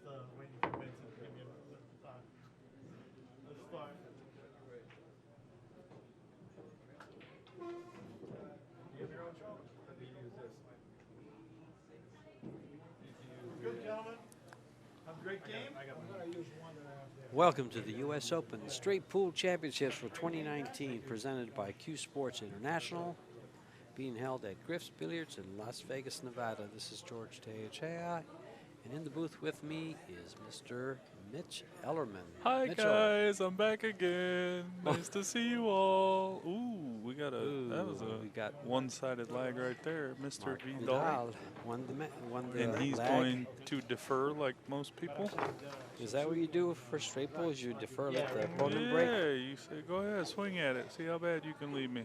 just waiting for Vincent to give me a time. Let's start. You have your own show? Let me use this. Good, gentlemen. Have a great game. I'm going to use one that I have there. Welcome to the U.S. Open Straight Pool Championships for 2019, presented by CueSports International, being held at Griff's Billiards in Las Vegas, Nevada. This is George Teochea, and in the booth with me is Mr. Mitch Ellerman. Hi Mitchell. guys, I'm back again. Nice to see you all. Ooh, we got that was a one-sided lag right there, Mr. Marc Vidal. Vidal won the And he's lag. going to defer like most people. Is that what you do for straight pools? You defer, let the opponent break? Yeah, you say, go ahead, swing at it. See how bad you can leave me.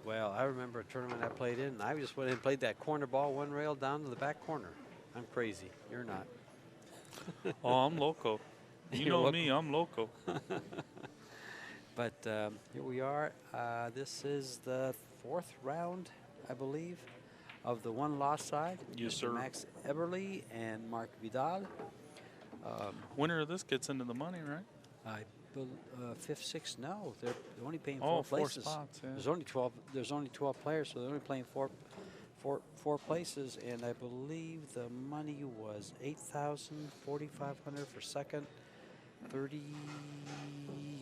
Well, I remember a tournament I played in, and I just went and played that corner ball one rail down to the back corner. I'm crazy. You're not. Oh, I'm loco. You You're know loco. me, I'm loco. But here we are. This is the fourth round, I believe, of the one-loss side. Yes, Mr. sir. Max Eberle and Marc Vidal. Winner of this gets into the money, right? Fifth, sixth, no. They're only paying Oh, four places. 4 spots, yeah. There's only 12 players, so they're only playing four places, and I believe the money was $8,000, $4,500 for second, 30.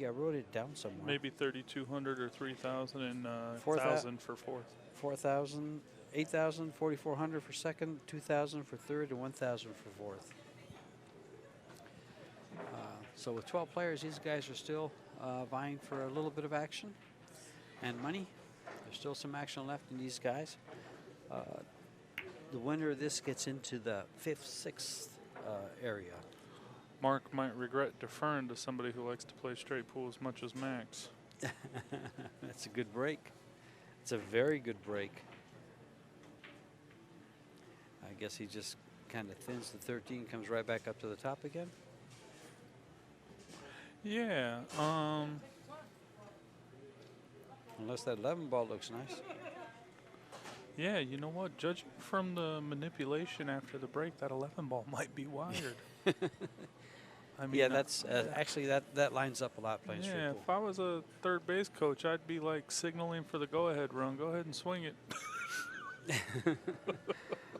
I wrote it down somewhere. Maybe 3,200 or 3,000 and 4,000 1,000 for fourth. 4,000, 8,000, 4,400 for second, 2,000 for third, and 1,000 for fourth. So with 12 players, these guys are still vying for a little bit of action and money. There's still some action left in these guys. The winner of this gets into the fifth, sixth area. Mark might regret deferring to somebody who likes to play straight pool as much as Max. That's a good break. It's a very good break. I guess he just kind of thins the 13, comes right back up to the top again. Yeah. Unless that 11 ball looks nice. Yeah, you know what? Judging from the manipulation after the break, that 11 ball might be wired. I mean, Yeah, that's actually that lines up a lot playing straight yeah, pool. if I was a third base coach, I'd be like signaling for the go-ahead run. Go ahead and swing it.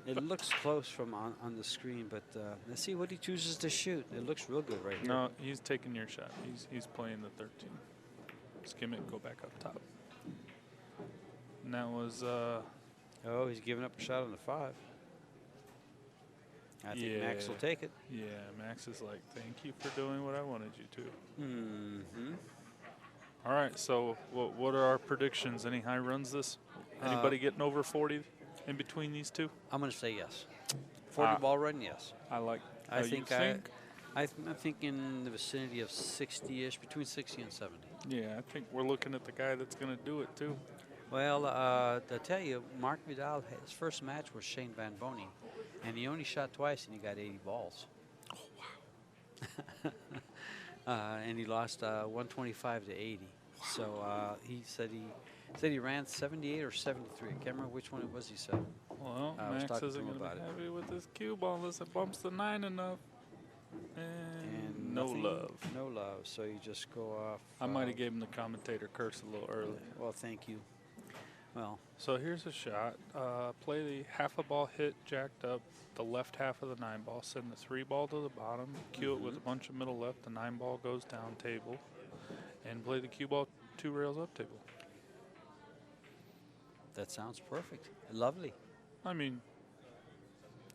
It looks close from on the screen, but let's see what he chooses to shoot. It looks real good right here. No, he's taking your shot. He's playing the 13. Skim it, go back up top. And that was Oh, he's giving up a shot on the 5. I think Max will take it. Yeah, Max is like, thank you for doing what I wanted you to. Mm-hmm. All right, so what are our predictions? Any high runs this? Anybody getting over 40 in between these two? I'm going to say yes. 40 ball run, yes. I like I think I'm thinking in the vicinity of 60-ish, between 60 and 70. Yeah, I think we're looking at the guy that's going to do it too. Well, to tell you, Marc Vidal, his first match was Shane Van Boning, and he only shot twice, and he got 80 balls. Oh, wow. And he lost 125 to 80. So he said he ran 78 or 73. I can't remember which one it was he said. Well, I was Max talking isn't to him going to be about it. happy with this cue ball unless it bumps the 9 enough. And no nothing, love. No love. So you just go off. I might have gave him the commentator curse a little early. Well, thank you. Well, So here's a shot. Play the half a ball hit jacked up, the left half of the 9 ball. Send the 3 ball to the bottom. Cue it with a bunch of middle left. The 9 ball goes down table. And play the cue ball 2 rails up table. that sounds perfect. Lovely. I mean,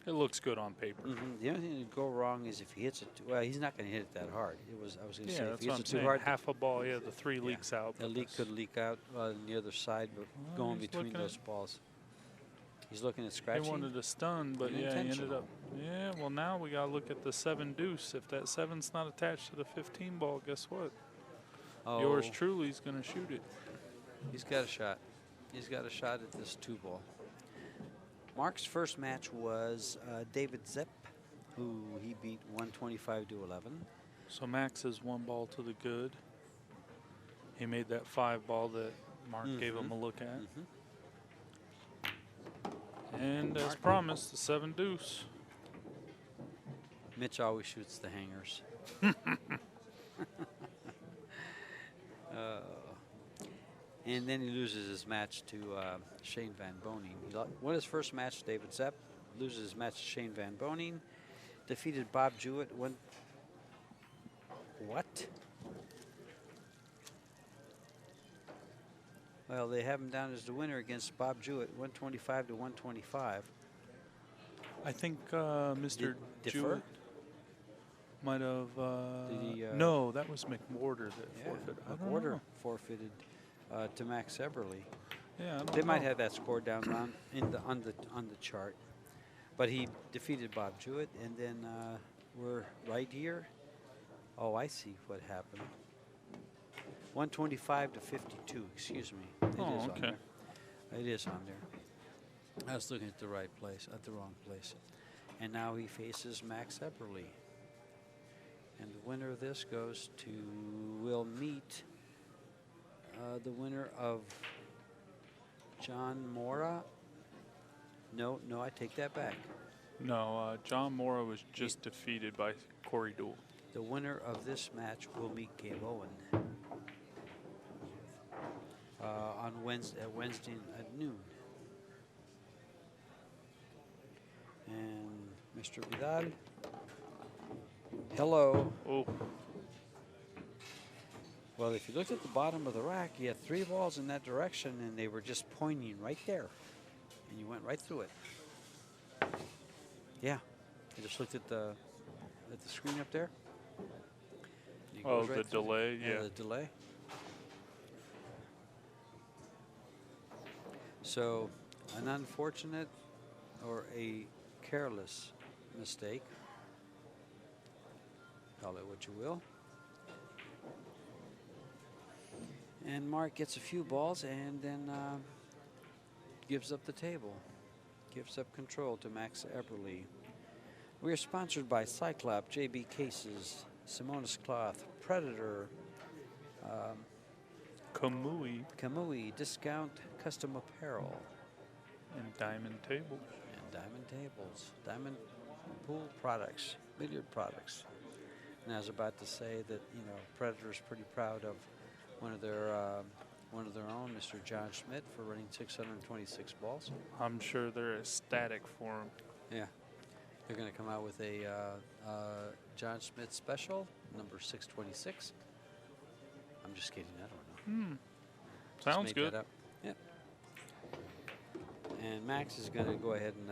it looks good on paper. The only thing that could go wrong is if he hits it. Well, he's not going to hit it that hard. I was going to Yeah, say if that's he what hits I'm it too saying. hard, Half a ball, yeah, the 3 leaks out. the leak could leak out on the other side, but Well, going he's between looking those at- balls. He's looking at He scratching. wanted a stun, but yeah, he ended Unintentional. up. Yeah, well, now we got to look at the 7 deuce. If that 7's not attached to the 15 ball, guess what? Oh, Yours truly is going to shoot it. he's got a shot. He's got a shot at this 2 ball. Mark's first match was David Zepp, who he beat 125 to 11. So Max is 1 ball to the good. He made that 5 ball that Mark gave him a look at. And as promised, the 7 deuce. Mitch always shoots the hangers. And then he loses his match to Shane Van Boning. He won his first match, David Zepp. Loses his match to Shane Van Boning. Defeated Bob Jewett. What? Well, they have him down as the winner against Bob Jewett, 125 to 125. I think Mr. Jewett might have. No, that was McWhorter that forfeited. McWhorter forfeited to Max Eberle. Yeah, I don't they know. might have that score down on the chart, but he defeated Bob Jewett, and then we're right here. Oh, I see what happened. 125 to 52. Excuse me. It is on there. It is on there. I was looking at the right place, at the wrong place. And now he faces Max Eberle. And the winner of this will meet the winner of John Mora. No, I take that back. No, John Mora was just defeated by Corey Deuel. The winner of this match will meet Gabe Owen on Wednesday at noon. And Mr. Vidal, hello. Oh. Well, if you looked at the bottom of the rack, you had 3 balls in that direction, and they were just pointing right there, and you went right through it. Yeah, I just looked at the screen up there. Oh, the delay, yeah. The delay. So, an unfortunate or a careless mistake, call it what you will. And Mark gets a few balls and then gives up the table, gives up control to Max Eberle. We are sponsored by Cyclop, JB Cases, Simonis Cloth, Predator, Kamui, Discount Custom Apparel, and Diamond Tables. And Diamond Tables, Diamond Pool Products, Billiard Products. And I was about to say that, you know, Predator's pretty proud of one of their own, Mr. John Schmidt, for running 626 balls. I'm sure they're ecstatic for him. Yeah. They're going to come out with a John Schmidt special, number 626. I'm just kidding. I don't know. Sounds good. Yep. And Max is going to go ahead and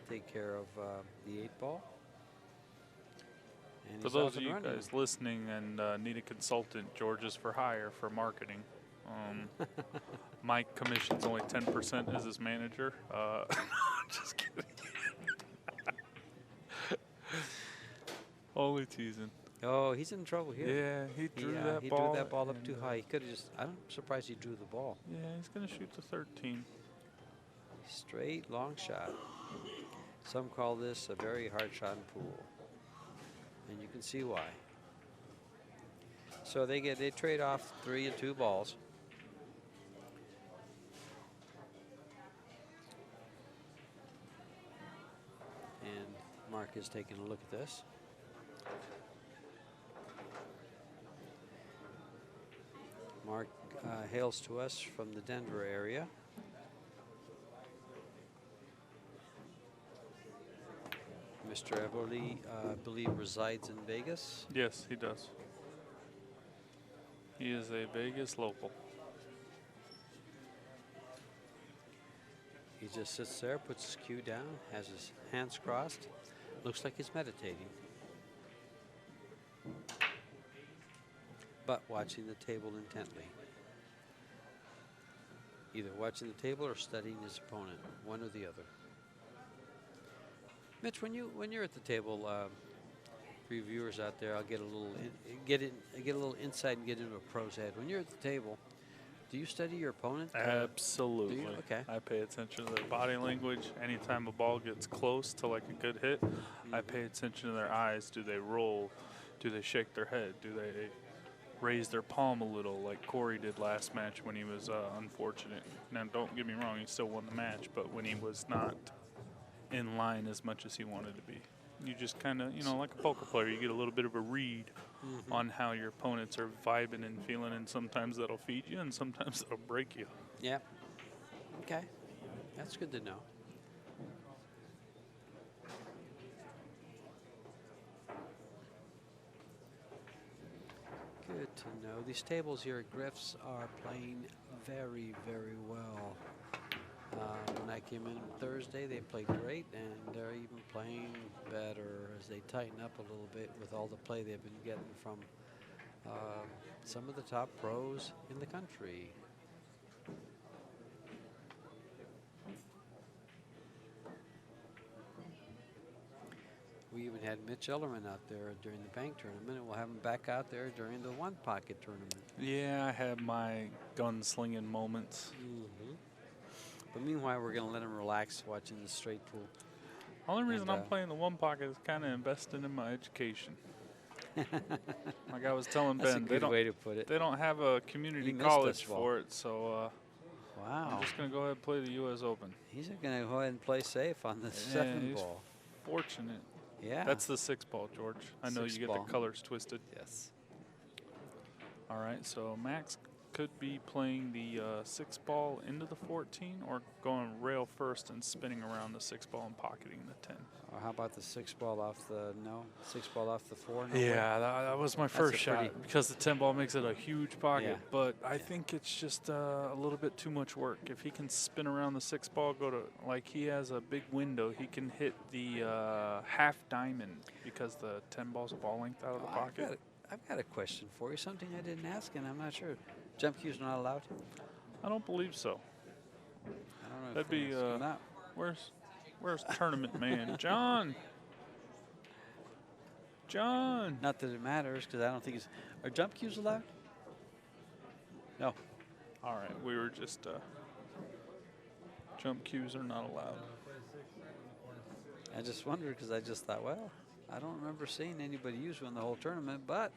take care of the 8-ball. And For those of you guys listening and need a consultant, George is for hire for marketing. My commission's only 10% as his manager. Just kidding. Only teasing. Oh, he's in trouble here. Yeah, he drew that ball. He drew that ball up too high. He could have just, I'm surprised he drew the ball. Yeah, he's going to shoot the 13. Straight, long shot. Some call this a very hard shot in pool. And you can see why. So they trade off 3 and 2 balls. And Mark is taking a look at this. Mark hails to us from the Denver area. Mr. Eberle, I believe, resides in Vegas. Yes, he does. He is a Vegas local. He just sits there, puts his cue down, has his hands crossed. Looks like he's meditating. But watching the table intently. Either watching the table or studying his opponent, one or the other. Mitch, when you're at the table, for you viewers out there, I'll get a little insight and get into a pro's head. When you're at the table, do you study your opponent? Absolutely. Do you? Okay. I pay attention to their body language. Anytime a ball gets close to like a good hit, I pay attention to their eyes. Do they roll? Do they shake their head? Do they raise their palm a little like Corey did last match when he was unfortunate? Now, don't get me wrong, he still won the match, but when he was not in line as much as he wanted to be. you just kind of, you know, like a poker player, you get a little bit of a read on how your opponents are vibing and feeling, and sometimes that'll feed you and sometimes that'll break you. Yeah. Okay. That's good to know. Good to know. These tables here at Griff's are playing very, very well. When I came in Thursday, they played great, and they're even playing better as they tighten up a little bit with all the play they've been getting from some of the top pros in the country. We even had Mitch Ellerman out there during the bank tournament, and we'll have him back out there during the one pocket tournament. Yeah, I had my gunslinging moments. But meanwhile, we're going to let him relax watching the straight pool. Only reason I'm playing the one pocket is kind of investing in my education. Like I was telling That's Ben, a good way to put it. They don't have a community missed college this ball. for it, so Wow. I'm just going to go ahead and play the U.S. Open. He's going to go ahead and play safe on the second he's ball. Fortunate. Yeah. That's the 6 ball, George. I know you get ball. the colors twisted. Yes. All right, so Max could be playing the 6 ball into the 14, or going rail first and spinning around the 6 ball and pocketing the 10. Or how about the 6 ball off the 6 ball off the 4? No Yeah, that was my first shot because the 10 ball makes it a huge pocket. Yeah. But I think it's just a little bit too much work. If he can spin around the 6 ball, go to, like, he has a big window, he can hit the half diamond because the 10 ball's a ball length out of the pocket. I've got a question for you, something I didn't ask, and I'm not sure. Jump cues not allowed? I don't believe so. I don't know. That'd be where's tournament man? John. Not that it matters, because I don't think it's. Are jump cues allowed? No. All right, we were just jump cues are not allowed. I just wondered, because I just thought, well, I don't remember seeing anybody use one the whole tournament, but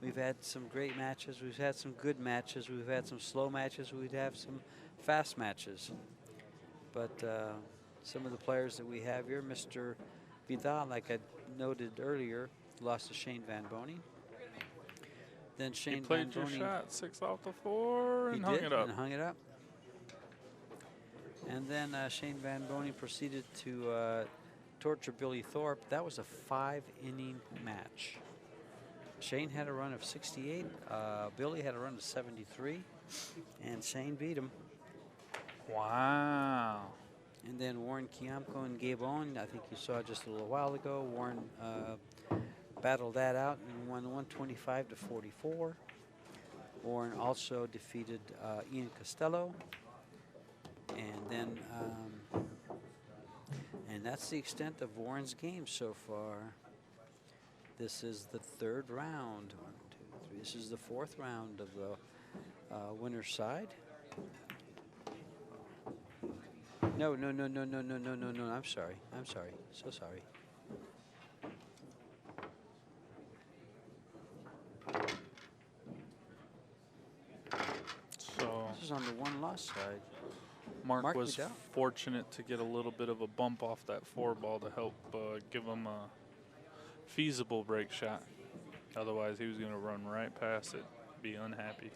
we've had some great matches. We've had some good matches. We've had some slow matches. We'd have some fast matches. But some of the players that we have here, Mr. Vidal, like I noted earlier, lost to Shane Van Boney. Then Shane Van He played Boney, your shot, 6 off the 4, and hung it up. And hung it up. And then Shane Van Boney proceeded to torture Billy Thorpe. That was a 5-inning match. Shane had a run of 68. Billy had a run of 73. And Shane beat him. Wow. And then Warren Kiamko and Gabe Owen, I think you saw just a little while ago. Warren battled that out and won 125 to 44. Warren also defeated Ian Costello. And then, and that's the extent of Warren's game so far. This is the 3rd round. 1, 2, 3. This is the 4th round of the winner's side. No. I'm sorry. So sorry. So this is on the 1-loss side. Mark was Vidal. fortunate to get a little bit of a bump off that 4 ball to help give him a feasible break shot. Otherwise, he was going to run right past it, be unhappy.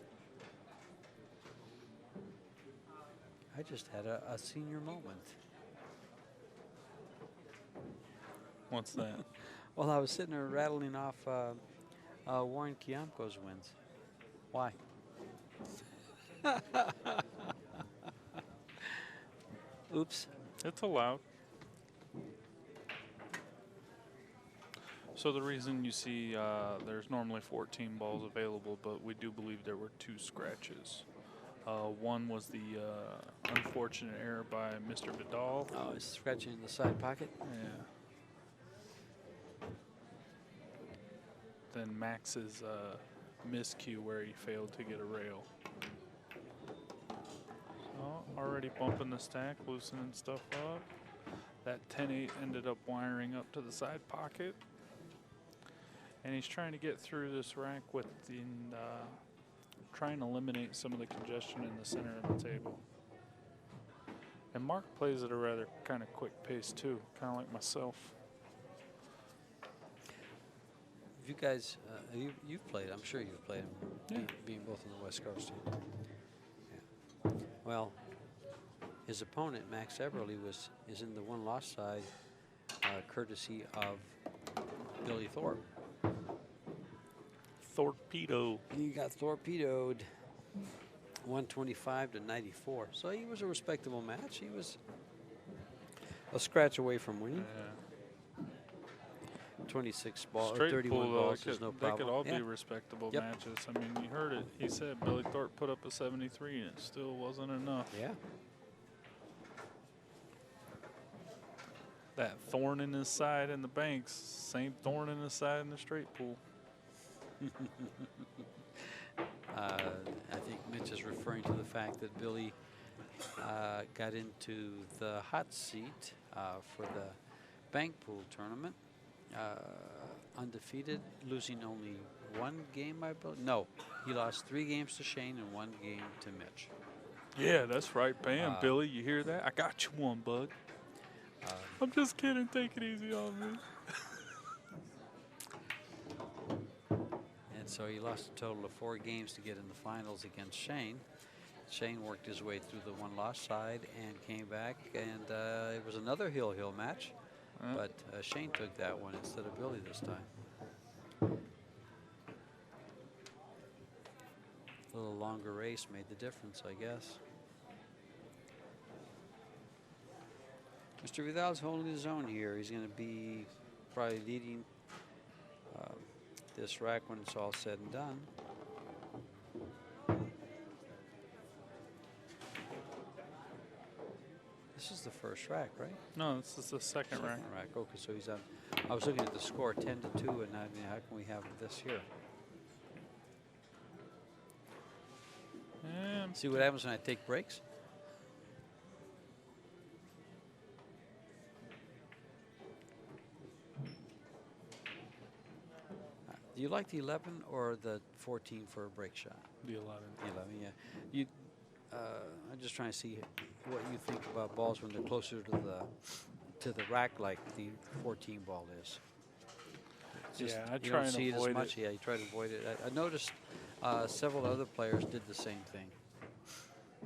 I just had a senior moment. What's that? Well, I was sitting there rattling off Warren Kiamko's wins. Why? Oops. It's allowed. So the reason you see there's normally 14 balls available, but we do believe there were 2 scratches. One was the unfortunate error by Mr. Vidal. Oh, he's scratching in the side pocket. Yeah. Then Max's miscue where he failed to get a rail. So already bumping the stack, loosening stuff up. That 10-8 ended up wiring up to the side pocket. And he's trying to get through this rack with the Try and eliminate some of the congestion in the center of the table. And Mark plays at a rather kind of quick pace too, kind of like myself. You guys, you've played. I'm sure you've played them, Yeah. being both on the West Coast. Yeah. Well, his opponent Max Eberle is in the one-loss side, courtesy of Billy Thorpe. Torpedo. He got torpedoed, 125 to 94. So he was a respectable match. He was a scratch away from winning. Yeah. 26 balls, or Straight 31 pool, though, balls is no they problem. could all Yeah. be respectable Yep. matches. I mean, you heard it. He said Billy Thorpe put up a 73, and it still wasn't enough. Yeah. That thorn in his side in the banks, same thorn in his side in the straight pool. I think Mitch is referring to the fact that Billy got into the hot seat for the bank pool tournament. Undefeated, losing only one game, I believe. No, he lost 3 games to Shane and 1 game to Mitch. Yeah, that's right. Bam, Billy, you hear that? I got you one, bud. I'm just kidding. Take it easy on me. And so he lost a total of 4 games to get in the finals against Shane. Shane worked his way through the one-loss side and came back, and it was another hill match. But Shane took that one instead of Billy this time. A little longer race made the difference, I guess. Mr. Vidal's holding his own here. He's going to be probably leading this rack when it's all said and done. This is the first rack, right? No, this is the second rack. Okay, so he's on. I was looking at the score, 10-2, and I mean, how can we have this here? See what happens when I take breaks? Do you like the 11 or the 14 for a break shot? The 11. The 11, yeah. You, I'm just trying to see what you think about balls when they're closer to the rack, like the 14 ball is. It's just, Yeah, I you try don't and see it as avoid much. it. Yeah, you try to avoid it. I noticed several other players did the same thing.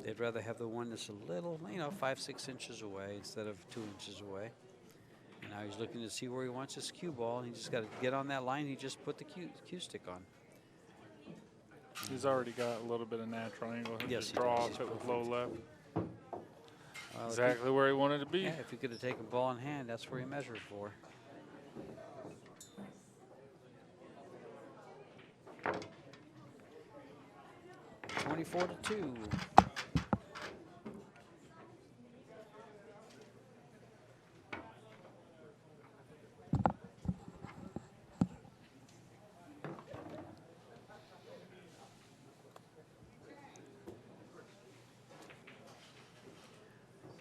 They'd rather have the one that's a little, 5-6 inches away instead of 2 inches away. And now he's looking to see where he wants his cue ball. He just got to get on that line. He just put the cue stick on. He's already got a little bit of natural angle. He'll Yes, just he draw does. off He's it with perfect. low left. Well, Exactly where he wanted to be. Yeah, if he could have taken ball in hand, that's where he measured for. (24-2).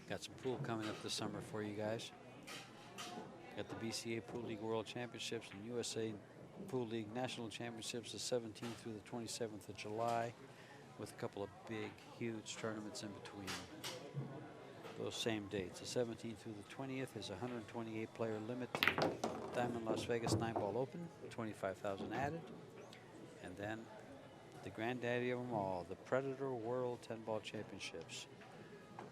Got some pool coming up this summer for you guys. Got the BCA Pool League World Championships and USA Pool League National Championships the 17th through the 27th of July, with a couple of big, huge tournaments in between those same dates. The 17th through the 20th is a 128-player limit Diamond Las Vegas 9-ball open, 25,000 added. And then the granddaddy of them all, the Predator World 10-ball Championships.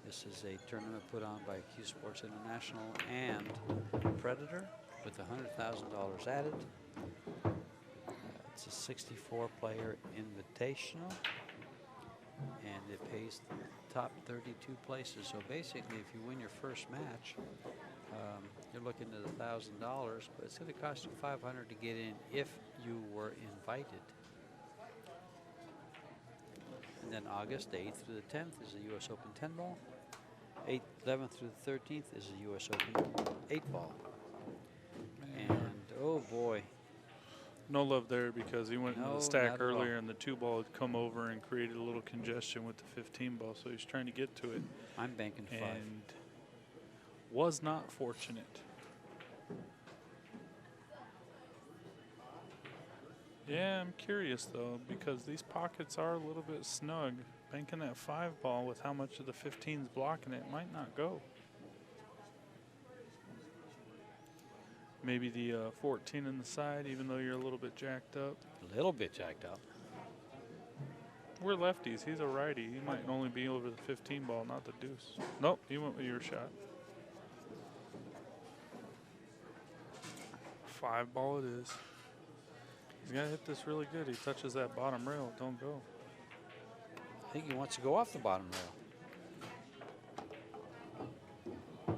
This is a tournament put on by CueSports International and Predator with $100,000 added. It's a 64-player invitational, and it pays the top 32 places. So basically, if you win your first match, you're looking at $1,000, but it's going to cost you $500 to get in if you were invited. And then August 8th through the 10th is the U.S. Open 10-ball. 11th through the 13th is the U.S. Open 8-ball. And, oh, boy. No love there because he went into No, the stack not at all. earlier and the 2-ball had come over and created a little congestion with the 15-ball, so he's trying to get to it. I'm banking 5. And was not fortunate. Yeah, I'm curious though, because these pockets are a little bit snug. Banking that 5 ball with how much of the 15's blocking it might not go. Maybe the 14 in the side, even though you're a little bit jacked up. A little bit jacked up. We're lefties. He's a righty. He might only be over the 15 ball, not the deuce. Nope, he went with your shot. 5 ball it is. He's got to hit this really good. He touches that bottom rail. Don't go. I think he wants to go off the bottom rail.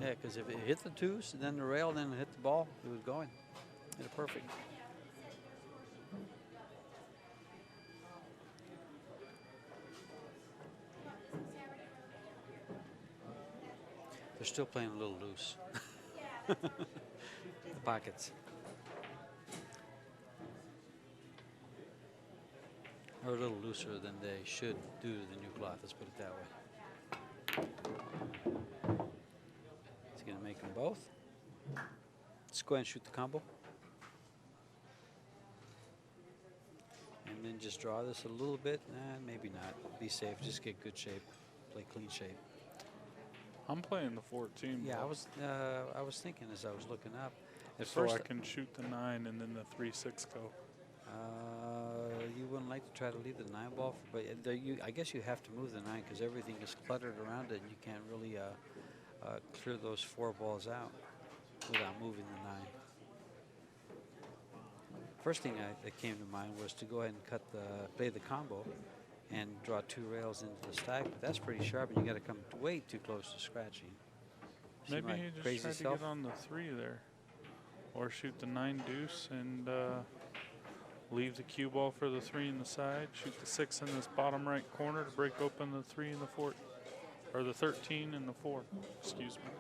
Yeah, because if it hit the deuce, and then the rail, then it hit the ball, it was going. Hit it perfect. They're still playing a little loose. The pockets. Are a little looser than they should do to the new cloth, let's put it that way. It's going to make them both. Let's go ahead and shoot the combo. And then just draw this a little bit. Nah, maybe not. Be safe, just get good shape. Play clean shape. I'm playing the 14 Yeah, ball. I was thinking as I was looking up. At So first, I can shoot the 9 and then the 3-6 go. you wouldn't like to try to leave the 9 ball, but I guess you have to move the 9 because everything is cluttered around it, and you can't really clear those 4 balls out without moving the 9. First thing that came to mind was to go ahead and play the combo, and draw 2 rails into the stack, but that's pretty sharp, and you got to come way too close to scratching. Maybe he just tried to get on the 3 there, or shoot the 9 deuce and leave the cue ball for the 3 in the side. Shoot the 6 in this bottom right corner to break open the 3 and the 4, or the 13 and the 4. Excuse me.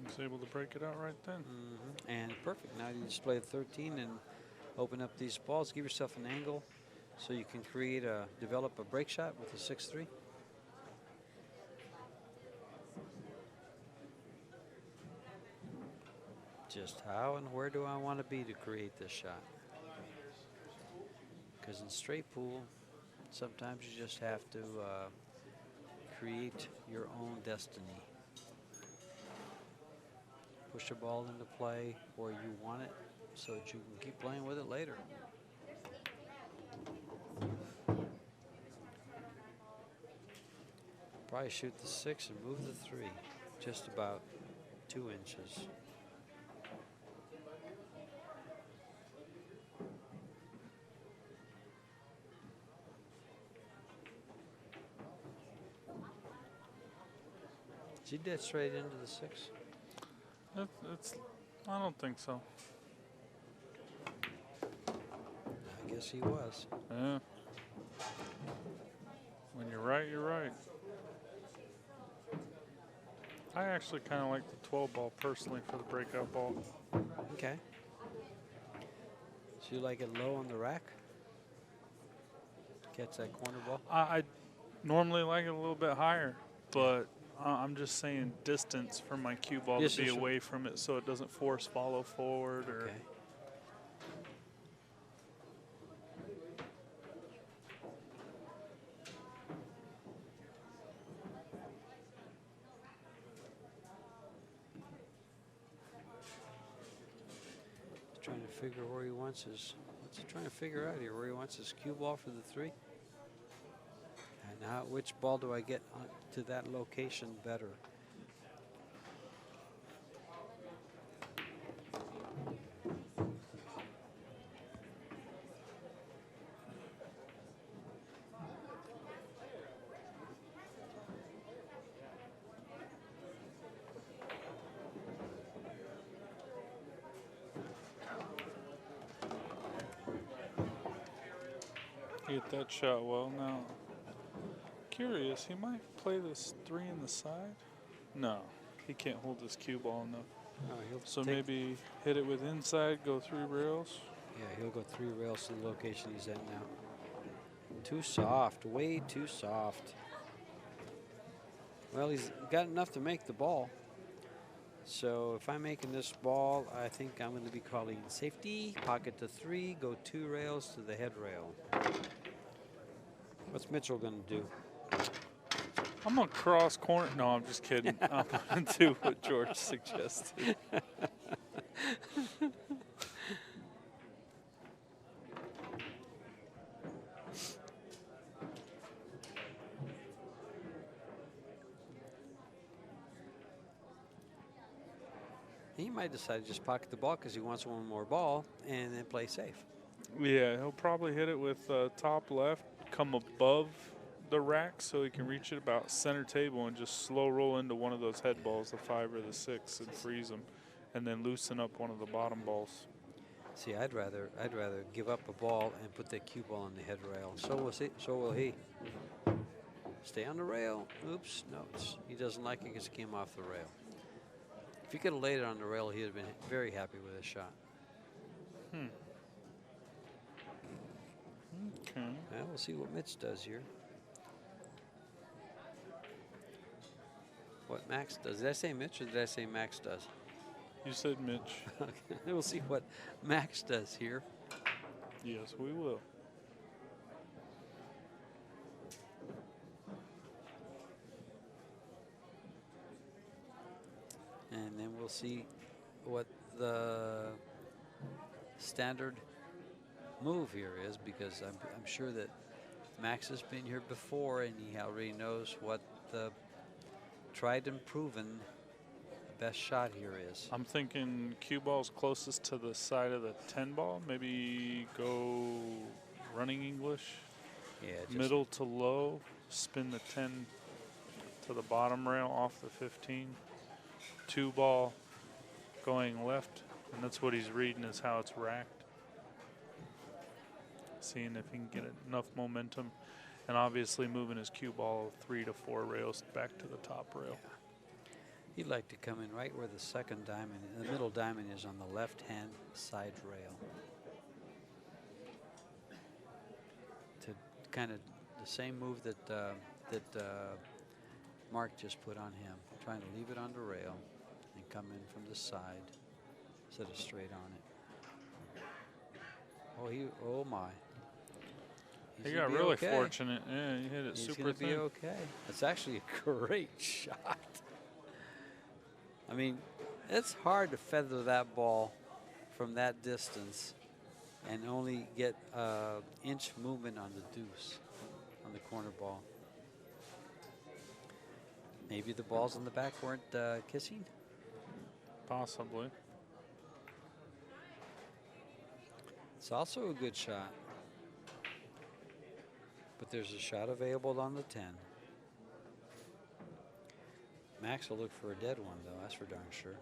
He's able to break it out right then. And perfect. Now you just play the 13 and open up these balls. Give yourself an angle so you can develop a break shot with a 6-3. Just how and where do I want to be to create this shot? Because in straight pool, sometimes you just have to create your own destiny. Push a ball into play where you want it so that you can keep playing with it later. Probably shoot the 6 and move the 3, just about 2 inches. Is he dead straight into the 6? I don't think so. I guess he was. Yeah. When you're right, you're right. I actually kind of like the 12 ball personally for the breakout ball. Okay. So you like it low on the rack? Catch that corner ball? I normally like it a little bit higher, but I'm just saying distance for my cue ball to be away from it so it doesn't force follow forward or. Okay. He's trying to figure where he wants his. What's he trying to figure out here? Where he wants his cue ball for the 3? And now, which ball do I get to that location better? Hit that shot well. Now, curious, he might play this 3 in the side. No, he can't hold this cue ball enough. No, So maybe hit it with inside, go 3 rails. Yeah, he'll go 3 rails to the location he's at now. Too soft, way too soft. Well, he's got enough to make the ball. So if I'm making this ball, I think I'm going to be calling safety, pocket to 3, go 2 rails to the head rail. What's Mitchell going to do? I'm going to cross corner. No, I'm just kidding. I'm going to do what George suggested. He might decide to just pocket the ball because he wants one more ball and then play safe. Yeah, he'll probably hit it with top left, come above the rack so he can reach it about center table and just slow roll into one of those head balls, the 5 or the 6, and freeze them, and then loosen up one of the bottom balls. See, I'd rather give up a ball and put that cue ball on the head rail. So will he. Stay on the rail. Oops, no, he doesn't like it because it came off the rail. If he could have laid it on the rail, he'd have been very happy with his shot. Okay. Well, we'll see what Mitch does here. What Max does. Did I say Mitch or did I say Max does? You said Mitch. Okay, we'll see what Max does here. Yes, we will. And then we'll see what the standard move here is, because I'm sure that Max has been here before and he already knows what the tried and proven best shot here is. I'm thinking cue ball's closest to the side of the 10 ball. Maybe go running English. Yeah, just Middle to low. Spin the 10 to the bottom rail off the 15. 2 ball going left. And that's what he's reading, is how it's racked. Seeing if he can get enough momentum. And obviously moving his cue ball 3 to 4 rails back to the top rail. Yeah. He'd like to come in right where the second diamond, the middle diamond is on the left-hand side rail. To kind of the same move that Mark just put on him, trying to leave it on the rail and come in from the side instead of straight on it. Oh my. He got really fortunate. Yeah, he hit it super thin. He's going to be okay. It's actually a great shot. I mean, it's hard to feather that ball from that distance and only get inch movement on the deuce, on the corner ball. Maybe the balls on the back weren't kissing? Possibly. It's also a good shot. But there's a shot available on the 10. Max will look for a dead one, though. That's for darn sure.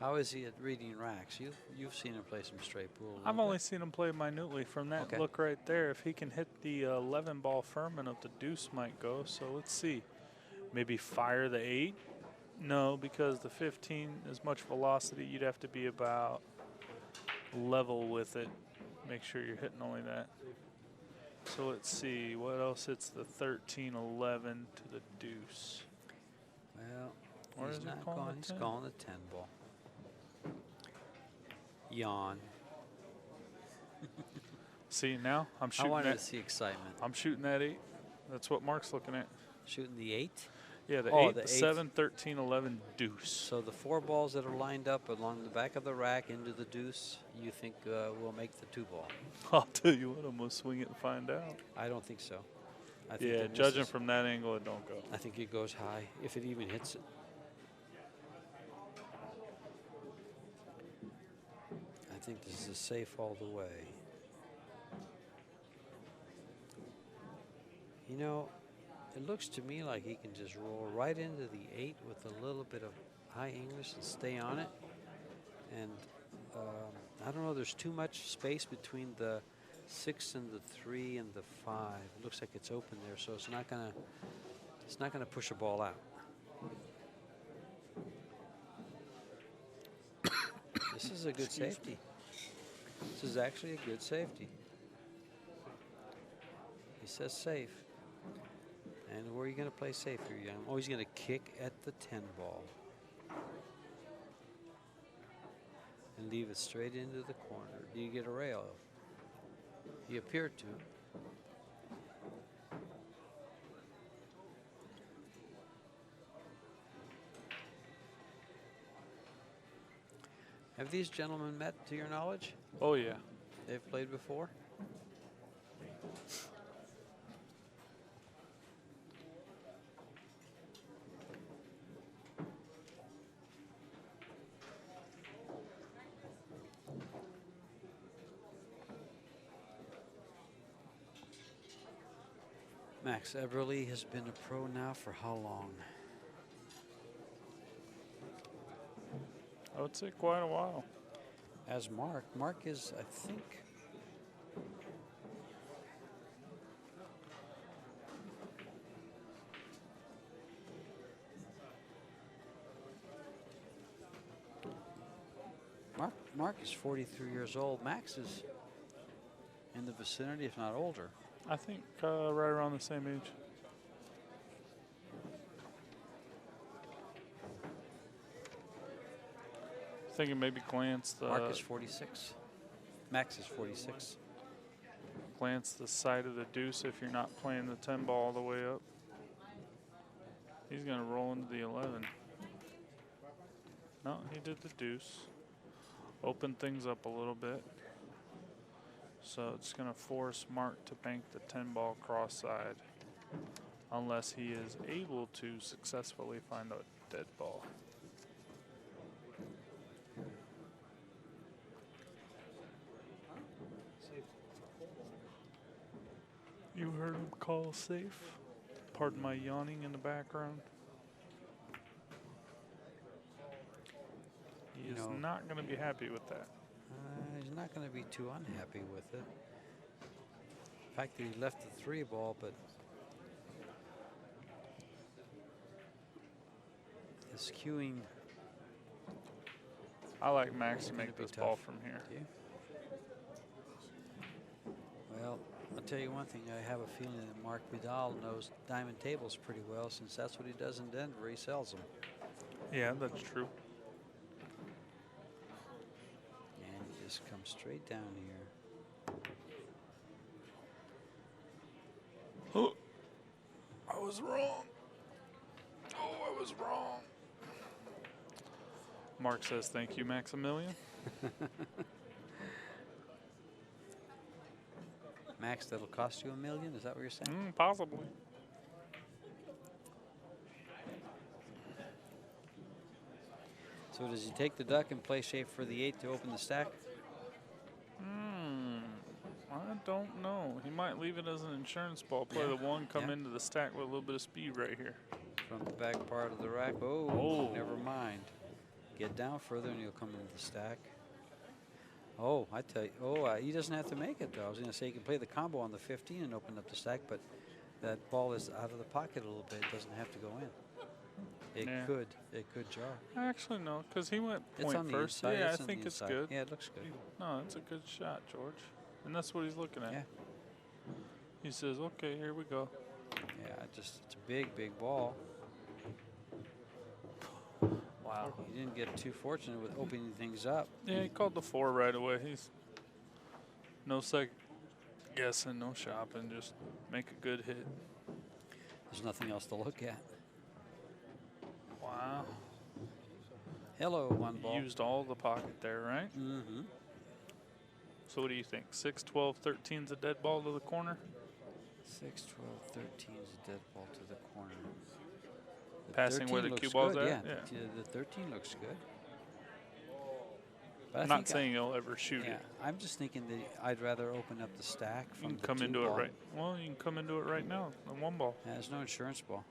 How is he at reading racks? You've seen him play some straight pool. I've only seen him play minutely. From that look right there, if he can hit the 11 ball firm enough, the deuce might go. So let's see. Maybe fire the 8? No, because the 15, as much velocity, you'd have to be about level with it. Make sure you're hitting only that. So let's see, what else hits the 13, 11 to the deuce? Well, or he's not calling. He's calling the 10 ball. Yawn. See, now I'm shooting. I wanted that. to see excitement. I'm shooting that 8. That's what Mark's looking at. Shooting the 8? Yeah, the 8, the 7, 13, 11, deuce. So the 4 balls that are lined up along the back of the rack into the deuce, you think will make the 2 ball? I'll tell you what, I'm going to swing it and find out. I don't think so. I think yeah, judging from that angle, it don't go. I think it goes high, if it even hits it. I think this is safe all the way. You know, it looks to me like he can just roll right into the 8 with a little bit of high English and stay on it. And I don't know, there's too much space between the 6 and the 3 and the 5. It looks like it's open there, so it's not gonna push a ball out. This is a good safety. This is actually a good safety. He says safe. And where are you going to play safe here, Young? Oh, he's going to kick at the 10 ball. And leave it straight into the corner. Do you get a rail? You appear to. Have these gentlemen met, to your knowledge? Oh, yeah. They've played before? Max Eberle has been a pro now for how long? I would say quite a while. As Mark. Mark is, I think, Mark is 43 years old. Max is in the vicinity, if not older. I think right around the same age. Thinking maybe glance the Mark is 46. Max is 46. glance the side of the deuce if you're not playing the 10 ball all the way up. He's going to roll into the 11. No, he did the deuce. Open things up a little bit. So it's going to force Mark to bank the 10 ball cross side unless he is able to successfully find a dead ball. You heard him call safe. Pardon my yawning in the background. He is not going to be happy with that. He's not going to be too unhappy with it. The fact that he left the 3 ball, but his cueing. I like Max to gonna make be this tough. ball from here. Do you? Well, I'll tell you one thing. I have a feeling that Marc Vidal knows diamond tables pretty well, since that's what he does in Denver. He sells them. Yeah, that's true. And he just comes straight down here. Oh, I was wrong. Oh, I was wrong. Mark says, thank you, Maximilian. Max, that'll cost you $1 million? Is that what you're saying? Possibly. So does he take the duck and play shape for the 8 to open the stack? I don't know. He might leave it as an insurance ball. Play the 1, come into the stack with a little bit of speed right here. From the back part of the rack. Oh, never mind. Get down further and you'll come into the stack. Oh, I tell you. He doesn't have to make it, though. I was going to say he can play the combo on the 15 and open up the stack, but that ball is out of the pocket a little bit. It doesn't have to go in. It could jar. Actually, no, because he went It's point on the first. inside. Yeah, It's I on think the it's inside. good. Yeah, it looks good. No, it's a good shot, George. And that's what he's looking at. Yeah. He says, okay, here we go. Yeah, it's a big, big ball. Wow. He didn't get too fortunate with opening things up. Yeah, he called the 4 right away. He's no second guessing, no shopping, just make a good hit. There's nothing else to look at. Wow. Hello, 1 ball. Used all the pocket there, right? Mm-hmm. So what do you think? 6, 12, 13's a dead ball to the corner? 6, 12, 13 is a dead ball to the corner. The Passing where 13 the cue looks ball's good, at? Yeah, Yeah. the 13 looks good. But I'm not saying he'll ever shoot it. I'm just thinking that I'd rather open up the stack You from can the come 2 into ball. it right. Well, you can come into it right now. The 1 ball. Yeah, there's no insurance ball.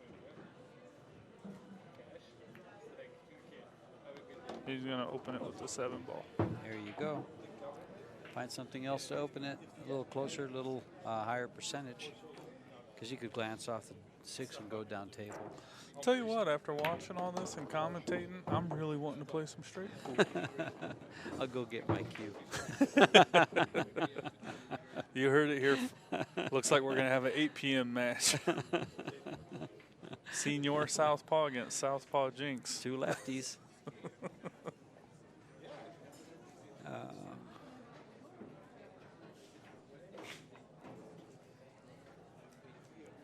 He's gonna open it with the 7 ball. There you go. Find something else to open it. A little closer, a little higher percentage. Because you could glance off the 6 and go down table. Tell you what, after watching all this and commentating, I'm really wanting to play some straight pool. I'll go get my cue. You heard it here. Looks like we're gonna have an 8 p.m. match. Senior Southpaw against Southpaw Jinx. 2 lefties.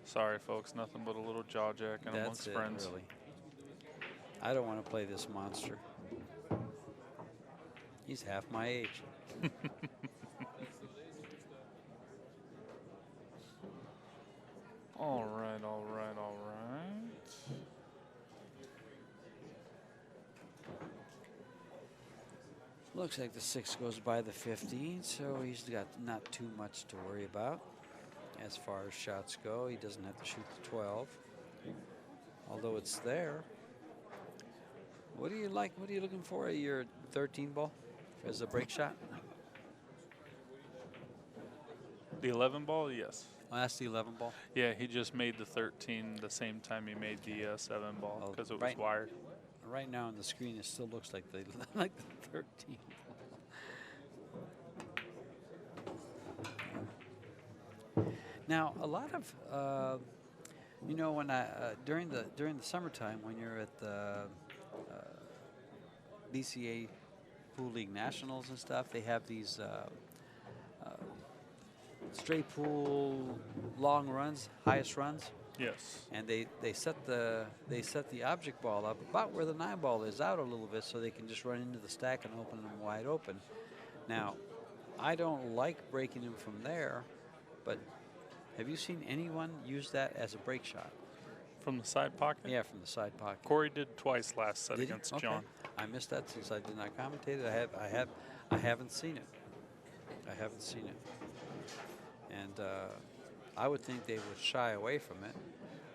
Sorry, folks, nothing but a little jaw jacking amongst That's it, friends. really. I don't want to play this monster. He's half my age. All right, all right, all right. Looks like the 6 goes by the 15, so he's got not too much to worry about. As far as shots go, he doesn't have to shoot the 12. Although it's there. What do you like? What are you looking for at your 13 ball as a break shot? The 11 ball, yes. Oh, that's the 11 ball. Yeah, he just made the 13 the same time he made the 7 ball because it was right, wired. Right now on the screen, it still looks like the 13 ball. Now, a lot of, you know, when during the summertime, when you're at the BCA Pool League Nationals and stuff, they have these straight pool long runs, highest runs. Yes. And they set the object ball up about where the 9 ball is, out a little bit, so they can just run into the stack and open them wide open. Now, I don't like breaking them from there, but have you seen anyone use that as a break shot? From the side pocket? Yeah, from the side pocket. Corey did twice last set Did he? against Okay. John. I missed that since I did not commentate it. I haven't seen it. I haven't seen it. And I would think they would shy away from it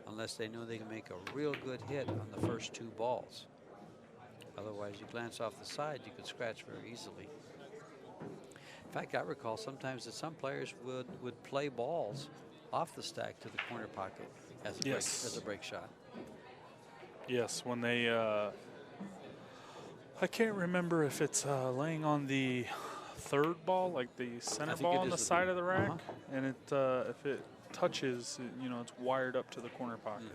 unless they know they can make a real good hit on the first 2 balls. Otherwise, you glance off the side, you could scratch very easily. In fact, I recall sometimes that some players would play balls off the stack to the corner pocket as a, as a break shot. Yes, when they, I can't remember if it's laying on the 3rd ball, like the center ball on the side of the rack, and it if it touches, you know, it's wired up to the corner pocket.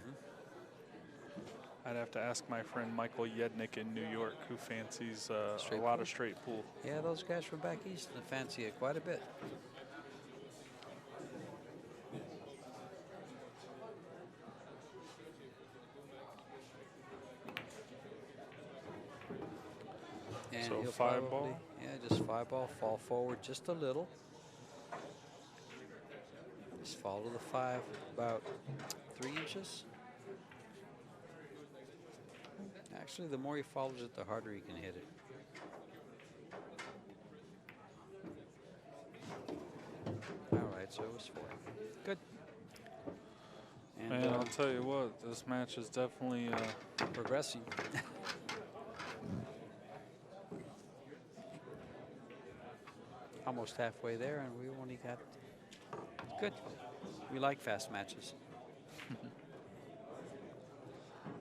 I'd have to ask my friend Michael Yednick in New York, who fancies a lot of straight pool. Yeah, those guys from back east fancy it quite a bit. And So he'll 5 ball? Yeah, just 5 ball, fall forward just a little. Just follow the 5 about 3 inches. Actually, the more he follows it, the harder he can hit it. All right, so it was 4. Good. And Man, I'll tell you what, this match is definitely progressing. Almost halfway there, and we only got good. We like fast matches.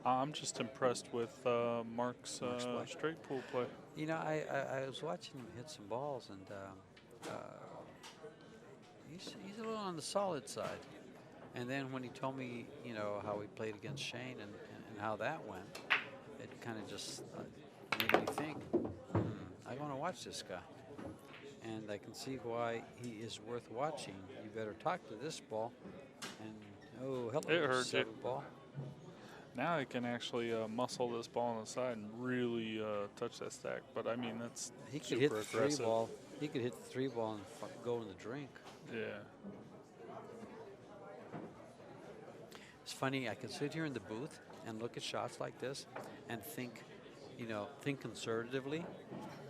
I'm just impressed with Mark's straight pool play. You know, I was watching him hit some balls, and he's a little on the solid side. And then when he told me, you know, how he played against Shane and how that went, it kind of just made me think, I want to watch this guy. And I can see why he is worth watching. You better talk to this ball. And, oh, hello, It hurt 7 ball. Now he can actually muscle this ball on the side and really touch that stack. But, I mean, that's He could super hit the aggressive. 3 ball. He could hit the 3 ball and go in the drink. Yeah. It's funny, I can sit here in the booth and look at shots like this and think, you know, think conservatively.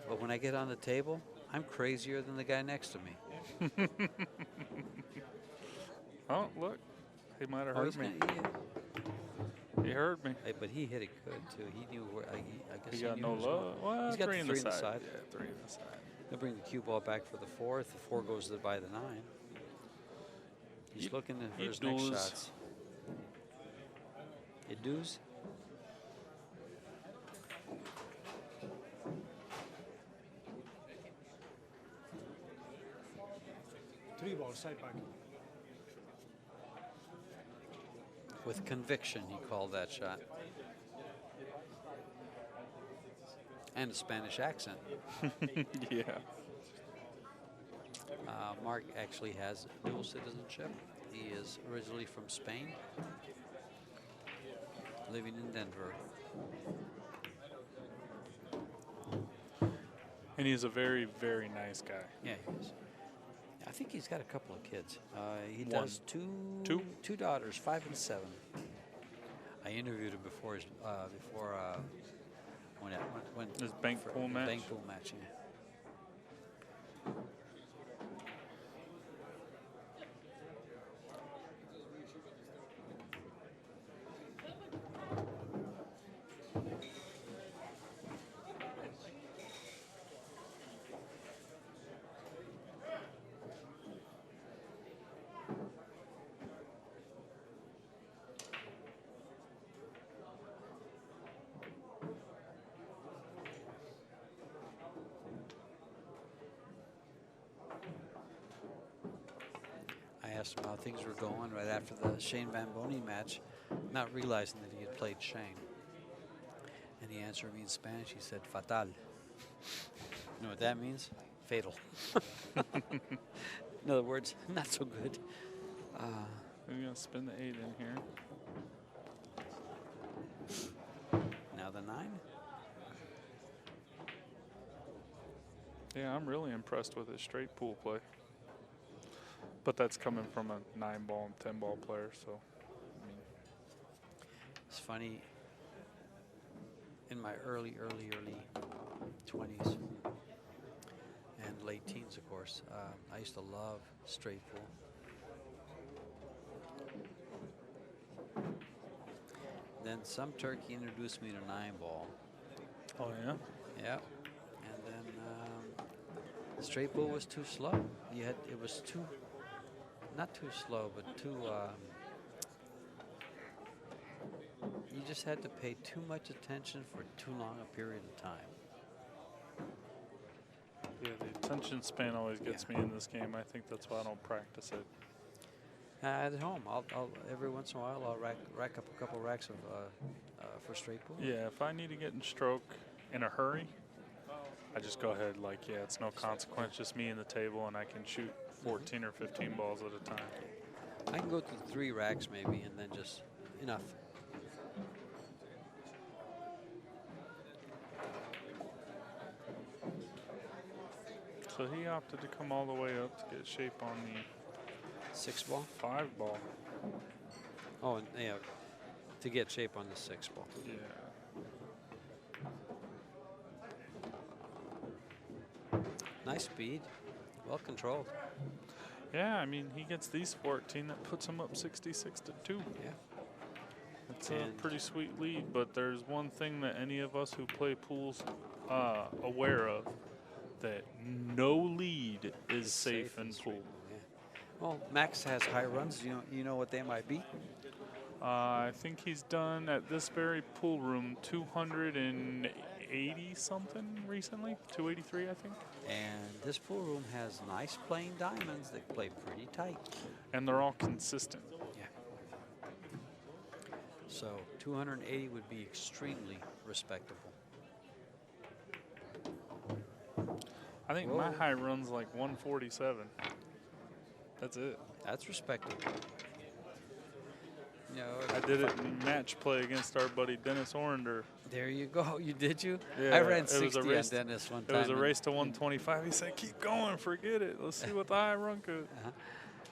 But when I get on the table, I'm crazier than the guy next to me. Oh, look. He might have heard me. He heard me. Hey, but he hit it good, too. He knew where, I guess He he got knew no he was going. love. Well, He's got 3 the in 3 the in the side. side. Yeah, 3 in the side. He'll bring the cue ball back for the 4. If the 4 goes by the 9. He's looking for his next shots. It does. Three ball, side pocket. With conviction, he called that shot. And a Spanish accent. Yeah. Mark actually has dual citizenship. He is originally from Spain, living in Denver. And he's a very, very nice guy. Yeah, he is. I think he's got a couple of kids. He One. does Two? two daughters, 5 and 7. I interviewed him before when His bank pool match? Bank pool match, yeah. I asked him how things were going right after the Shane Van Boney match, not realizing that he had played Shane. And he answered me in Spanish. He said, fatal. You know what that means? Fatal. In other words, not so good. We're going to spin the 8 in here. Now the 9. Yeah, I'm really impressed with his straight pool play. But that's coming from a 9-ball and 10-ball player, so. I mean. It's funny. In my early 20s and late teens, of course, I used to love straight pool. Then some turkey introduced me to 9-ball. Oh, yeah? Yep. And then straight pool was too slow. It was too, not too slow, but too. You just had to pay too much attention for too long a period of time. Yeah, the attention span always gets me in this game. I think that's why I don't practice it. At home, I'll every once in a while I'll rack up a couple racks of for straight pool. Yeah, if I need to get in stroke in a hurry, I just go ahead it's no consequence, just me and the table, and I can shoot 14 or 15 balls at a time. I can go through 3 racks maybe, and then just enough. So he opted to come all the way up to get shape on the 6-ball. 5-ball. Oh, and yeah, to get shape on the 6-ball. Yeah. Nice speed, well controlled. Yeah, I mean, he gets these 14, that puts him up 66-2. Yeah. It's a pretty sweet lead, but there's one thing that any of us who play pools aware of, that no lead is safe in pool. Yeah. Well, Max has high runs. You know what they might be? I think he's done at this very pool room 280 something recently, 283 I think. And this pool room has nice playing diamonds that play pretty tight. And they're all consistent. Yeah. So 280 would be extremely respectable. I think my high run's like 147. That's it. That's respectable. You know, I did it in match play against our buddy Dennis Orender. There you go. You did you? Yeah, I ran 60 on Dennis one time. It was a race to 125. He said, "Keep going, forget it. Let's see what the high run could."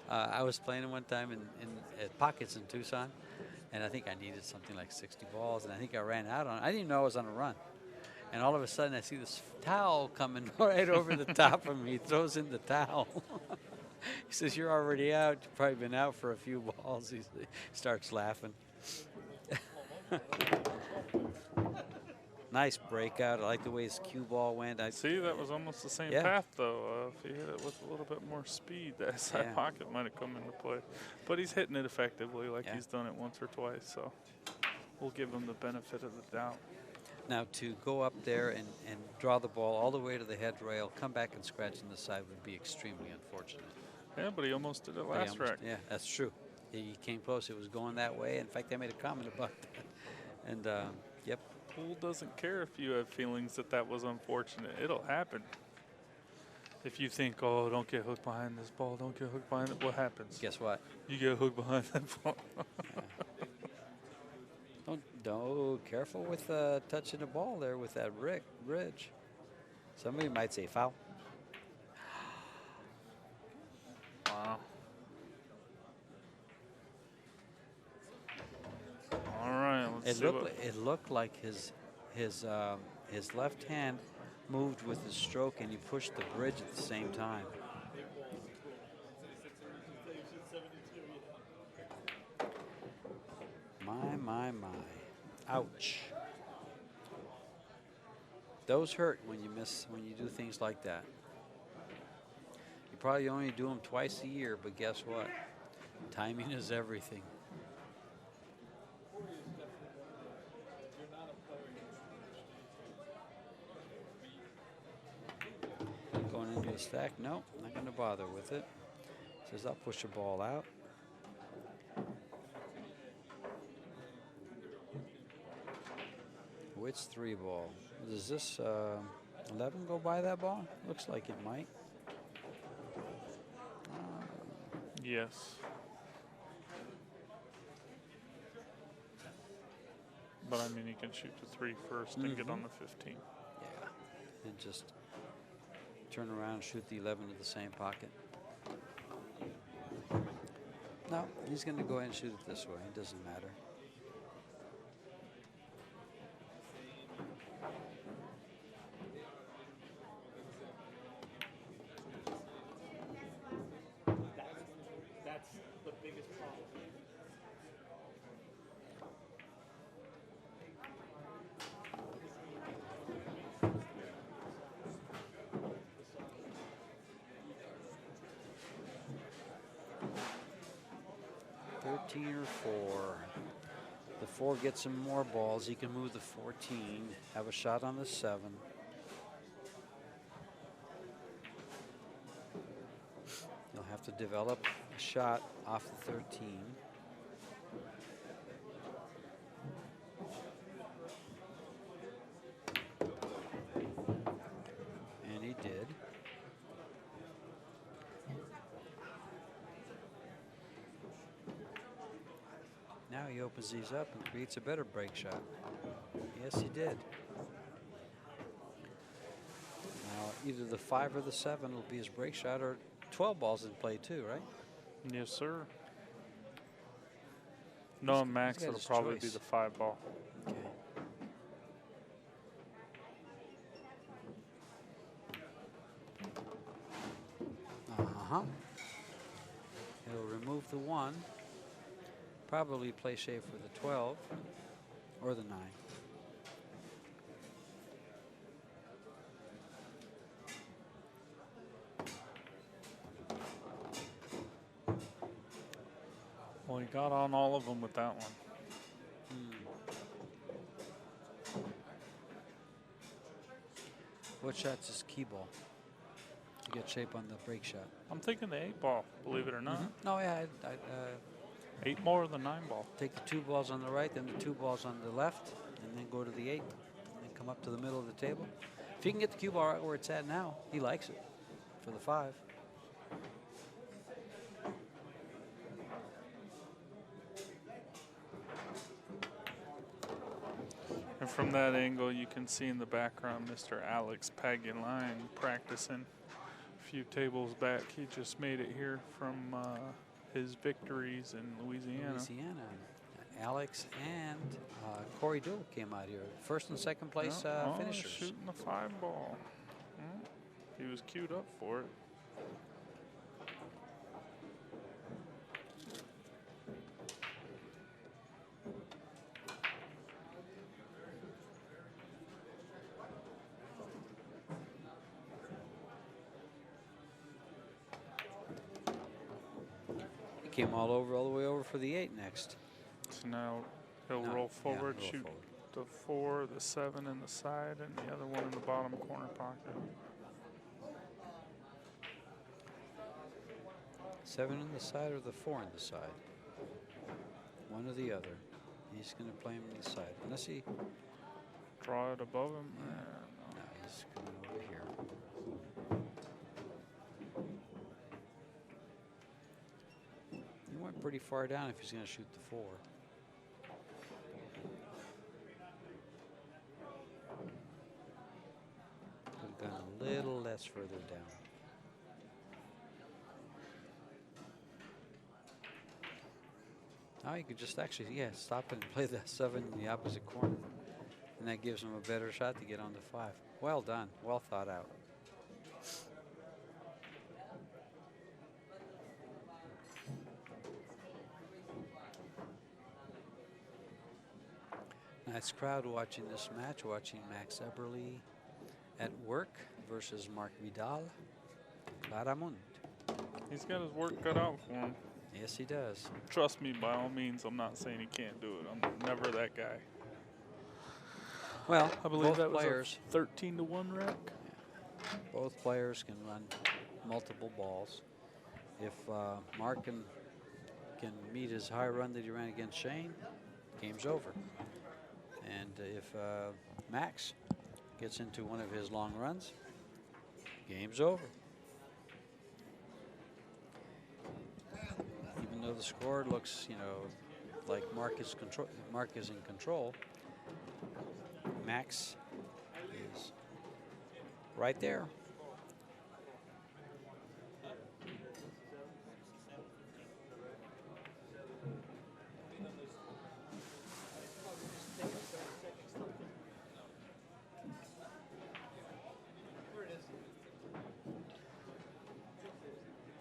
I was playing one time at Pockets in Tucson, and I think I needed something like 60 balls, and I think I ran out on. I didn't even know I was on a run. And all of a sudden, I see this towel coming right over the top of me. He throws in the towel. He says, "You're already out. You've probably been out for a few balls." He starts laughing. Nice breakout. I like the way his cue ball went. See, that was almost the same path, though. If he hit it with a little bit more speed, that side pocket might have come into play. But he's hitting it effectively, like he's done it once or twice. So we'll give him the benefit of the doubt. Now, to go up there and draw the ball all the way to the head rail, come back and scratch on the side would be extremely unfortunate. Yeah, but he almost did it last rack. Yeah, that's true. He came close. It was going that way. In fact, I made a comment about that. And, yep. Pool doesn't care if you have feelings that was unfortunate. It'll happen. If you think, oh, don't get hooked behind this ball, don't get hooked behind it, what happens? Guess what? You get hooked behind that ball. Don't careful with touching the ball there with that bridge. Somebody might say foul. Wow. All right, let's see what. It looked like his left hand moved with his stroke, and he pushed the bridge at the same time. My. Ouch. Those hurt when you do things like that. You probably only do them twice a year, but guess what? Timing is everything. Going into a stack? Nope, not going to bother with it. Says I'll push the ball out. Which 3-ball? Does this 11 go by that ball? Looks like it might. Yes. But I mean, you can shoot the 3 first and get on the 15. Yeah, and just turn around and shoot the 11 to the same pocket. No, he's going to go ahead and shoot it this way. It doesn't matter. That's the biggest problem. Or 4. The 4 gets him more balls. He can move the 14, have a shot on the 7. He'll have to develop a shot off the 13. And he did. Now he opens these up and creates a better break shot. Yes, he did. Now, either the 5 or the 7 will be his break shot, or 12 balls in play too, right? Yes, sir. No, max, it'll probably be the 5-ball. Okay. He'll remove the 1. Probably play safe for the 12 or the 9. Well, he got on all of them with that one. What shot's his key ball to get shape on the break shot? I'm thinking the 8-ball, believe it or not. No, yeah, 8-ball or the 9-ball. take the 2 balls on the right, then the 2 balls on the left, and then go to the 8, and come up to the middle of the table. If he can get the cue ball right where it's at now, he likes it for the 5. And from that angle, you can see in the background Mr. Alex Paguline practicing a few tables back. He just made it here from his victories in Louisiana. Alex and Corey Dool came out here. First and second place finishers. Shooting the 5-ball. He was queued up for it. Came all the way over for the 8 next. So now he'll roll forward, shoot the 4, the 7 in the side, and the other one in the bottom corner pocket. 7 in the side or the 4 in the side? One or the other. He's going to play him to the side. Unless he... Draw it above him. No, he's coming over here. He went pretty far down if he's going to shoot the 4. Could have gone a little less further down. Now you could just actually, stop and play the 7 in the opposite corner. And that gives him a better shot to get on the 5. Well done. Well thought out. Nice crowd watching this match, watching Max Eberle at work versus Marc Vidal Claramunt. He's got his work cut out for him. Yes, he does. Trust me, by all means, I'm not saying he can't do it. I'm never that guy. Well, I believe both that players, was a 13-1 rack. both players can run multiple balls. If Mark can meet his high run that he ran against Shane, game's over. And if Max gets into one of his long runs, game's over. Even though the score looks, like Mark is in control, Max is right there.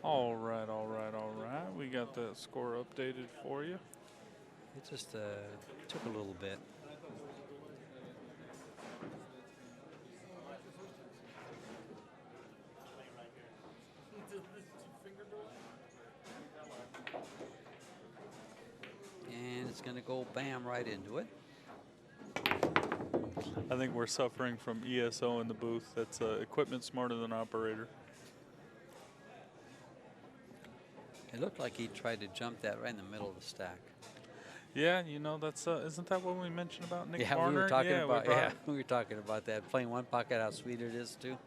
All right, all right, all right. We got the score updated for you. It just took a little bit. And it's going to go bam right into it. I think we're suffering from ESO in the booth. That's equipment smarter than operator. It looked like he tried to jump that right in the middle of the stack. Yeah, that's isn't that what we mentioned about Nick Yeah, Varner? we were talking about we were talking about that. Playing one pocket, how sweet it is too.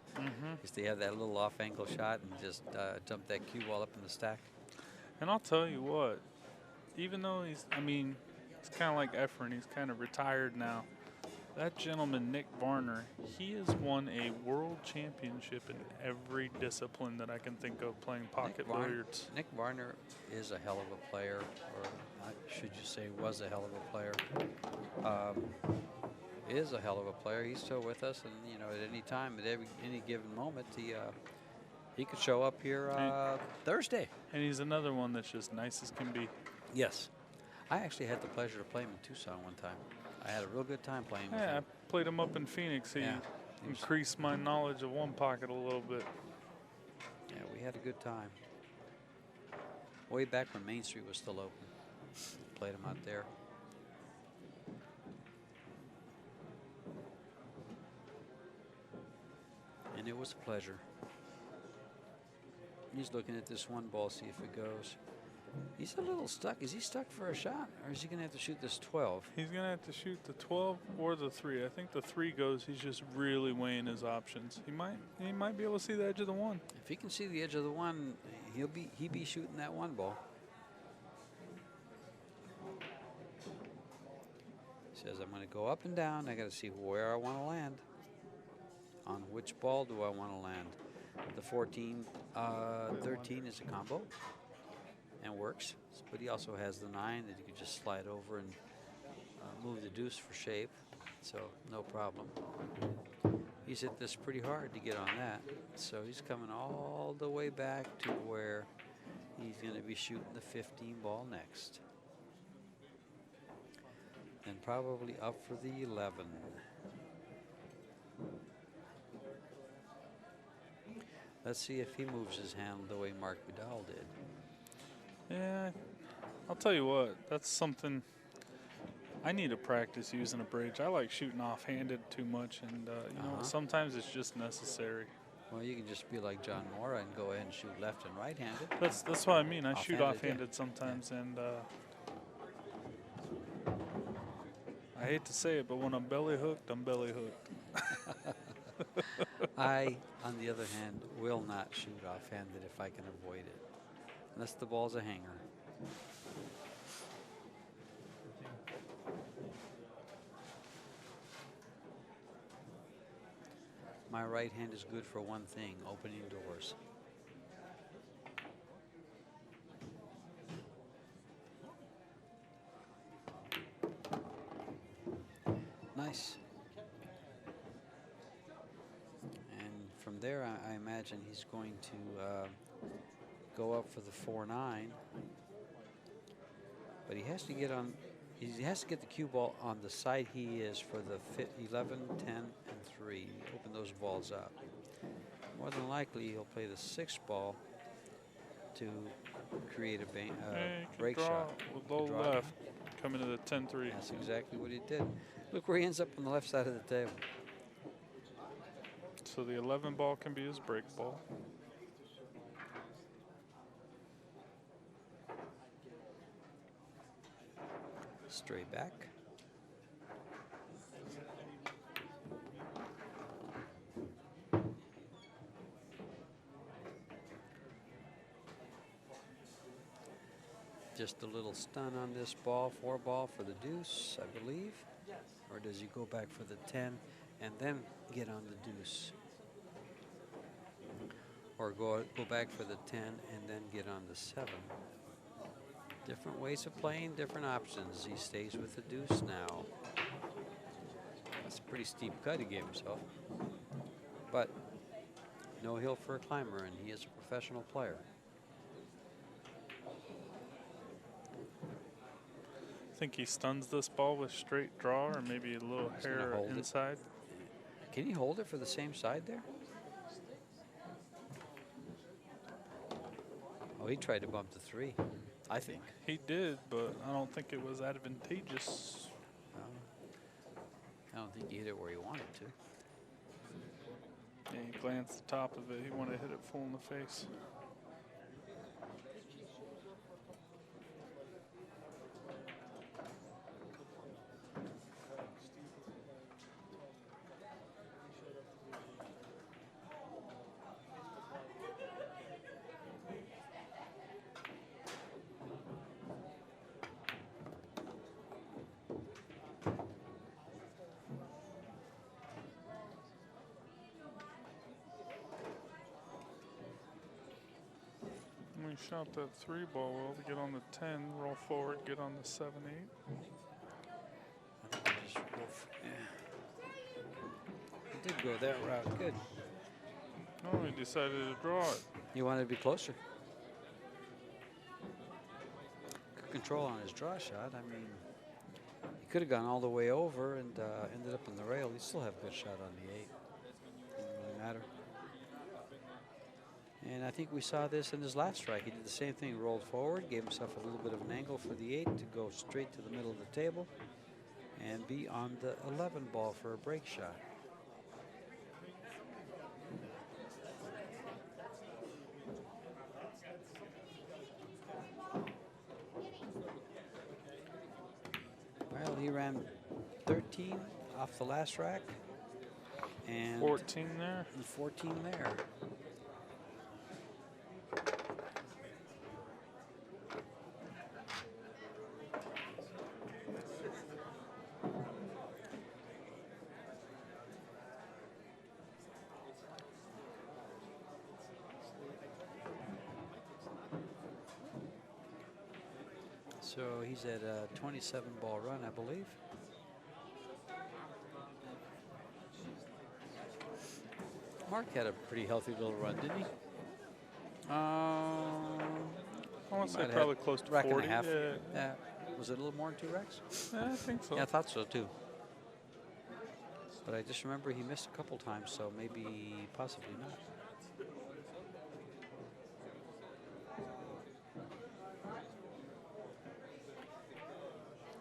Used to have that little off-angle shot and just dump that cue ball up in the stack. And I'll tell you what, even though he's kind of like Efren, he's kind of retired now. That gentleman, Nick Varner, he has won a world championship in every discipline that I can think of playing pocket billiards. Nick Varner is a hell of a player, or should you say was a hell of a player. Is a hell of a player. He's still with us, and at any time, at any given moment, he could show up here Thursday. And he's another one that's just nice as can be. Yes. I actually had the pleasure to play him in Tucson one time. I had a real good time playing with him. Yeah, I played him up in Phoenix. He increased my knowledge of one pocket a little bit. Yeah, we had a good time. Way back when Main Street was still open. Played him out there. And it was a pleasure. He's looking at this one ball, see if it goes. He's a little stuck. Is he stuck for a shot, or is he going to have to shoot this 12? He's going to have to shoot the 12 or the 3. I think the 3 goes. He's just really weighing his options. He might be able to see the edge of the 1. If he can see the edge of the 1, he'd be shooting that 1 ball. He says, I'm going to go up and down. I got to see where I want to land. On which ball do I want to land? The 14, 13 is a combo. And works, but he also has the 9 that you can just slide over and move the deuce for shape, so no problem. He's hit this pretty hard to get on that, so he's coming all the way back to where he's going to be shooting the 15 ball next. And probably up for the 11. Let's see if he moves his hand the way Marc Vidal did. Yeah, I'll tell you what, that's something I need to practice using a bridge. I like shooting off-handed too much, and sometimes it's just necessary. Well, you can just be like John Mora and go ahead and shoot left and right-handed. That's what I mean. I shoot off-handed sometimes, and I hate to say it, but when I'm belly hooked, I'm belly hooked. I, on the other hand, will not shoot off-handed if I can avoid it, unless the ball's a hanger. My right hand is good for one thing, opening doors. Nice. And from there, I imagine he's going to go up for the 4-9. But he has to get on. He has to get the cue ball on the side he is for the 11, 10, and 3. Open those balls up. More than likely, he'll play the 6 ball to create a break shot. With low left, coming to the 10-3. That's exactly what he did. Look where he ends up on the left side of the table. So the 11 ball can be his break ball. Straight back. Just a little stun on this ball, 4 ball for the deuce, I believe. Or does he go back for the 10 and then get on the deuce? Or go back for the 10 and then get on the 7. Different ways of playing, different options. He stays with the deuce now. That's a pretty steep cut he gave himself. But no hill for a climber, and he is a professional player. I think he stuns this ball with straight draw or maybe a little hair inside. Can he hold it for the same side there? Oh, he tried to bump the 3, I think. He did, but I don't think it was advantageous. I don't think he hit it where he wanted to. Yeah, he glanced the top of it. He wanted to hit it full in the face. We shot that 3 ball well to get on the 10, roll forward, get on the 7, 8. He did go that route, good. Oh, he decided to draw it. He wanted to be closer. Good control on his draw shot. I mean, he could have gone all the way over and ended up on the rail. He still have a good shot on the 8. Doesn't really matter. And I think we saw this in his last strike. He did the same thing, rolled forward, gave himself a little bit of an angle for the 8 to go straight to the middle of the table and be on the 11 ball for a break shot. Well, he ran 13 off the last rack and 14 there. And 14 there. So he's at a 27 ball run, I believe. Mark had a pretty healthy little run, didn't he? I want to say probably close to rack 40. and a half. Yeah. Was it a little more than 2 racks? Yeah, I think so. Yeah, I thought so too. But I just remember he missed a couple times, so maybe, possibly not.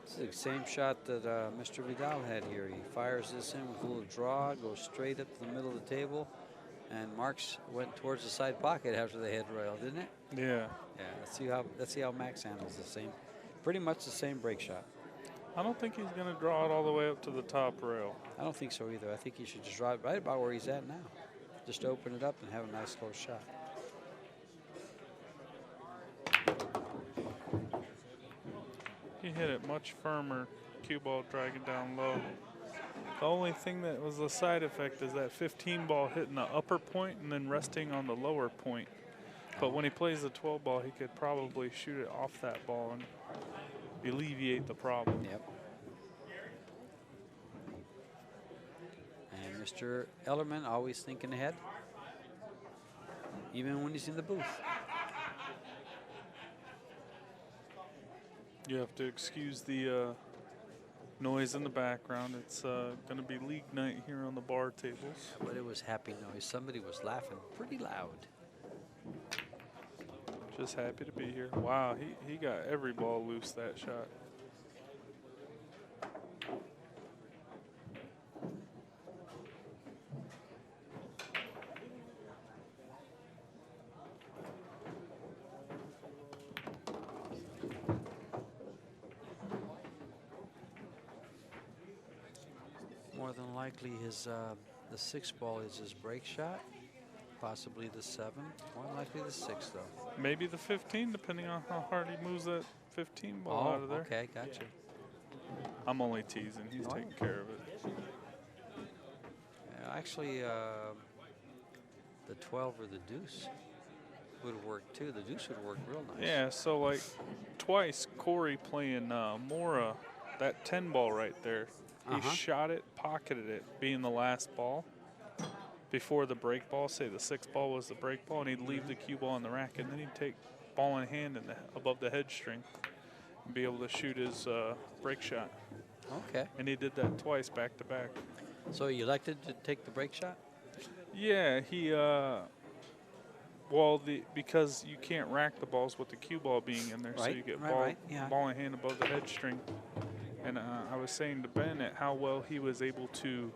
This is the same shot that Mr. Vidal had here. He fires this in with a little draw, goes straight up to the middle of the table, and Mark's went towards the side pocket after the head rail, didn't it? Yeah. Yeah. Let's see how Max handles the same, pretty much the same break shot. I don't think he's going to draw it all the way up to the top rail. I don't think so either. I think he should just drive right about where he's at now. Just open it up and have a nice close shot. He hit it much firmer, cue ball dragging down low. The only thing that was a side effect is that 15 ball hitting the upper point and then resting on the lower point. But when he plays the 12 ball, he could probably shoot it off that ball and alleviate the problem. Yep. And Mr. Ellerman always thinking ahead, even when he's in the booth. You have to excuse the noise in the background. It's going to be league night here on the bar tables. But it was happy noise. Somebody was laughing pretty loud. Just happy to be here. Wow, he got every ball loose that shot. More than likely his the 6 ball is his break shot. Possibly the 7. More than likely the 6 though. Maybe the 15, depending on how hard he moves that 15 ball out of there. Okay, gotcha. I'm only teasing. He's taking care of it. Actually, the 12 or the deuce would have worked too. The deuce would have worked real nice. Yeah, so like twice Corey playing Mora, that 10 ball right there, he shot it, pocketed it, being the last ball. Before the break ball, say the 6 ball was the break ball, and he'd leave the cue ball in the rack, and then he'd take ball in hand in above the head string and be able to shoot his break shot. Okay. And he did that twice back to back. So he elected to take the break shot? Yeah, he because you can't rack the balls with the cue ball being in there, so you get ball in hand above the head string. And I was saying to Bennett how well he was able to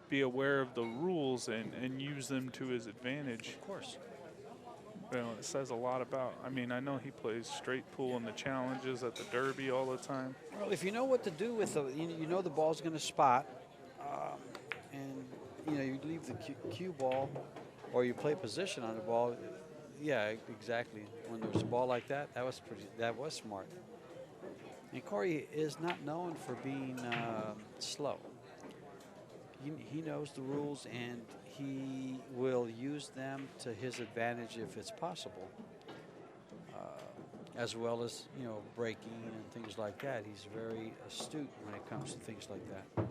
be aware of the rules and use them to his advantage. Of course. You know, it says a lot about, I mean, I know he plays straight pool in the challenges at the Derby all the time. Well, if you know what to do with the, you know the ball's going to spot, and you leave the cue ball, or you play position on the ball. Yeah, exactly. When there's a ball like that, that was smart. And Corey is not known for being slow. He knows the rules, and he will use them to his advantage if it's possible, as well as breaking and things like that. He's very astute when it comes to things like that.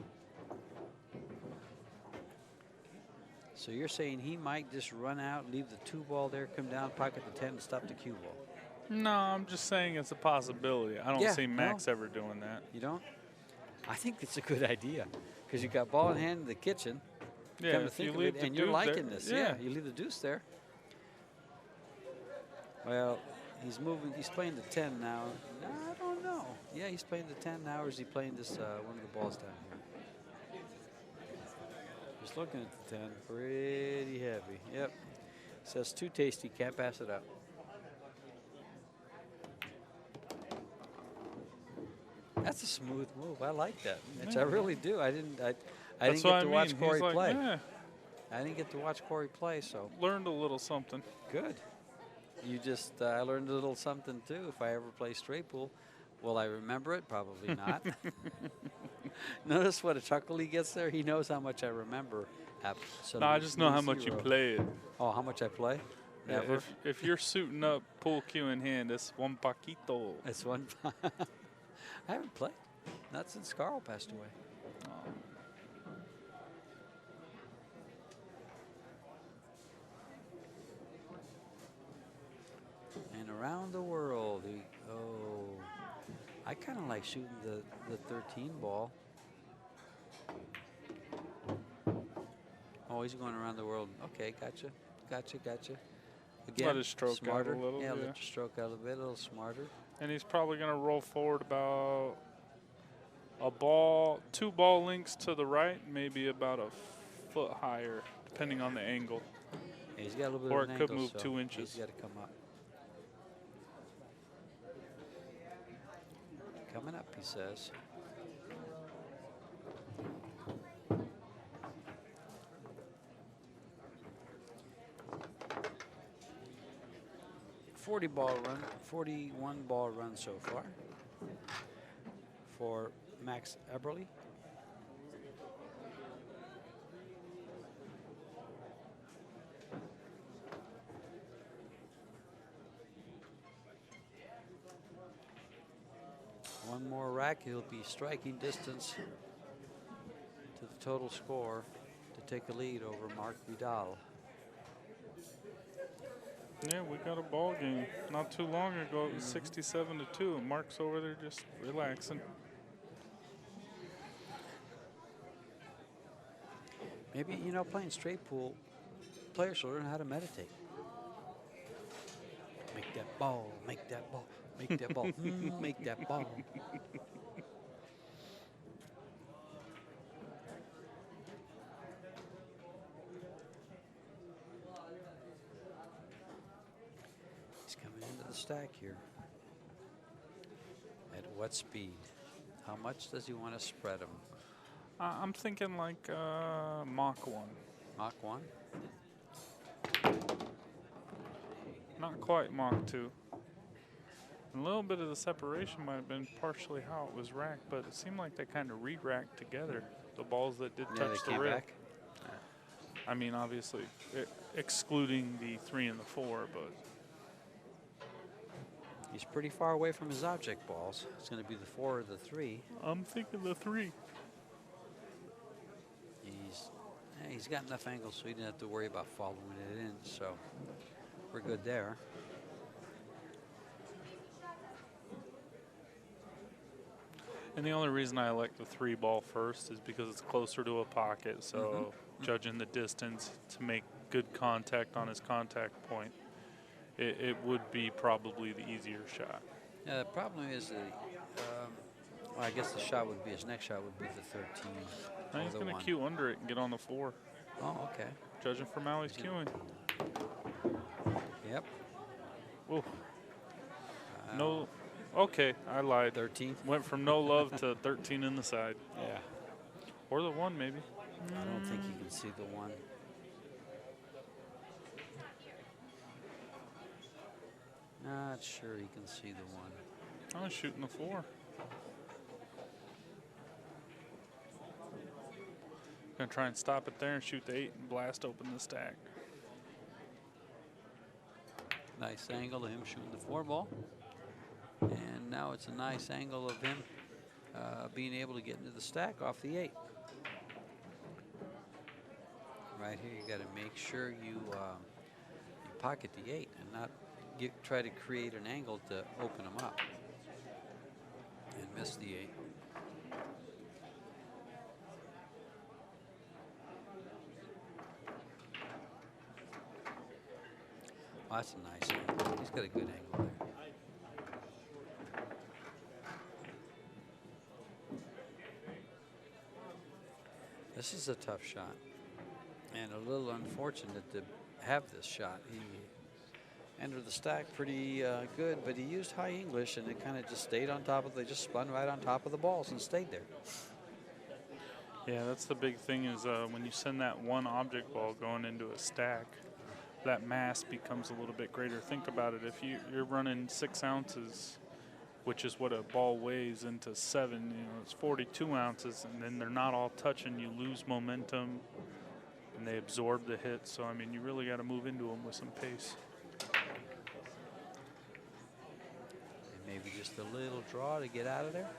So you're saying he might just run out, leave the 2 ball there, come down, pocket the 10, and stop the cue ball? No, I'm just saying it's a possibility. I don't see Max ever doing that. You don't? I think it's a good idea. Because you got ball in hand in the kitchen, yeah, if you leave and you're liking this. Yeah, you leave the deuce there. Well, he's moving. He's playing the 10 now. I don't know. Yeah, he's playing the 10 now, or is he playing this one of the balls down here? Just looking at the 10, pretty heavy. Yep. Says too tasty. Can't pass it up. That's a smooth move. I like that. I really do. I didn't get to watch Corey play. Yeah. I didn't get to watch Corey play, so learned a little something. Good. You just I learned a little something too. If I ever play straight pool, will I remember it? Probably not. Notice what a chuckle he gets there. He knows how much I remember. No, I just know how much you played. Oh, how much I play? Never. If you're suiting up, pool cue in hand, it's one paquito. It's one. I haven't played. Not since Carl passed away. Oh. And around the world, I kind of like shooting the 13 ball. Oh, he's going around the world. Okay, gotcha. Again, let his stroke smarter. out a little. Yeah, let your stroke out a bit, a little smarter. And he's probably going to roll forward about 2 ball lengths to the right, maybe about a foot higher, depending on the angle. Yeah, he's got a little bit or of an it could angle, move so 2 inches. He's got to come up. Coming up, he says. 41 ball run so far for Max Eberle. One more rack, he'll be striking distance to the total score to take a lead over Marc Vidal. Yeah, we got a ball game. Not too long ago, it was 67-2, and Mark's over there just relaxing. Maybe, you know, playing straight pool, players should learn how to meditate. Make that ball, make that ball, make that ball, make that ball. He's coming into the stack here. At what speed? How much does he want to spread him? I'm thinking like Mach 1. Mach 1? Not quite Mach 2. A little bit of the separation might have been partially how it was racked, but it seemed like they kind of re-racked together, the balls that did touch the rail. Back. I mean, obviously, excluding the 3 and the 4, but He's pretty far away from his object balls. It's going to be the 4 or the 3. I'm thinking the 3. He's got enough angle so he didn't have to worry about following it in, so we're good there. And the only reason I like the 3 ball first is because it's closer to a pocket, so judging the distance to make good contact on his contact point, it would be probably the easier shot. Yeah, the problem is that, well, I guess the shot would be, his next shot would be the 13. Now he's going to cue under it and get on the 4. Oh, okay. Judging from how he's cueing. Yep. Ooh. No. Okay, I lied. 13. Went from no love to 13 in the side. Yeah. Or the 1, maybe. I don't think you can see the 1. Not sure he can see the 1. I was shooting the 4. Gonna try and stop it there and shoot the 8 and blast open the stack. Nice angle of him shooting the 4 ball. And now it's a nice angle of him being able to get into the stack off the 8. Right here, you got to make sure you pocket the 8 and not try to create an angle to open them up and miss the 8. Oh, that's a nice angle. He's got a good angle there. This is a tough shot and a little unfortunate to have this shot. He entered the stack pretty good, but he used high English and it kind of just stayed on top of, they just spun right on top of the balls and stayed there. Yeah, that's the big thing is when you send that one object ball going into a stack, that mass becomes a little bit greater. Think about it. If you're running 6 ounces, which is what a ball weighs, into 7, you know, it's 42 ounces, and then they're not all touching. You lose momentum, and they absorb the hit. So, I mean, you really got to move into them with some pace. And maybe just a little draw to get out of there.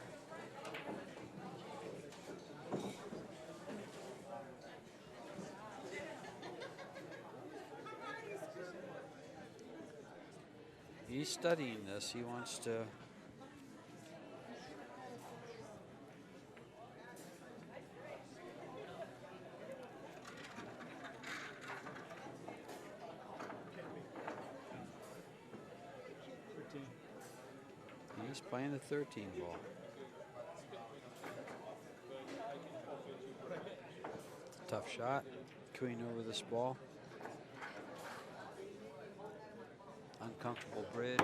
He's studying this. He wants to he's playing the 13 ball. Tough shot. Queen over this ball. Uncomfortable bridge.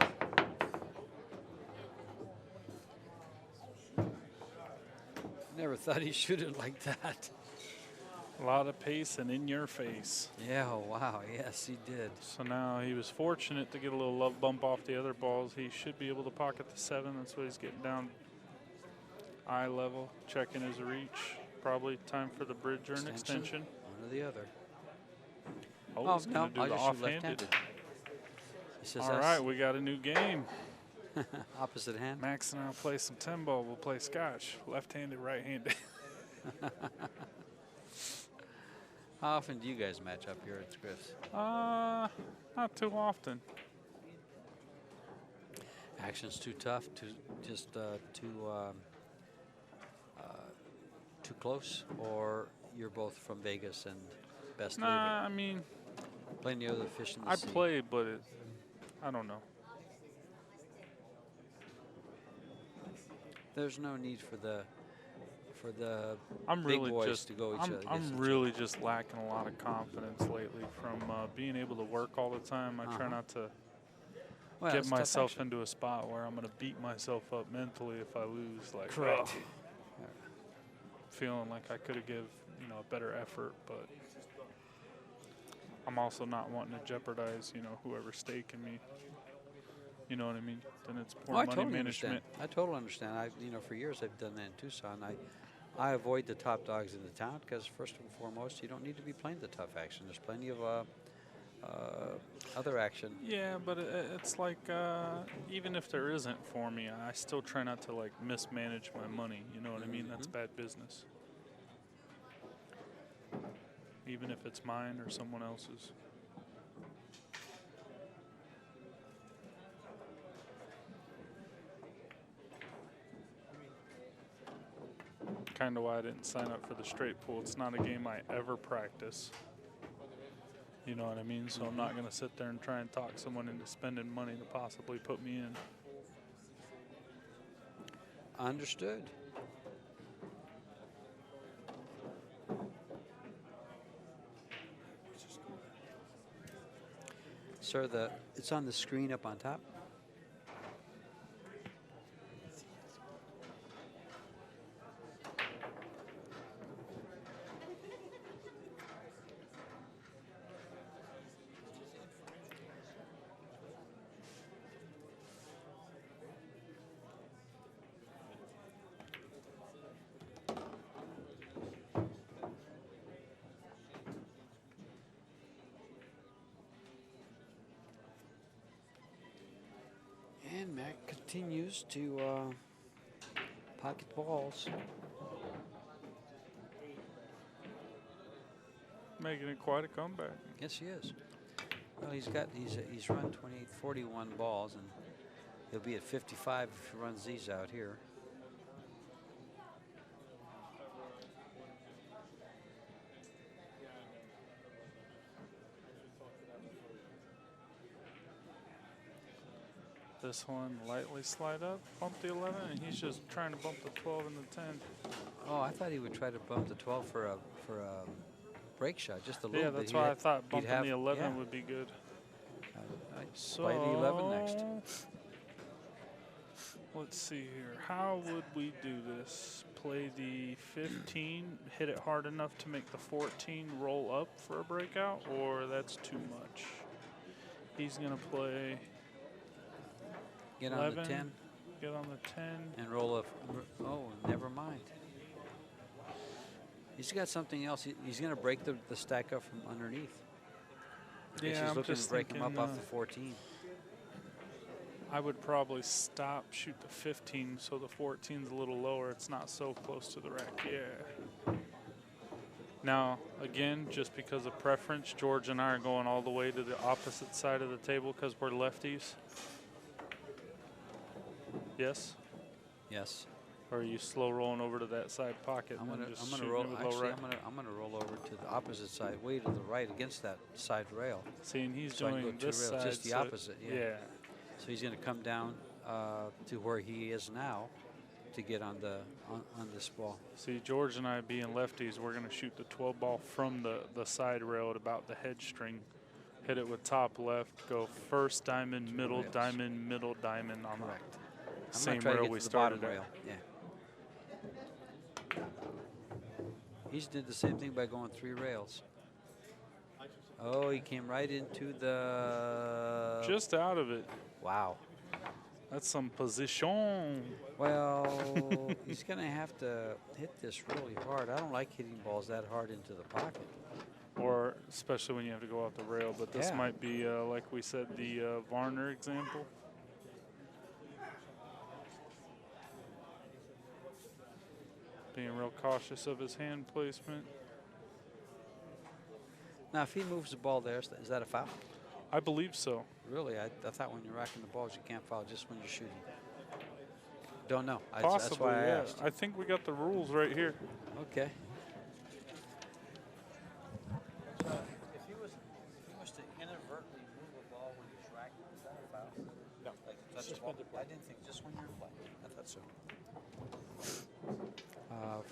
Never thought he'd shoot it like that. A lot of pace and in your face. Yeah, oh, wow, yes, he did. So now he was fortunate to get a little love bump off the other balls. He should be able to pocket the 7. That's what he's getting down eye level, checking his reach. Probably time for the bridge or an extension. One or the other. Oh, he's going to do the offhanded. All right, we got a new game. Opposite hand. Max and I will play some 10-ball. We'll play scotch. Left-handed, right-handed. How often do you guys match up here at Griff's? Not too often. Action's too tough, too close, or you're both from Vegas and best leaving? Nah, I mean, plenty of other fish in the I sea. play, but I don't know. There's no need for the I'm big really boys just to go I'm really just lacking a lot of confidence lately from being able to work all the time. I try not to get myself into a spot where I'm going to beat myself up mentally if I lose. Like, correct. Feeling like I could have give a better effort, but I'm also not wanting to jeopardize whoever's staking me. You know what I mean? Then it's poor money totally management. I totally understand. For years I've done that in Tucson. I avoid the top dogs in the town because first and foremost, you don't need to be playing the tough action. There's plenty of other action. Yeah, but it's like even if there isn't for me, I still try not to like mismanage my money. You know what I mean? That's bad business. Even if it's mine or someone else's. Kind of why I didn't sign up for the straight pool. It's not a game I ever practice. You know what I mean? So I'm not going to sit there and try and talk someone into spending money to possibly put me in. Understood. Sir, it's on the screen up on top. And Mac continues to pocket balls. Making it quite a comeback. Yes, he is. Well, he's run 28, 41 balls, and he'll be at 55 if he runs these out here. This one lightly slide up, bump the 11, and he's just trying to bump the 12 and the 10. Oh, I thought he would try to bump the 12 for a break shot, just a little bit. Yeah, that's why I thought bumping the 11 would be good. So play the 11 next. Let's see here. How would we do this? Play the 15, hit it hard enough to make the 14 roll up for a breakout, or that's too much? He's going to play... Get 11, on the 10. Get on the 10. And roll up. Oh, never mind. He's got something else. He's going to break the stack up from underneath. Yeah, he's looking to break him up off the 14. I would probably stop, shoot the 15, so the 14's a little lower. It's not so close to the rack. Yeah. Now, again, just because of preference, George and I are going all the way to the opposite side of the table because we're lefties. Yes? Yes. Or are you slow rolling over to that side pocket? I'm gonna roll. Actually, I'm gonna roll over to the opposite side, way to the right against that side rail. See, and he's so doing this side, just the opposite. Yeah. So he's gonna come down to where he is now to get on this ball. See, George and I being lefties, we're gonna shoot the 12 ball from the side rail at about the head string. Hit it with top left. Go first diamond, middle diamond, middle diamond on Correct. the same rail we started at. Rail. Yeah. He's did the same thing by going 3 rails. Oh, he came right into the... Just out of it. Wow. That's some position. Well, he's going to have to hit this really hard. I don't like hitting balls that hard into the pocket. Or especially when you have to go off the rail. But this Yeah. might be, like we said, the Varner example. Being real cautious of his hand placement. Now, if he moves the ball there, is that a foul? I believe so. Really? I thought when you're racking the balls, you can't foul just when you're shooting. Don't know. Possibly, that's why I yeah. asked. I think we got the rules right here. Okay. If he was to inadvertently move a ball when he's racking, is that a foul? No. Like touch the ball? I didn't think just when you're in play. I thought so.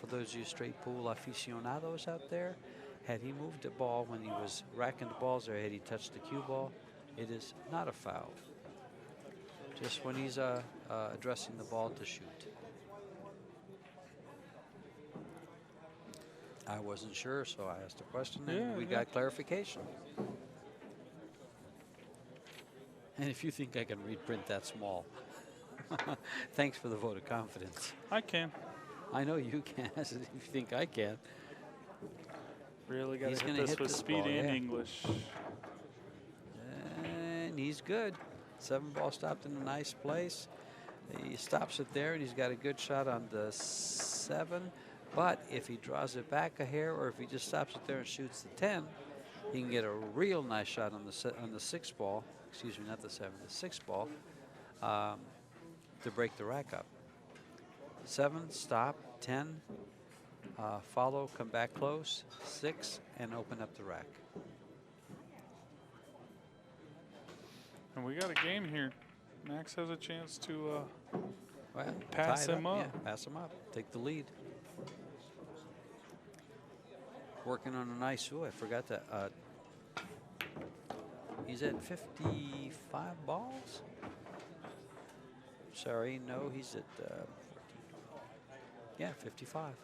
For those of you straight pool aficionados out there, had he moved the ball when he was racking the balls, or had he touched the cue ball, it is not a foul. Just when he's addressing the ball to shoot. I wasn't sure, so I asked a question, and we got clarification. And if you think I can read print that small, thanks for the vote of confidence. I can. I know you can, if you think I can. Really got He's to gonna hit this hit with this speed ball, and yeah. English. And he's good. 7 ball stopped in a nice place. He stops it there, and he's got a good shot on the 7. But if he draws it back a hair, or if he just stops it there and shoots the 10, he can get a real nice shot on the 6 ball. Excuse me, not the 7, the 6 ball, to break the rack up. 7, stop, 10, follow, come back close, 6, and open up the rack. And we got a game here. Max has a chance to Well, pass tie it him up. Yeah, pass him up. Take the lead. Working on a nice. Oh, I forgot that. He's at 55 balls. Sorry, no, he's at 55.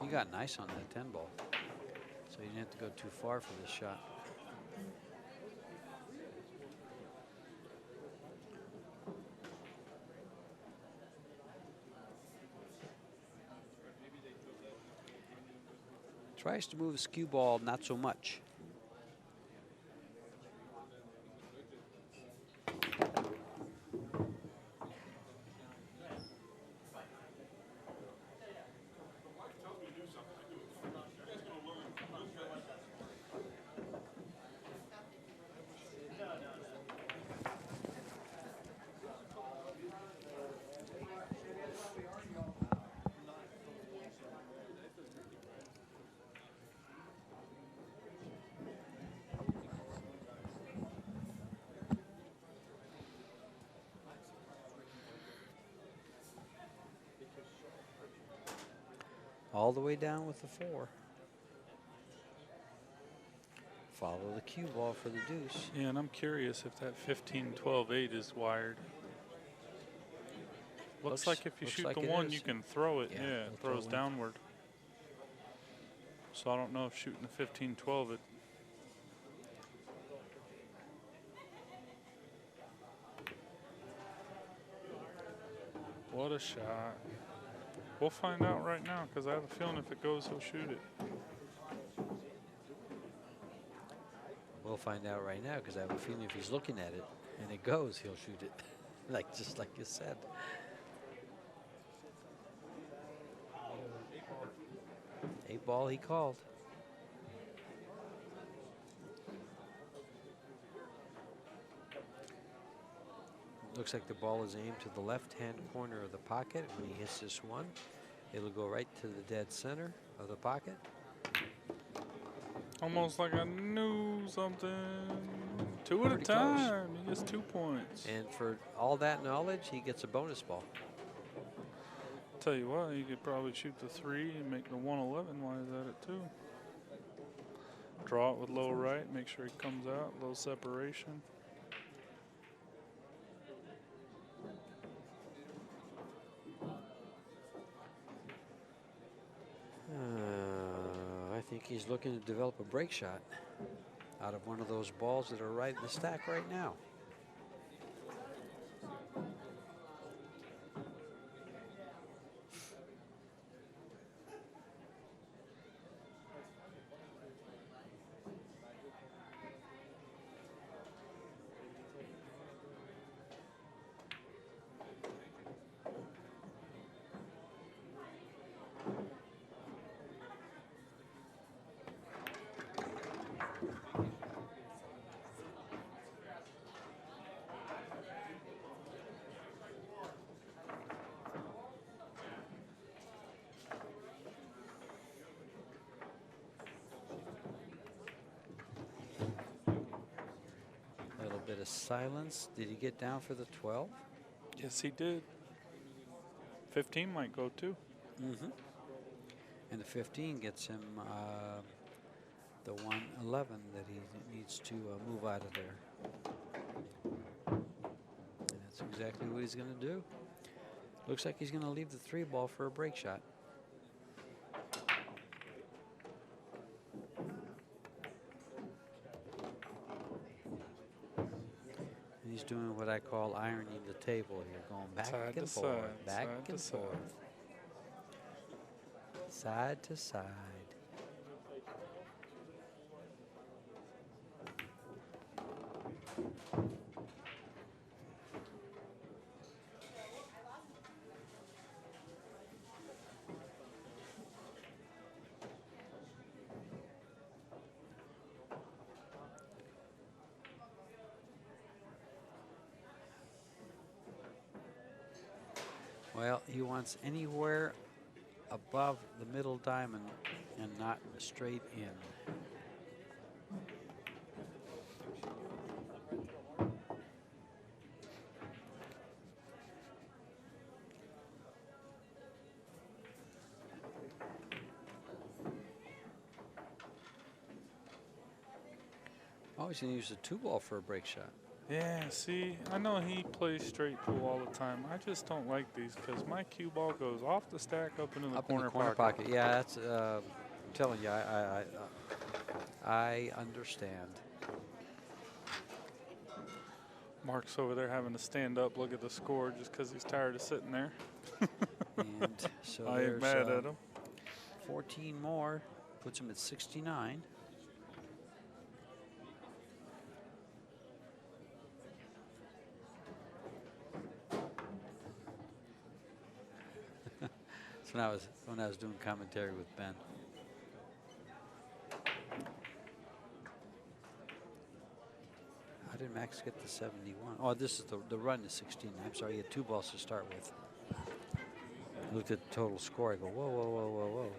You got nice on that 10 ball, so you didn't have to go too far for this shot. Tries to move the skew ball, not so much. All the way down with the 4. Follow the cue ball for the deuce. Yeah, and I'm curious if that 15-12-8 is wired. Looks like if you shoot like the it 1, is. you can throw it. Yeah, Yeah, it it'll throws throw in. downward. So I don't know if shooting the 15-12 it. What a shot. We'll find out right now, because I have a feeling if it goes, he'll shoot it. We'll find out right now, because I have a feeling if he's looking at it and it goes, he'll shoot it. Just like you said. Eight ball he called. Looks like the ball is aimed to the left-hand corner of the pocket. When he hits this one, it'll go right to the dead center of the pocket. Almost like I knew something. 2 at a Pretty close. time. He gets 2 points. And for all that knowledge, he gets a bonus ball. Tell you what, you could probably shoot the 3 and make the 111 while he's at it too. Draw it with low right, make sure he comes out, low separation. I think he's looking to develop a break shot out of one of those balls that are right in the stack right now. Bit of silence. Did he get down for the 12? Yes, he did. 15 might go too. Mm-hmm. And the 15 gets him the 111 that he needs to move out of there. And that's exactly what he's going to do. Looks like he's going to leave the 3 ball for a break shot. He's doing what I call ironing the table here, going back Side and to forth, side, back side and to side. forth, side to side. Well, he wants anywhere above the middle diamond and not straight in. Oh, he's going to use the 2 ball for a break shot. Yeah, see, I know he plays straight pool all the time. I just don't like these because my cue ball goes off the stack up into the corner pocket. Yeah, that's. I'm telling you, I understand. Mark's over there having to stand up, look at the score just because he's tired of sitting there. And so I ain't mad at him. 14 more puts him at 69. That's when I was doing commentary with Ben. How did Max get to 71? Oh, this is the run to 16. I'm sorry, he had 2 balls to start with. I looked at the total score. I go, whoa, whoa, whoa, whoa, whoa.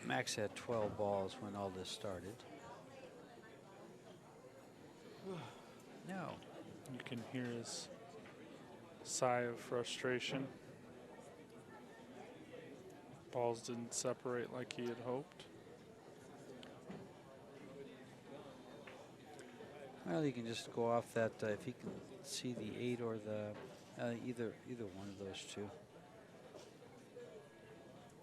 Max had 12 balls when all this started. No. You can hear his sigh of frustration. Balls didn't separate like he had hoped. Well, he can just go off that if he can see the 8 or the either one of those two.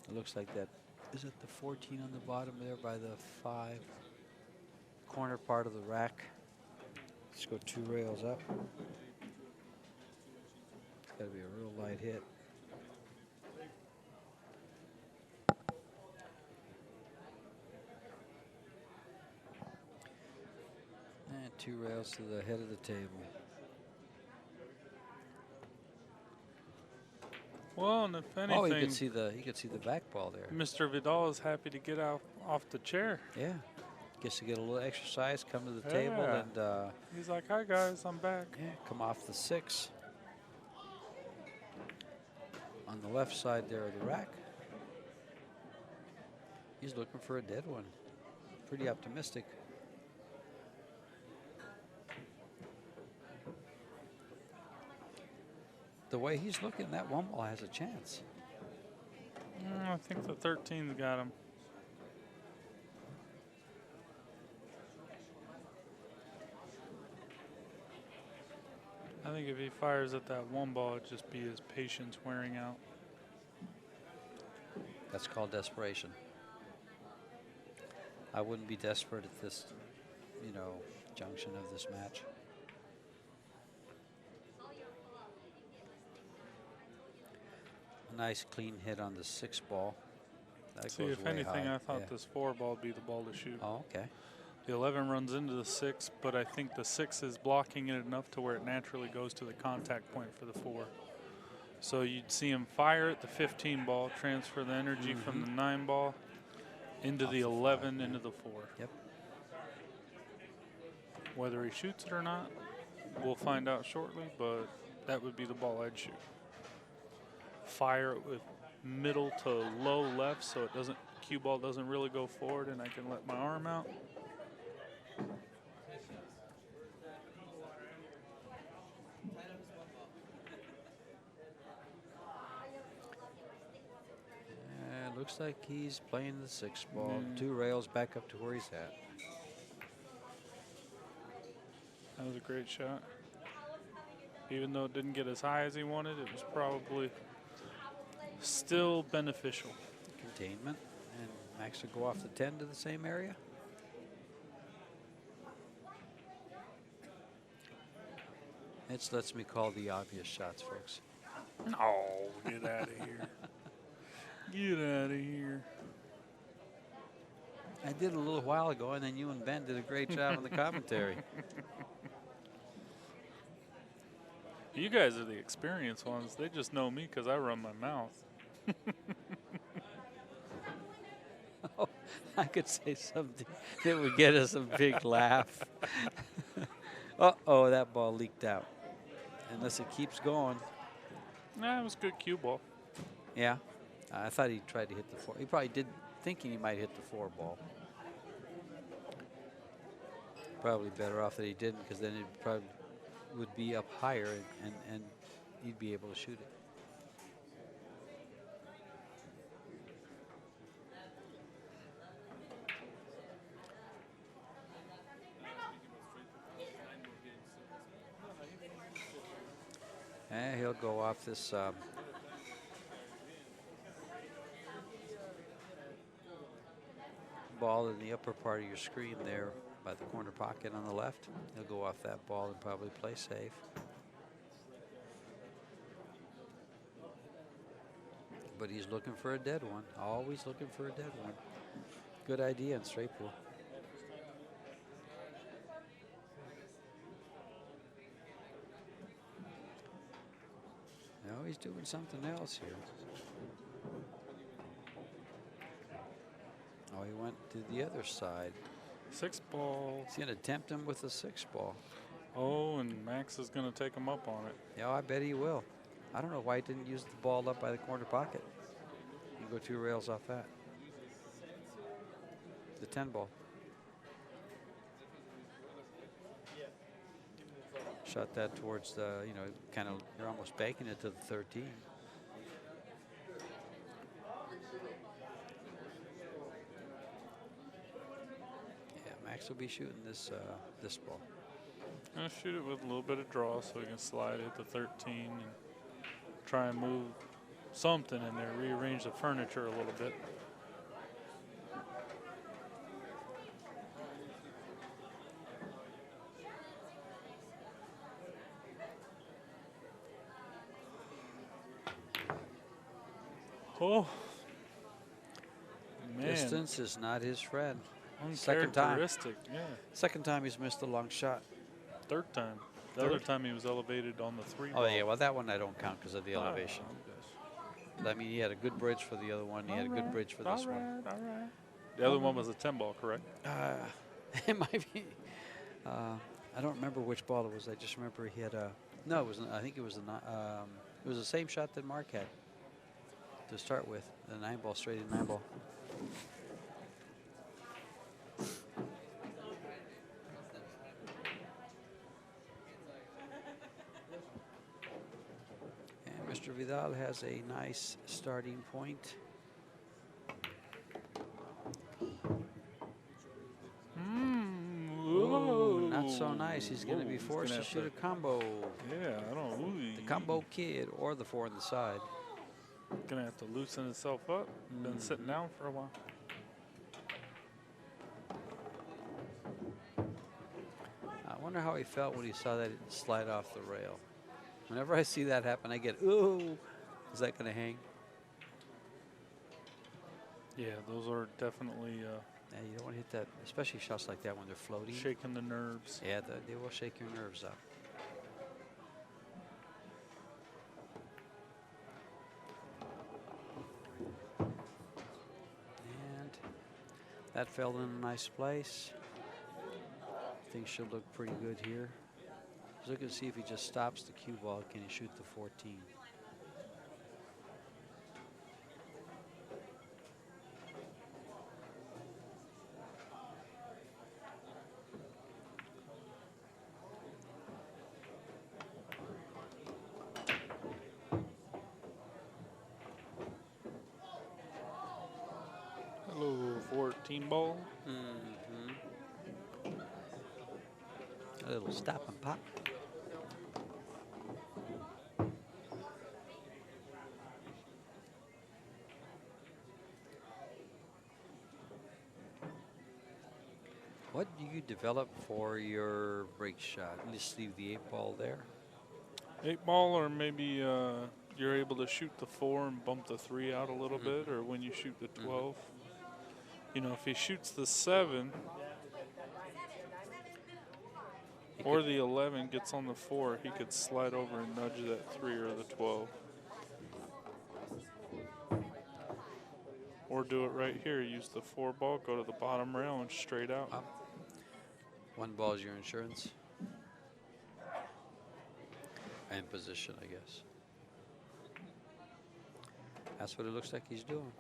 It looks like that. Is it the 14 on the bottom there by the 5 corner part of the rack? Let's go 2 rails up. It's got to be a real light hit. And 2 rails to the head of the table. Well, and if anything, Oh, you could see the back ball there. Mr. Vidal is happy to get off the chair. Yeah. Gets to get a little exercise, come to the table, Yeah. and He's like, "Hi guys, I'm back." yeah, come off the 6. On the left side there of the rack. He's looking for a dead one. Pretty optimistic. The way he's looking, that one ball has a chance. I think the 13's got him. I think if he fires at that one ball, it'd just be his patience wearing out. That's called desperation. I wouldn't be desperate at this, junction of this match. A nice clean hit on the 6 ball. That See, goes if way anything, high. I thought Yeah. this 4 ball would be the ball to shoot. Oh, okay. The 11 runs into the 6, but I think the 6 is blocking it enough to where it naturally goes to the contact point for the 4. So you'd see him fire at the 15 ball, transfer the energy from the 9 ball into the 11, into the 4. Yep. Whether he shoots it or not, we'll find out shortly, but that would be the ball I'd shoot. Fire it with middle to low left so it doesn't, cue ball doesn't really go forward and I can let my arm out. Looks like he's playing the 6 ball. 2 rails back up to where he's at. That was a great shot. Even though it didn't get as high as he wanted, it was probably still beneficial. Containment. And Max will go off the 10 to the same area. It lets me call the obvious shots, folks. No, get out of here. Get out of here. I did a little while ago, and then you and Ben did a great job on the commentary. You guys are the experienced ones. They just know me because I run my mouth. Oh, I could say something that would get us a big laugh. Uh-oh, that ball leaked out. Unless it keeps going. Nah, it was good cue ball. Yeah. I thought he tried to hit the 4. He probably did, thinking he might hit the 4 ball. Probably better off that he didn't, because then it probably would be up higher and he'd be able to shoot it. And he'll go off this ball in the upper part of your screen there by the corner pocket on the left. He'll go off that ball and probably play safe. But he's looking for a dead one. Always looking for a dead one. Good idea in straight pool. Now he's doing something else here. Oh, he went to the other side. 6 ball. He's going to tempt him with a 6 ball. Oh, and Max is going to take him up on it. Yeah, I bet he will. I don't know why he didn't use the ball up by the corner pocket. You can go 2 rails off that. The 10 ball. Shot that towards the, kind of, you're almost banking it to the 13. Max will be shooting this this ball. I'm going to shoot it with a little bit of draw so we can slide it to 13 and try and move something in there, rearrange the furniture a little bit. Oh, man. Distance is not his friend. Second time. Uncharacteristic, yeah. Second time he's missed a long shot. Third time. The other time he was elevated on the 3 ball. Oh, yeah, well, that one I don't count because of the elevation. But I mean, he had a good bridge for the other one. He had a good bridge for this one. All right. The other one was a 10 ball, correct? It might be. I don't remember which ball it was. I just remember he had a. No, it was. I think it was it was the same shot that Mark had to start with. The 9 ball, straight in 9 ball. And Mr. Vidal has a nice starting point. Ooh, not so nice. He's going to be forced to shoot a combo. Yeah, I don't know. The combo kid or the 4 on the side. Gonna have to loosen himself up. Been sitting down for a while. I wonder how he felt when he saw that slide off the rail. Whenever I see that happen, I get, ooh, is that going to hang? Yeah, those are definitely Yeah, you don't want to hit that, especially shots like that when they're floating. shaking the nerves. Yeah, they will shake your nerves up. And that fell in a nice place. Things should look pretty good here. Just looking to see if he just stops the cue ball. Can he shoot the 14? Hello, 14 ball. A little stop and pop. What do you develop for your break shot? You just leave the 8 ball there? 8 ball, or maybe you're able to shoot the 4 and bump the 3 out a little bit, or when you shoot the 12. You know, if he shoots the 7 or the 11, gets on the 4, he could slide over and nudge that 3 or the 12. Or do it right here. Use the 4 ball, go to the bottom rail and straight out. 1 ball is your insurance. And position, I guess. That's what it looks like he's doing.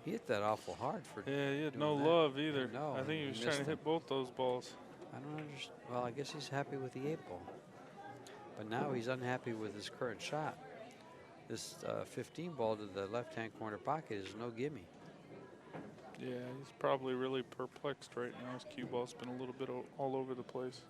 He hit that awful hard for. Yeah, he had doing no that. love either. No, I think he was missed trying to them. hit both those balls. I don't understand. Well, I guess he's happy with the 8 ball. But now he's unhappy with his current shot. This 15 ball to the left-hand corner pocket is no gimme. Yeah, he's probably really perplexed right now. His cue ball's been a little bit all over the place.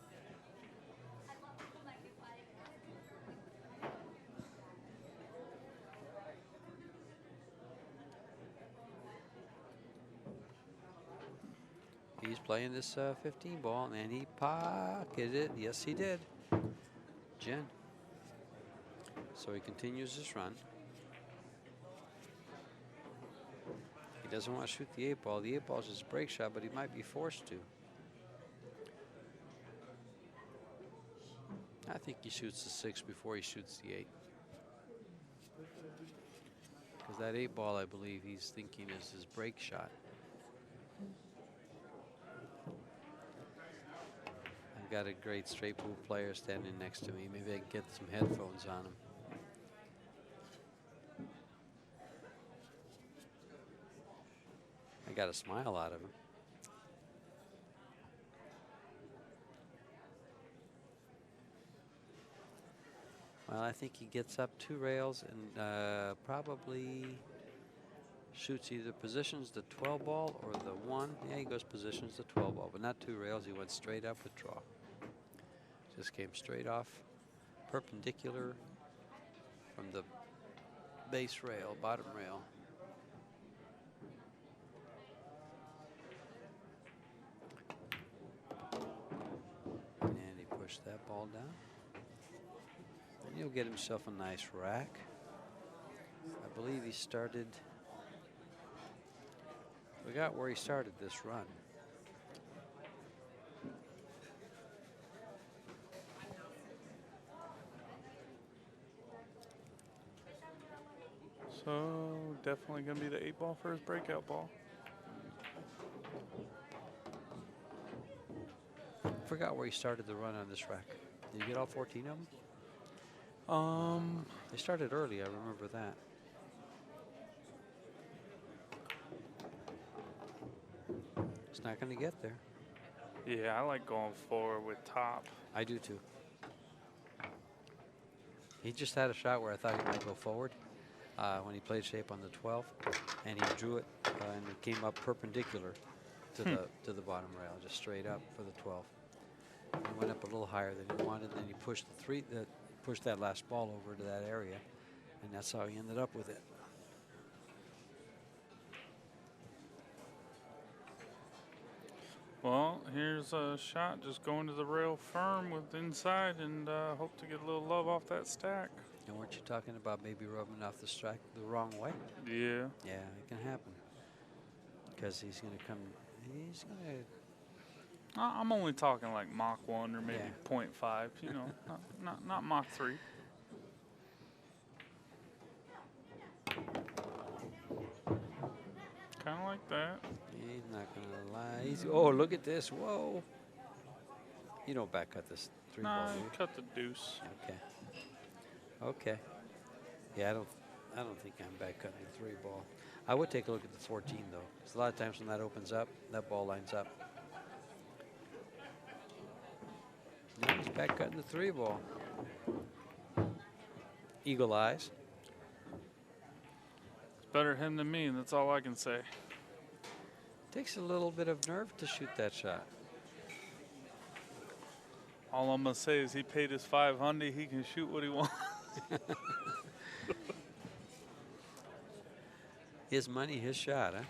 He's playing this 15 ball, and he pocketed it. Yes, he did. Jen. So he continues his run. He doesn't want to shoot the 8 ball. The 8 ball is his break shot, but he might be forced to. I think he shoots the 6 before he shoots the 8. Because that 8 ball, I believe he's thinking is his break shot. I've got a great straight pool player standing next to me. Maybe I can get some headphones on him. I got a smile out of him. Well, I think he gets up 2 rails and probably shoots either positions the 12 ball or the 1. Yeah, he goes positions the 12 ball, but not 2 rails. He went straight up with draw. Just came straight off, perpendicular from the base rail, bottom rail. And he pushed that ball down. And he'll get himself a nice rack. I believe he started. We got where he started this run. definitely going to be the 8-ball for his breakout ball. Forgot where he started the run on this rack. Did you get all 14 of them? They started early, I remember that. It's not going to get there. Yeah, I like going forward with top. I do too. He just had a shot where I thought he might go forward when he played shape on the 12, and he drew it, and it came up perpendicular to the bottom rail, just straight up for the 12. He went up a little higher than he wanted, then he pushed pushed that last ball over to that area, and that's how he ended up with it. Well, here's a shot just going to the rail firm with inside, and hope to get a little love off that stack. And weren't you talking about maybe rubbing off the strike the wrong way? Yeah. Yeah, it can happen. Because he's going to come, he's going to... I'm only talking like Mach 1 or maybe 0.5, you know, not Mach 3. Kind of like that. He's not going to lie. Oh, look at this. Whoa. You don't back cut this 3-ball, Nah, do you? cut the deuce. Okay. Okay. Yeah, I don't think I'm back cutting the 3-ball. I would take a look at the 14 though, because a lot of times when that opens up, that ball lines up. Now he's back cutting the 3-ball. Eagle eyes. It's better him than me, and that's all I can say. Takes a little bit of nerve to shoot that shot. All I'm gonna say is he paid his $500. He can shoot what he wants. His money, his shot, huh?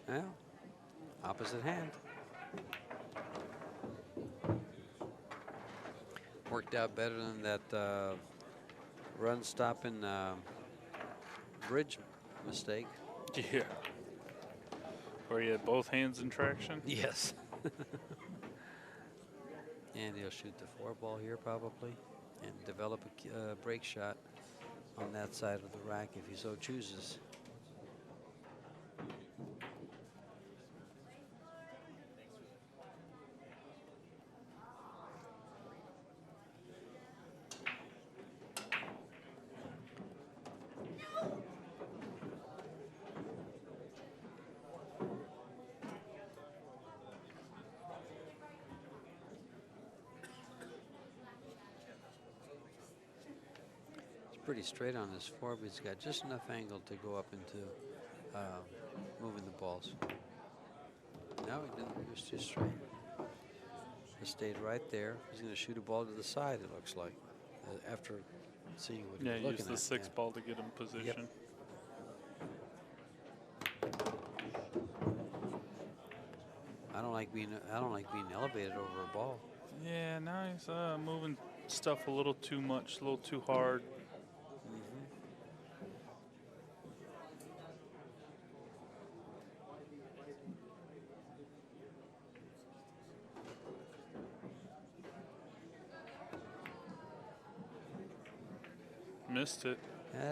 Well, opposite hand. Worked out better than that run stopping bridge mistake. Yeah. Where he had both hands in traction? Yes. And he'll shoot the 4-ball here probably and develop a break shot on that side of the rack if he so chooses. Pretty straight on this 4, but he's got just enough angle to go up into moving the balls. No, he didn't. He was too straight. He stayed right there. He's going to shoot a ball to the side, it looks like, after seeing what he's looking at. Yeah, use the 6-ball to get him position. Yep. I don't like being elevated over a ball. Yeah, now he's moving stuff a little too much, a little too hard. Missed it.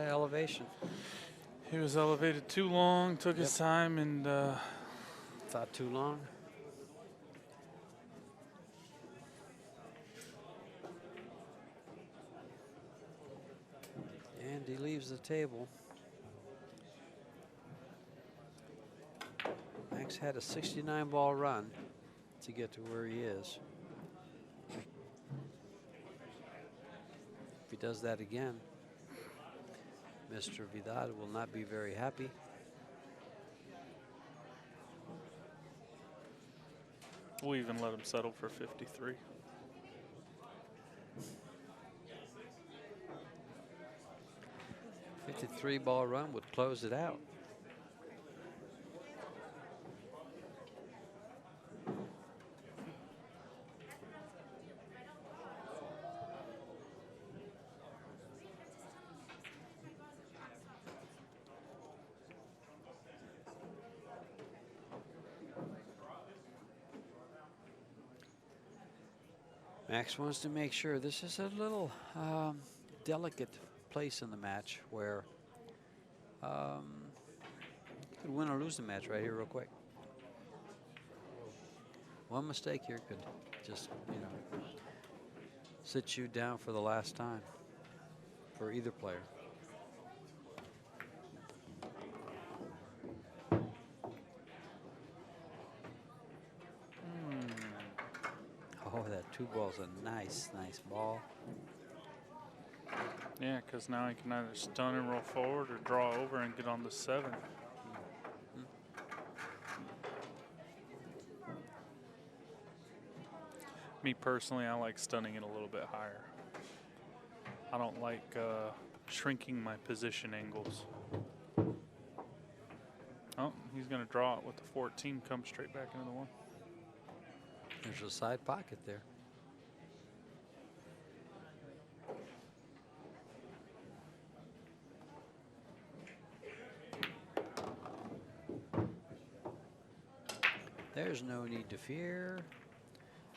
Elevation. He was elevated too long, took his time, and thought too long. And he leaves the table. Max had a 69-ball run to get to where he is. If he does that again, Mr. Vidal will not be very happy. We'll even let him settle for 53. $53-ball run would close it out. Max wants to make sure this is a little delicate place in the match where could win or lose the match right here real quick. One mistake here could just, you know, sit you down for the last time for either player. Oh, that 2 ball's a nice ball. Yeah, because now he can either stun and roll forward or draw over and get on the 7. Me personally, I like stunning it a little bit higher. I don't like shrinking my position angles. Oh, he's going to draw it with the 14, come straight back into the 1. There's a side pocket there. There's no need to fear.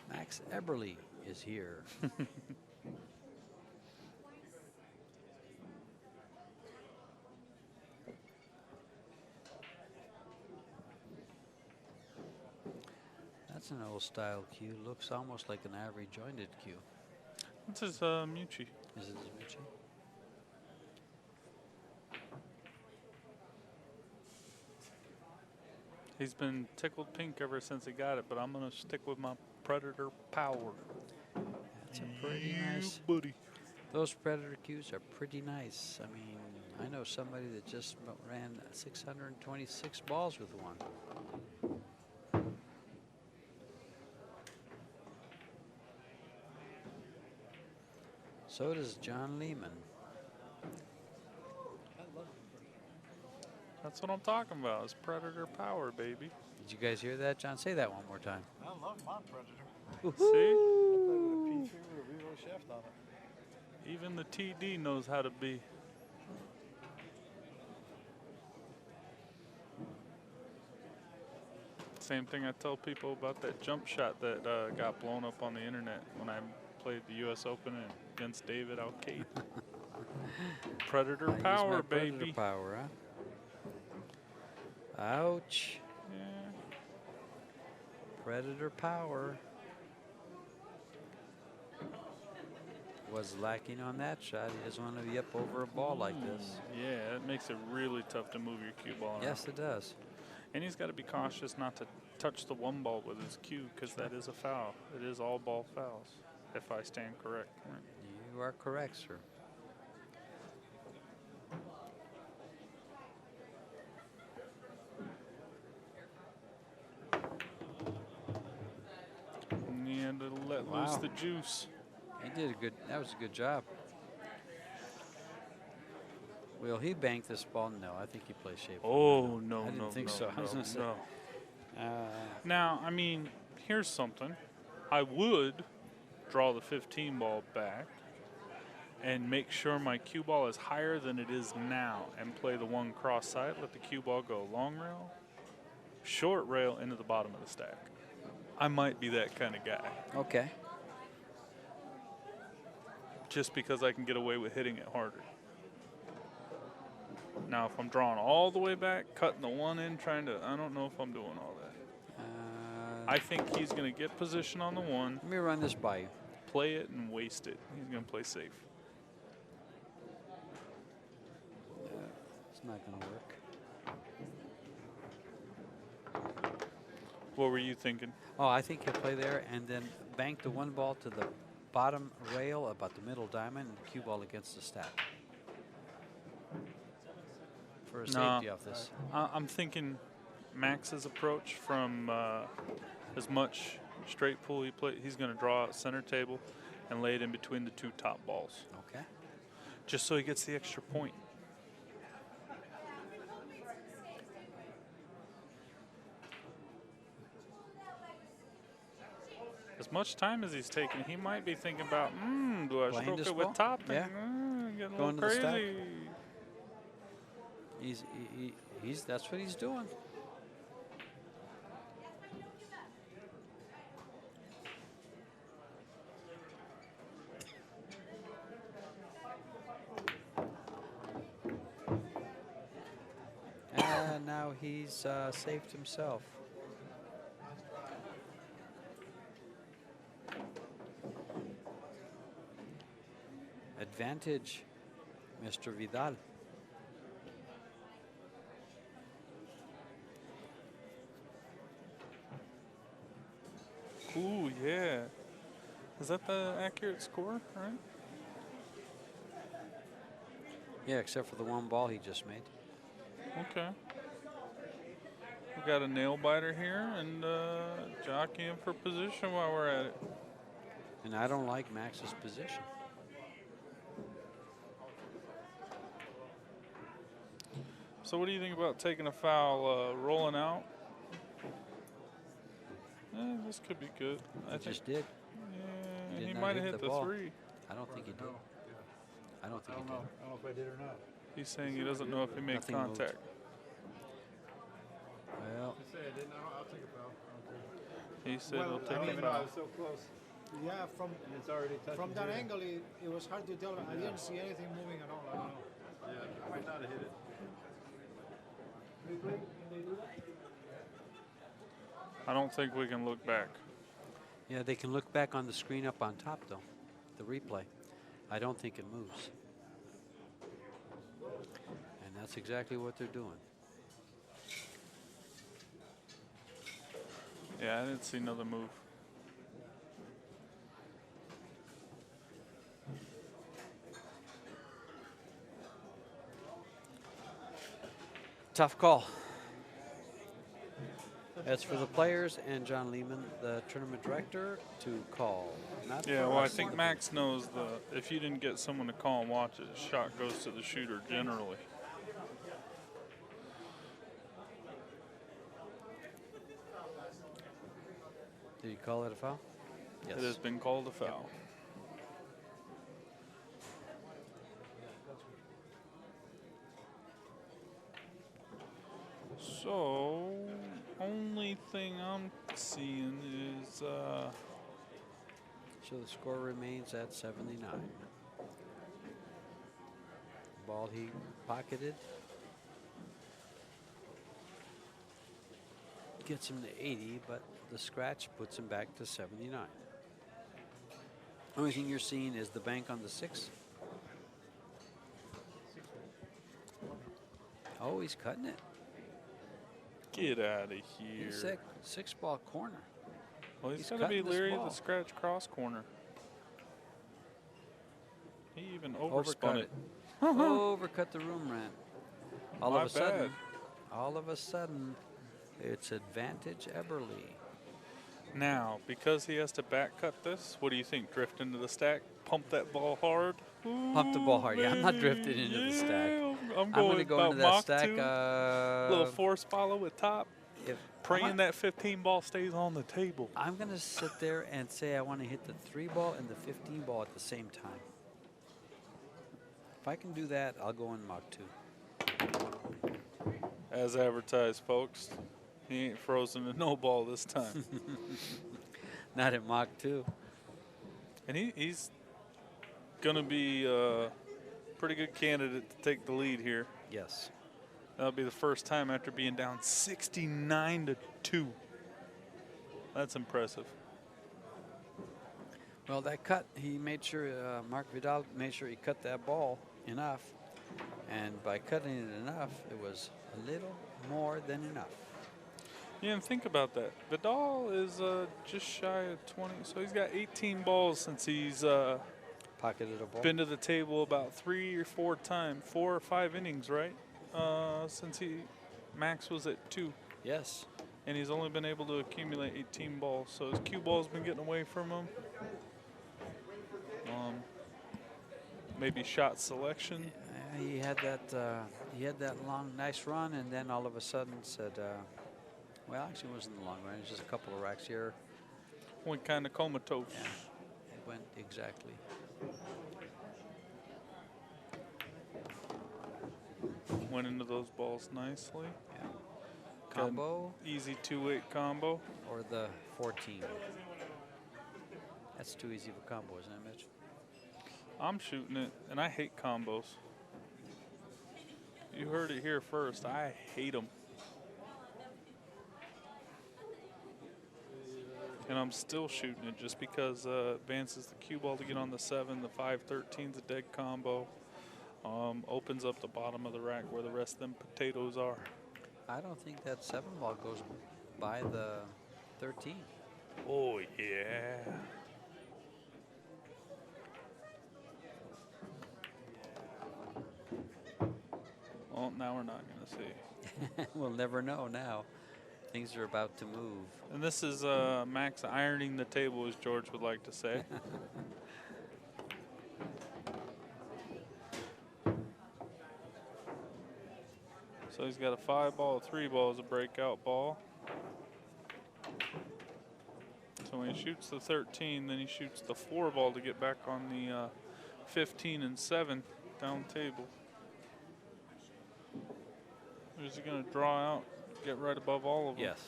Max Eberle is here. That's an old style cue. Looks almost like an average jointed cue. This is Mucci. Is it Mucci? He's been tickled pink ever since he got it, but I'm going to stick with my Predator Power. That's a pretty nice. Buddy. Those Predator cues are pretty nice. I mean, I know somebody that just ran 626 balls with one. So does John Lehman. That's what I'm talking about. It's Predator Power, baby. Did you guys hear that, John? Say that one more time. I love my Predator. See? I play with a P3 with a reroll shaft on it. Even the TD knows how to be. Same thing I tell people about that jump shot that got blown up on the internet when I played the U.S. Open against David Alcade. Predator Power, baby. Predator Power, huh? Ouch. Yeah. Predator Power. Was lacking on that shot. He doesn't want to be up over a ball like this. Yeah, it makes it really tough to move your cue ball around. Yes, it does. And he's got to be cautious not to touch the 1 ball with his cue, because that is a foul. It is all ball fouls, if I stand correct. You are correct, sir. And he had to let loose the juice. He did a good. That was a good job. Will he bank this ball? No, I think he plays shape. Oh, no, I didn't think so. I was gonna say. no. Now, I mean, here's something. I would draw the 15 ball back and make sure my cue ball is higher than it is now and play the 1 cross side, let the cue ball go long rail, short rail into the bottom of the stack. I might be that kind of guy. Okay. Just because I can get away with hitting it harder. Now, if I'm drawing all the way back, cutting the 1 in, I don't know if I'm doing all that. I think he's going to get position on the 1. Let me run this by you. Play it and waste it. He's going to play safe. It's not going to work. What were you thinking? Oh, I think he'll play there and then bank the 1 ball to the bottom rail about the middle diamond and the cue ball against the stack. For a safety off this. I'm thinking Max's approach from as much straight pull he's going to draw out center table and lay it in between the 2 top balls. Okay. Just so he gets the extra point. As much time as he's taking, he might be thinking about, do I stroke it with top? Yeah. Getting a Going little to the crazy. He's that's what he's doing. now he's saved himself. Advantage, Mr. Vidal. Ooh, yeah. Is that the accurate score, right? Yeah, except for the one ball he just made. Okay. We got a nail biter here and jockeying for position while we're at it. And I don't like Max's position. So what do you think about taking a foul, rolling out? This could be good. He just did. Yeah, He he did not might have hit hit the the ball. 3. I don't think he did. I don't think he did. I don't know if I did or not. He's saying he doesn't know if he made Nothing moved. contact. Well, I say I didn't. I'll take a foul. He said Well, he'll I take don't a even know. I foul. was so close. Yeah, from And it's already touching. from that here. angle, it was hard to tell. I didn't see anything moving at all. I don't know. Yeah, I might not have hit it. I don't think we can look back. yeah, they can look back on the screen up on top, though, the replay. I don't think it moves. And that's exactly what they're doing. Yeah, I didn't see another move. Tough call. That's for the players and John Lehman, the tournament director, to call. Not Yeah, for well, I us. think Max knows if you didn't get someone to call and watch it, shot goes to the shooter generally. Did he call it a foul? Yes. It has been called a foul. So, only thing I'm seeing is So the score remains at 79. Ball he pocketed. Gets him to 80, but the scratch puts him back to 79. Only thing you're seeing is the bank on the 6. Oh, he's cutting it. get out of here. He's six ball corner. Well, he's he's going to be cutting this leery of ball. the scratch cross corner. He even Overcut overspun it. it. Overcut the room rant. All My of a bad. sudden, it's advantage Eberle. Now, because he has to back cut this, what do you think? Drift into the stack, pump that ball hard. Pump the ball hard. Yeah, I'm not drifting into the stack. I'm going going to go about into that Mach stack. 2, little force follow with top, praying that 15 ball stays on the table. I'm going to sit there and say I want to hit the 3 ball and the 15 ball at the same time. If I can do that, I'll go in Mach 2. As advertised, folks. He ain't frozen to no ball this time. Not at Mach 2. And he's going to be a pretty good candidate to take the lead here. Yes. That'll be the first time after being down 69-2. That's impressive. Well, that cut, he made sure, Marc Vidal made sure he cut that ball enough. And by cutting it enough, it was a little more than enough. Yeah, and think about that. Vidal is just shy of 20, so he's got 18 balls since he's Pocketed a ball. been to the table about 3 or 4 times, 4 or 5 innings, right? Since Max was at 2. Yes. And he's only been able to accumulate 18 balls, so his cue ball's been getting away from him. Maybe shot selection. He had that long, nice run, and then all of a sudden said, well, actually it wasn't the long run. It was just a couple of racks here. Went kind of comatose. Yeah, it went exactly. Went into those balls nicely. Yeah. Combo Easy 2-8 combo. or the 14. That's too easy of a combo, isn't it, Mitch? I'm shooting it, and I hate combos. You heard it here first. I hate them. And I'm still shooting it just because advances the cue ball to get on the 7. The 5-13's a dead combo. Opens up the bottom of the rack where the rest of them potatoes are. I don't think that 7 ball goes by the 13. Oh, yeah. Well, now we're not going to see. We'll never know now. Things are about to move. And this is Max ironing the table, as George would like to say. So he's got a 5 ball, a 3 ball as a breakout ball. So when he shoots the 13, then he shoots the 4 ball to get back on the 15 and 7 down table. Is he going to draw out, get right above all of them? Yes.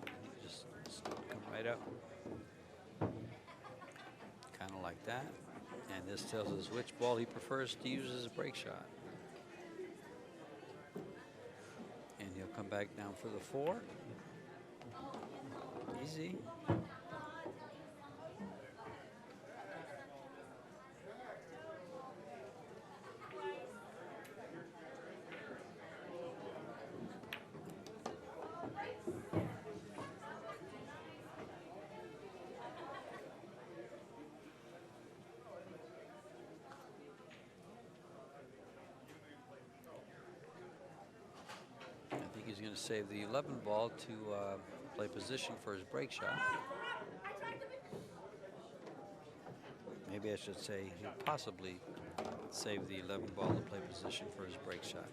He just come right up. Kind of like that. And this tells us which ball he prefers to use as a break shot. And he'll come back down for the 4. Easy. He's going to save the 11 ball to play position for his break shot. Maybe I should say he'll possibly save the 11 ball to play position for his break shot.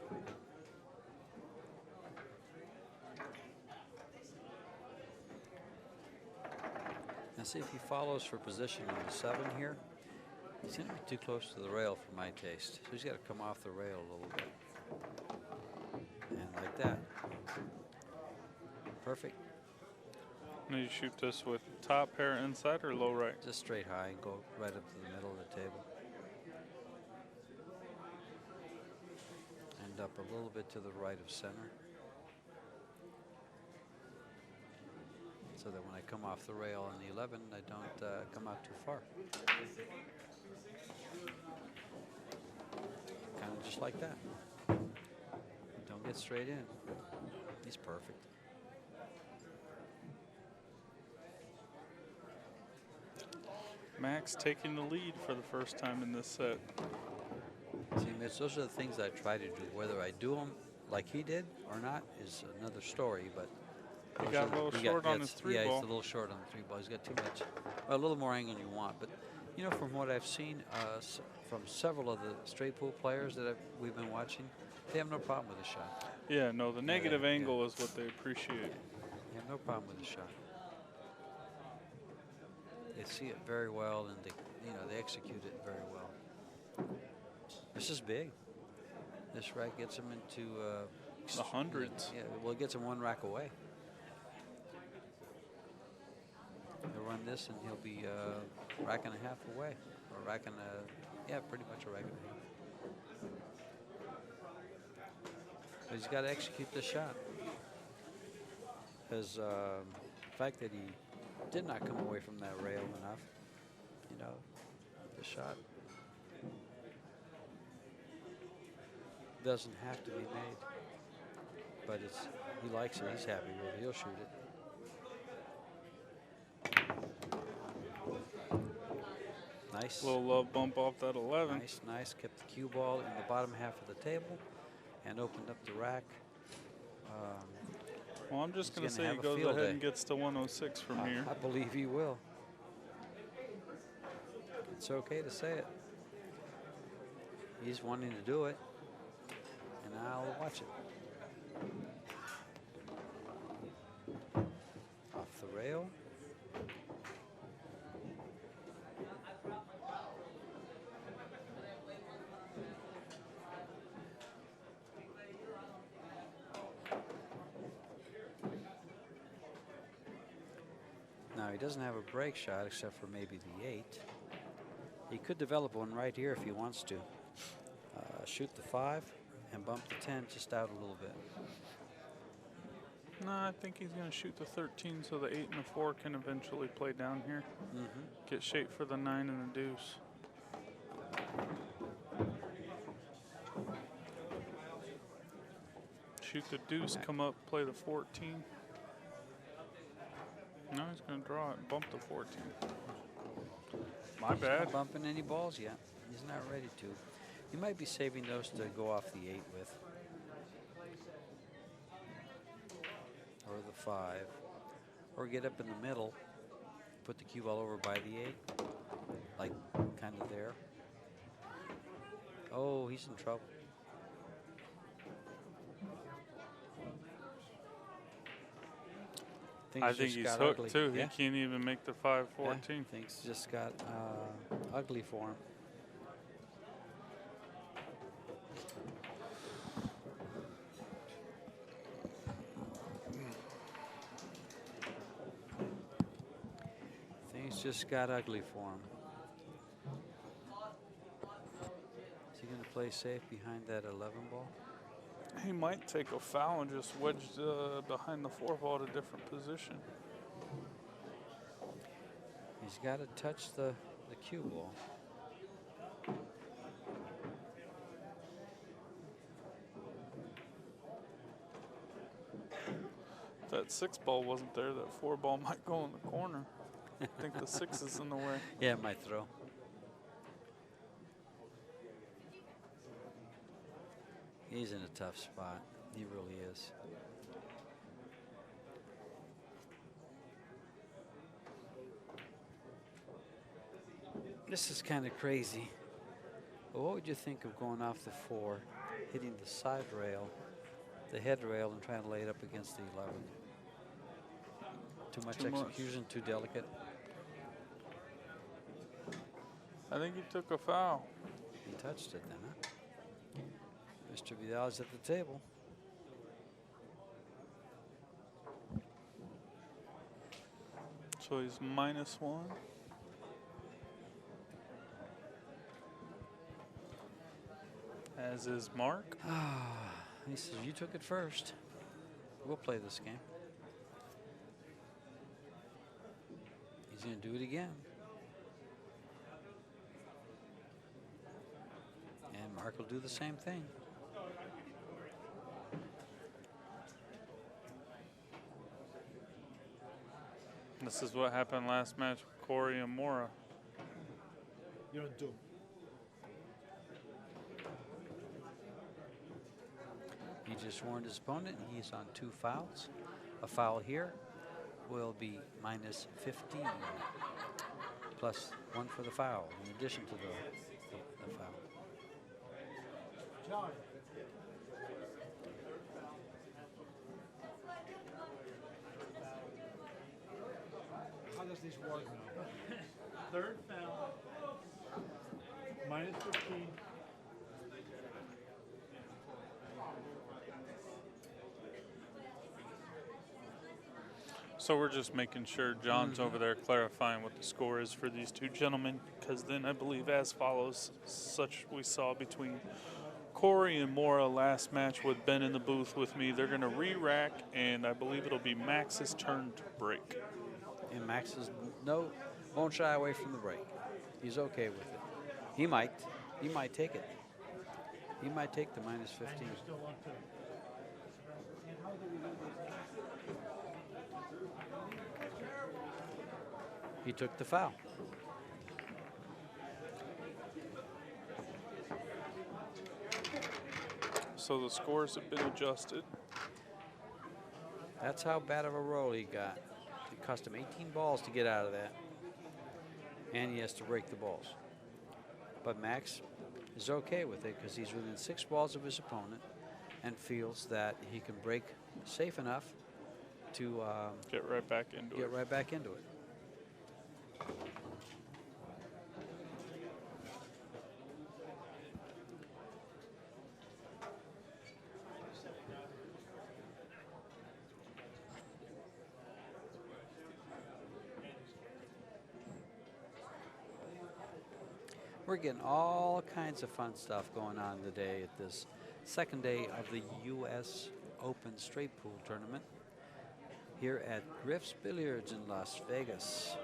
Now see if he follows for position on the 7 here. He's going to be too close to the rail for my taste. So he's got to come off the rail a little bit. And like that. Perfect. Now you shoot this with top pair inside or low right? Just straight high and go right up to the middle of the table. End up a little bit to the right of center. So that when I come off the rail on the 11, I don't come out too far. Kind of just like that. Don't get straight in. He's perfect. Max taking the lead for the first time in this set. See, Mitch, those are the things I try to do. Whether I do them like he did or not is another story. But he got a little short on his 3 ball. Yeah, he's a little short on the 3 ball. He's got too much, a little more angle than you want. But you know, from what I've seen from several of the straight pool players that we've been watching, they have no problem with the shot. Yeah, no, the negative angle is what they appreciate. Yeah, they have no problem with the shot. They see it very well, and they execute it very well. This is big. This rack gets him into the hundreds. Yeah, well, it gets him 1 rack away. He'll run this, and he'll be a rack and a half away, or rack and pretty much a rack and a half. But he's got to execute this shot. Because the fact that he did not come away from that rail enough, the shot doesn't have to be made. But he likes it, he's happy with it, he'll shoot it. Nice. Little love bump off that 11. Nice. Kept the cue ball in the bottom half of the table and opened up the rack. Well, I'm just going to say he goes ahead and gets to 106 from here. I believe he will. It's okay to say it. He's wanting to do it, and I'll watch it. Off the rail. Now he doesn't have a break shot except for maybe the 8. He could develop one right here if he wants to. Shoot the 5 and bump the 10 just out a little bit. No, I think he's going to shoot the 13, so the 8 and the 4 can eventually play down here. Get shape for the 9 and the deuce. Shoot the deuce, come up, play the 14. No, he's going to draw it and bump the 14. My He's bad. not bumping any balls yet. He's not ready to. He might be saving those to go off the 8 with. Or the 5. Or get up in the middle, put the cue ball over by the 8. Like kind of there. Oh, he's in trouble. I think he's hooked ugly. too. Yeah. He can't even make the 5-14. Yeah, things just got ugly for him. Things just got ugly for him. Is he going to play safe behind that 11 ball? He might take a foul and just wedge behind the 4 ball at a different position. He's got to touch the cue ball. If that 6 ball wasn't there, that 4 ball might go in the corner. I think the 6 is in the way. Yeah, it might throw. He's in a tough spot. He really is. This is kind of crazy. But what would you think of going off the 4, hitting the side rail, the head rail, and trying to lay it up against the 11? Too much execution, too delicate? I think he took a foul. He touched it then, huh? Mr. Vidal is at the table. So he's -1. As is Mark. He says, you took it first. We'll play this game. He's going to do it again. And Mark will do the same thing. This is what happened last match with Corey and Mora. You don't do. He just warned his opponent. He's on 2 fouls. A foul here will be -15, plus 1 for the foul, in addition to the foul. John. How does this work now? Third foul. -15. So we're just making sure John's over there clarifying what the score is for these 2 gentlemen, because then I believe as follows, such we saw between Corey and Mora last match with Ben in the booth with me. They're going to re-rack, and I believe it'll be Max's turn to break. And Max is won't shy away from the break. He's okay with it. He might take it. He might take the -15. Still on 2. He took the foul. So the scores have been adjusted. That's how bad of a roll he got. It cost him 18 balls to get out of that. And he has to break the balls. But Max is okay with it because he's within 6 balls of his opponent and feels that he can break safe enough to Get right back into get it. right back into it. We're getting all kinds of fun stuff going on today at this second day of the U.S. Open Straight Pool Tournament. here at Griff's Billiards in Las Vegas.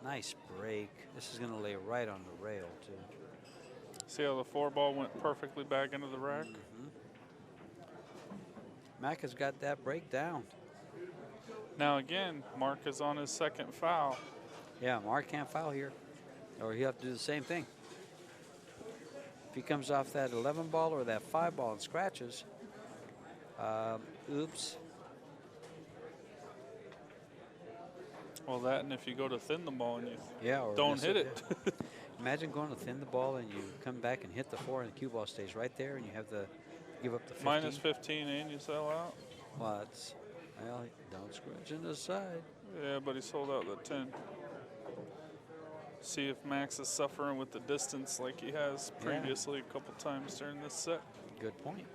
Nice break. This is going to lay right on the rail, too. See how the 4-ball went perfectly back into the rack? Mac has got that break down. Now again, Mark is on his second foul. Yeah, Mark can't foul here, or he'll have to do the same thing. If he comes off that 11 ball or that 5 ball and scratches, oops. Well, that, and if you go to thin the ball and you Or don't miss hit it. Yeah. Imagine going to thin the ball and you come back and hit the 4 and the cue ball stays right there and you have to give up the 15. Minus 15 and you sell out. Well, don't scratch in the side. Yeah, but he sold out the 10. See if Max is suffering with the distance like he has previously a couple times during this set. Good point.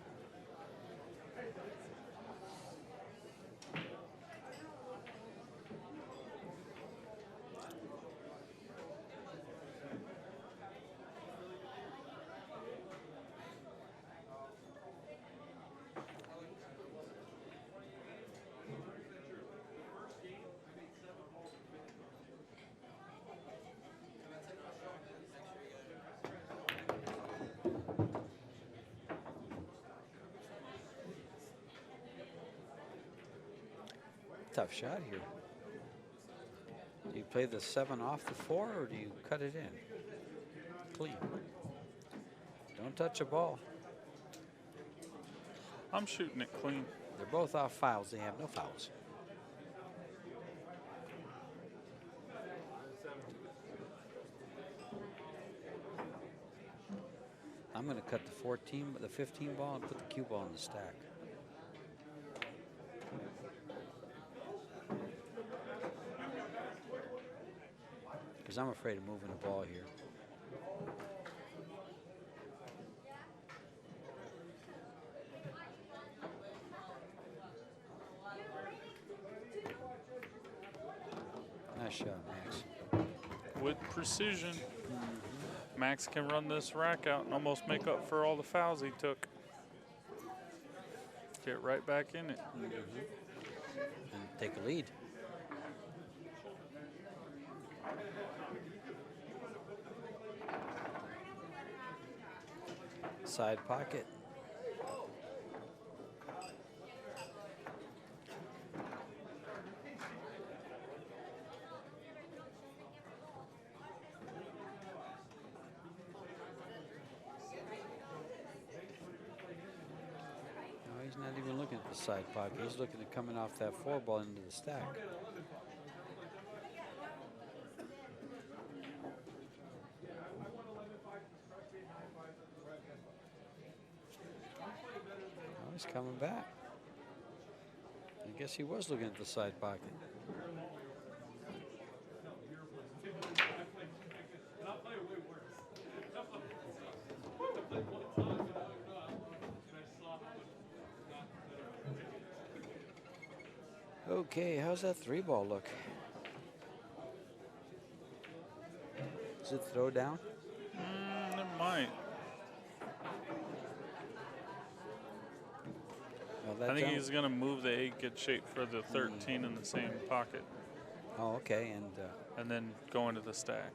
Tough shot here. Do you play the 7 off the 4 or do you cut it in? Clean. Don't touch a ball. I'm shooting it clean. They're both off fouls. They have no fouls. I'm going to cut the 15 ball and put the cue ball in the stack. Because I'm afraid of moving the ball here. Nice shot, Max. With precision. Max can run this rack out and almost make up for all the fouls he took. Get right back in it. And take a lead. Side pocket. No, he's not even looking at the side pocket. He's looking at coming off that 4 ball into the stack. He's coming back. I guess he was looking at the side pocket. Okay, how's that 3 ball look? Does it throw down? It might. I think he's going to move the 8 get shape for the 13 in the same pocket. Oh, okay, and then go into the stack.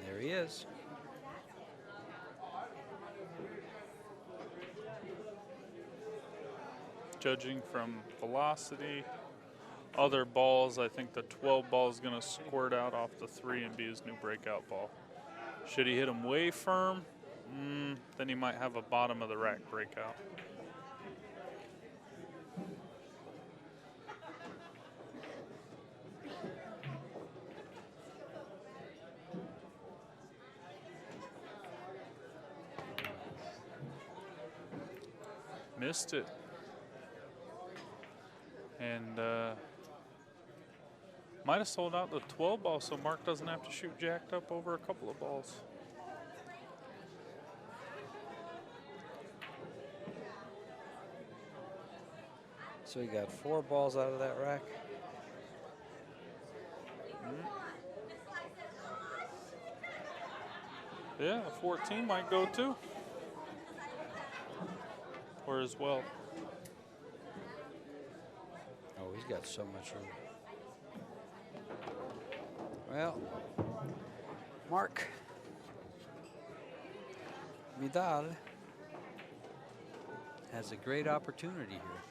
There he is. Judging from velocity, other balls, I think the 12 ball is going to squirt out off the 3 and be his new breakout ball. Should he hit him way firm, then he might have a bottom of the rack breakout. Missed it. And might have sold out the 12 ball so Mark doesn't have to shoot jacked up over a couple of balls. So he got 4 balls out of that rack. Yeah, a 14 might go too. Or as well. Oh, he's got so much room. Well, Marc Vidal has a great opportunity here.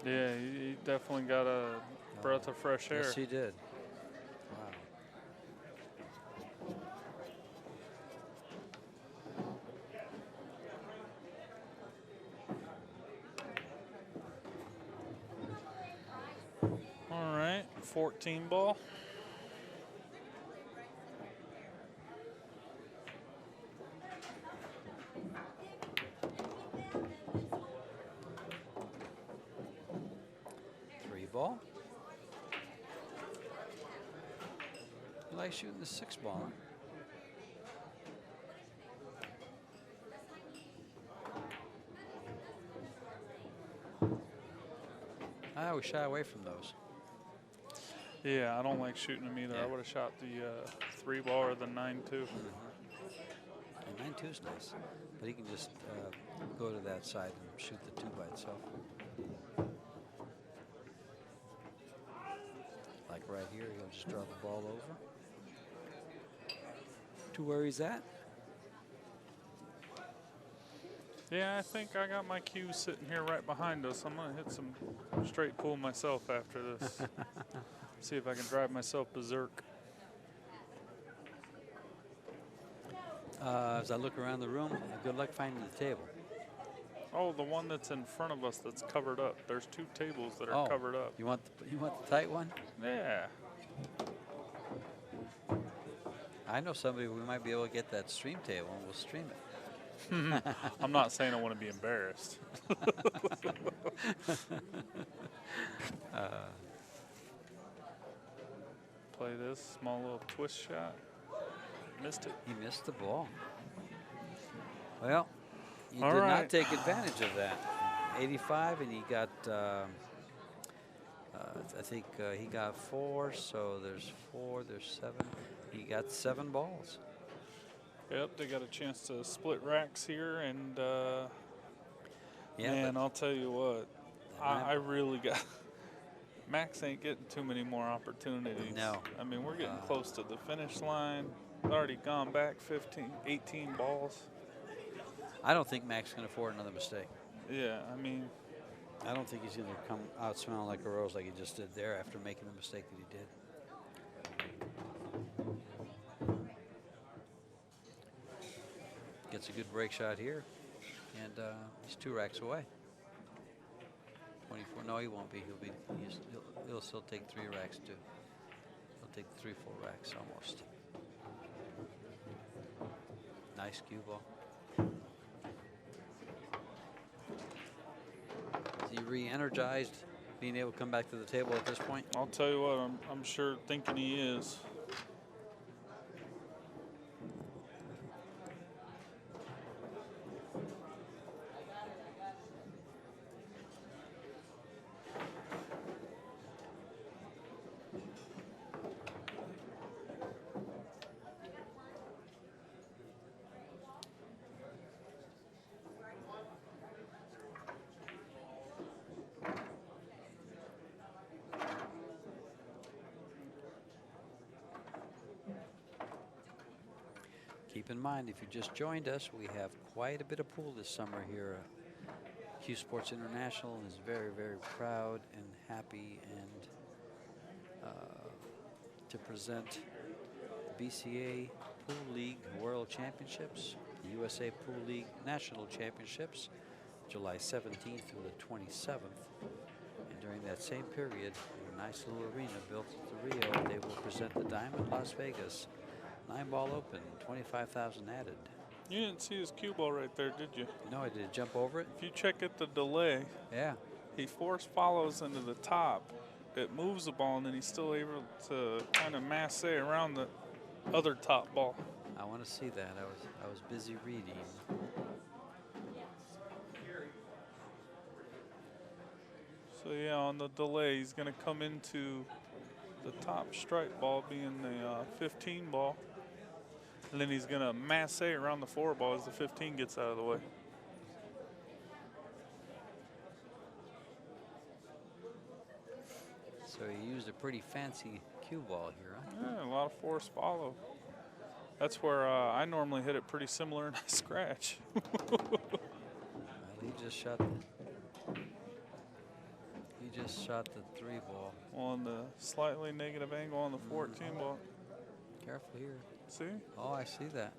Yeah, he definitely got a breath of fresh air. Yes, he did. Wow. All right, 14 ball. Ball. You like shooting the 6 ball. I always shy away from those. Yeah, I don't like shooting them either. I would have shot the 3 ball or the 9-2. And 9-2 is nice, but he can just go to that side and shoot the 2 by itself. Like right here, he'll just draw the ball over to where he's at. Yeah, I think I got my cue sitting here right behind us. I'm going to hit some straight pool myself after this. See if I can drive myself berserk. As I look around the room, good luck finding the table. Oh, the one that's in front of us that's covered up. There's 2 tables that are covered up. You want the tight one? Yeah. I know somebody we might be able to get that stream table and we'll stream it. I'm not saying I want to be embarrassed. Play this small little twist shot. Missed it. He missed the ball. Well, you All did right. not take advantage of that. 85, and he got, I think he got 4, so there's 4, there's 7. He got 7 balls. Yep, they got a chance to split racks here, and Yeah, man, but I'll tell you what, I really got. Max ain't getting too many more opportunities. No. I mean, we're getting close to the finish line. Already gone back 15, 18 balls. I don't think Max can afford another mistake. Yeah, I mean, I don't think he's going to come out smelling like a rose like he just did there after making the mistake that he did. Gets a good break shot here, and he's 2 racks away. 24. No, he won't be. He'll still take 3 racks too. He'll take 3 full racks almost. Nice cue ball. Is he re-energized, being able to come back to the table at this point? I'll tell you what, I'm sure thinking he is. Keep in mind, if you just joined us, we have quite a bit of pool this summer here. CueSports International is very, very proud and happy and to present the BCA Pool League World Championships, the USA Pool League National Championships, July 17th through the 27th. And during that same period, in a nice little arena built at the Rio, they will present the Diamond Las Vegas 9-ball open, 25,000 added. You didn't see his cue ball right there, did you? No, I did jump over it. If you check at the delay, Yeah. he force follows into the top. It moves the ball, and then he's still able to kind of masse around the other top ball. I want to see that. I was busy reading. So yeah, on the delay, he's going to come into the top stripe ball, being the 15 ball. And then he's going to masse around the 4 ball as the 15 gets out of the way. So he used a pretty fancy cue ball here, huh? Yeah, a lot of force follow. That's where I normally hit it pretty similar and I scratch. Well, he just shot the 3 ball. On the slightly negative angle on the 14 ball. Careful here. See? Oh, I see that.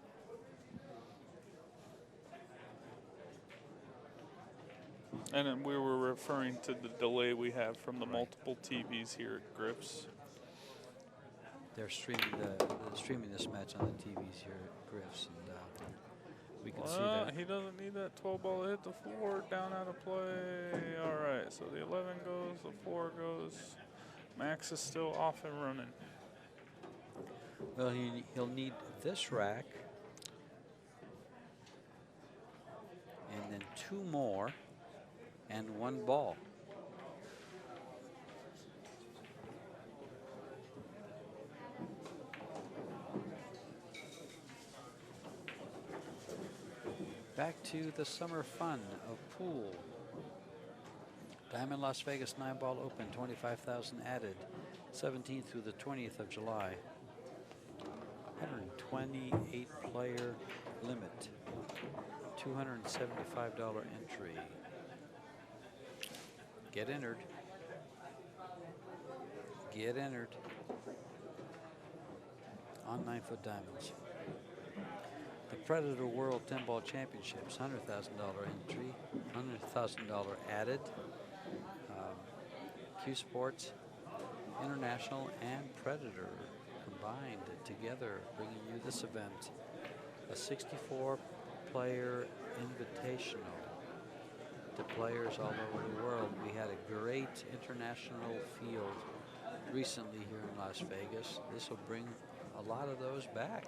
And then we were referring to the delay we have from the multiple TVs here at Griff's. They're streaming streaming this match on the TVs here at Griff's, and we can see that. He doesn't need that 12 ball to hit the 4, down out of play. All right, so the 11 goes, the 4 goes. Max is still off and running. Well, he'll need this rack, and then 2 more, and 1 ball. Back to the summer fun of pool. Diamond Las Vegas 9-ball open, 25,000 added, 17th through the 20th of July. 128 player limit, $275 entry. Get entered. Get entered on 9-foot diamonds. The Predator World 10-ball championships, $100,000 entry, $100,000 added. CueSports, International, and Predator combined together, bringing you this event, a 64-player invitational to players all over the world. We had a great international field recently here in Las Vegas. This will bring a lot of those back.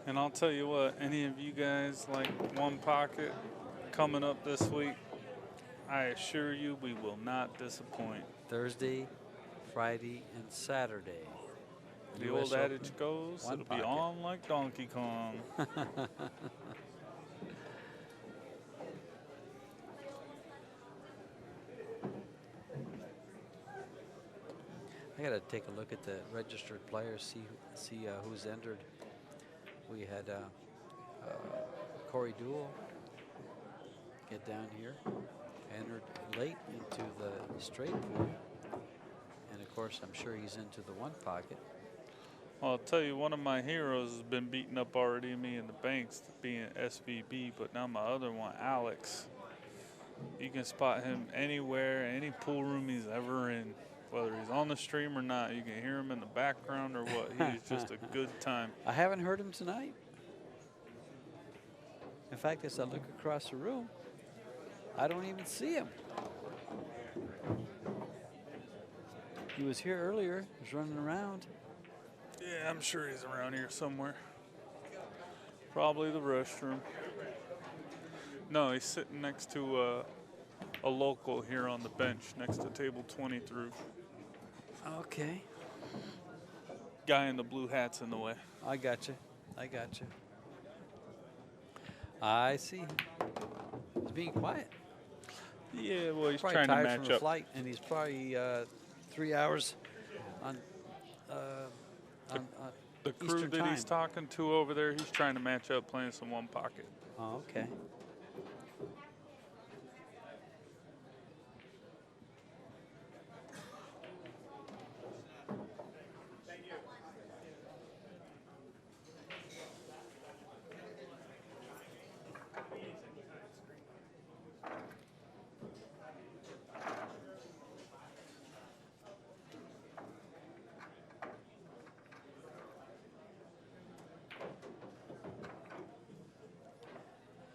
And I'll tell you what, any of you guys like One Pocket coming up this week, I assure you we will not disappoint. Thursday, Friday, and Saturday. The US old adage goes, One it'll Pocket. be on like Donkey Kong. I got to take a look at the registered players, see who's entered. We had Corey Duell get down here, entered late into the straight pool, and of course I'm sure he's into the One Pocket. Well, I'll tell you, one of my heroes has been beating up already me in the banks, being SVB, but now my other one, Alex, you can spot him anywhere, any pool room he's ever in. Whether he's on the stream or not, you can hear him in the background or what. He's just a good time. I haven't heard him tonight. In fact, as I look across the room, I don't even see him. He was here earlier, he was running around. Yeah, I'm sure he's around here somewhere. Probably the restroom. No, he's sitting next to a local here on the bench next to table 23. Okay. Guy in the blue hat's in the way. I got you. I got you. I see him. He's being quiet. Yeah, well, he's Probably trying to tired match from the up. flight, and he's probably 3 hours on The crew Eastern that he's time. talking to over there, he's trying to match up playing some One Pocket. Oh, okay.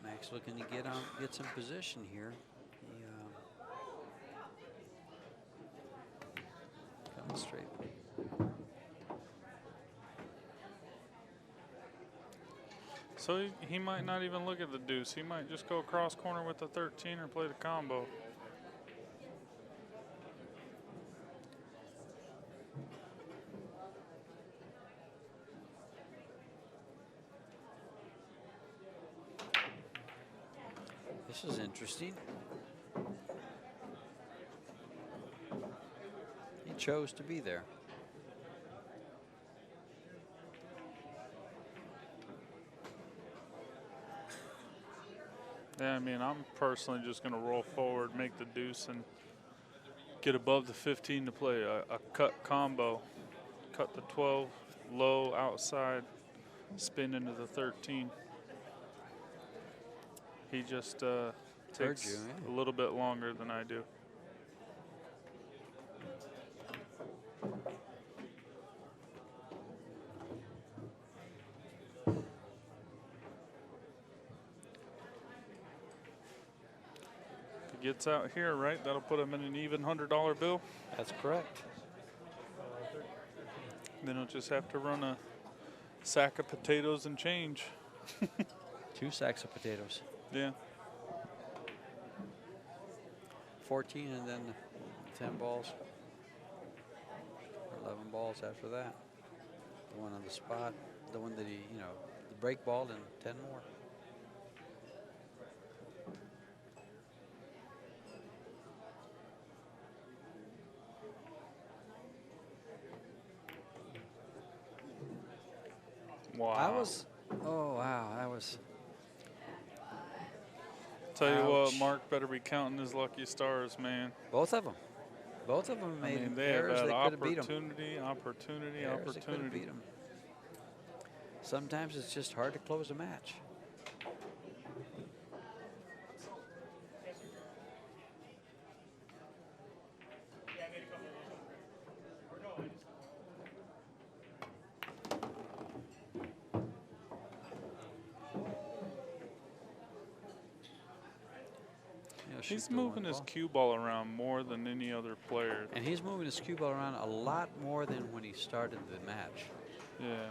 Max looking to get some position here. He, coming straight. So he might not even look at the deuce. He might just go across corner with the 13 or play the combo. This is interesting. He chose to be there. Yeah, I mean, I'm personally just going to roll forward, make the deuce, and get above the 15 to play a cut combo. Cut the 12, low, outside, spin into the 13. He just takes a little bit longer than I do. If he gets out here, right, that'll put him in an even $100 bill. That's correct. Then he'll just have to run a sack of potatoes and change. 2 sacks of potatoes. Yeah. 14 and then 10 balls. 11 balls after that. The one on the spot, the one that he, you know, the break ball and 10 more. Wow. That was. Tell you what, Ouch. Mark better be counting his lucky stars, man. Both of them. Both of them made They have errors had that could have beat them. opportunity. Errors that could have beat 'em. Sometimes it's just hard to close a match. He's moving his cue ball around more than any other player. And he's moving his cue ball around a lot more than when he started the match. Yeah.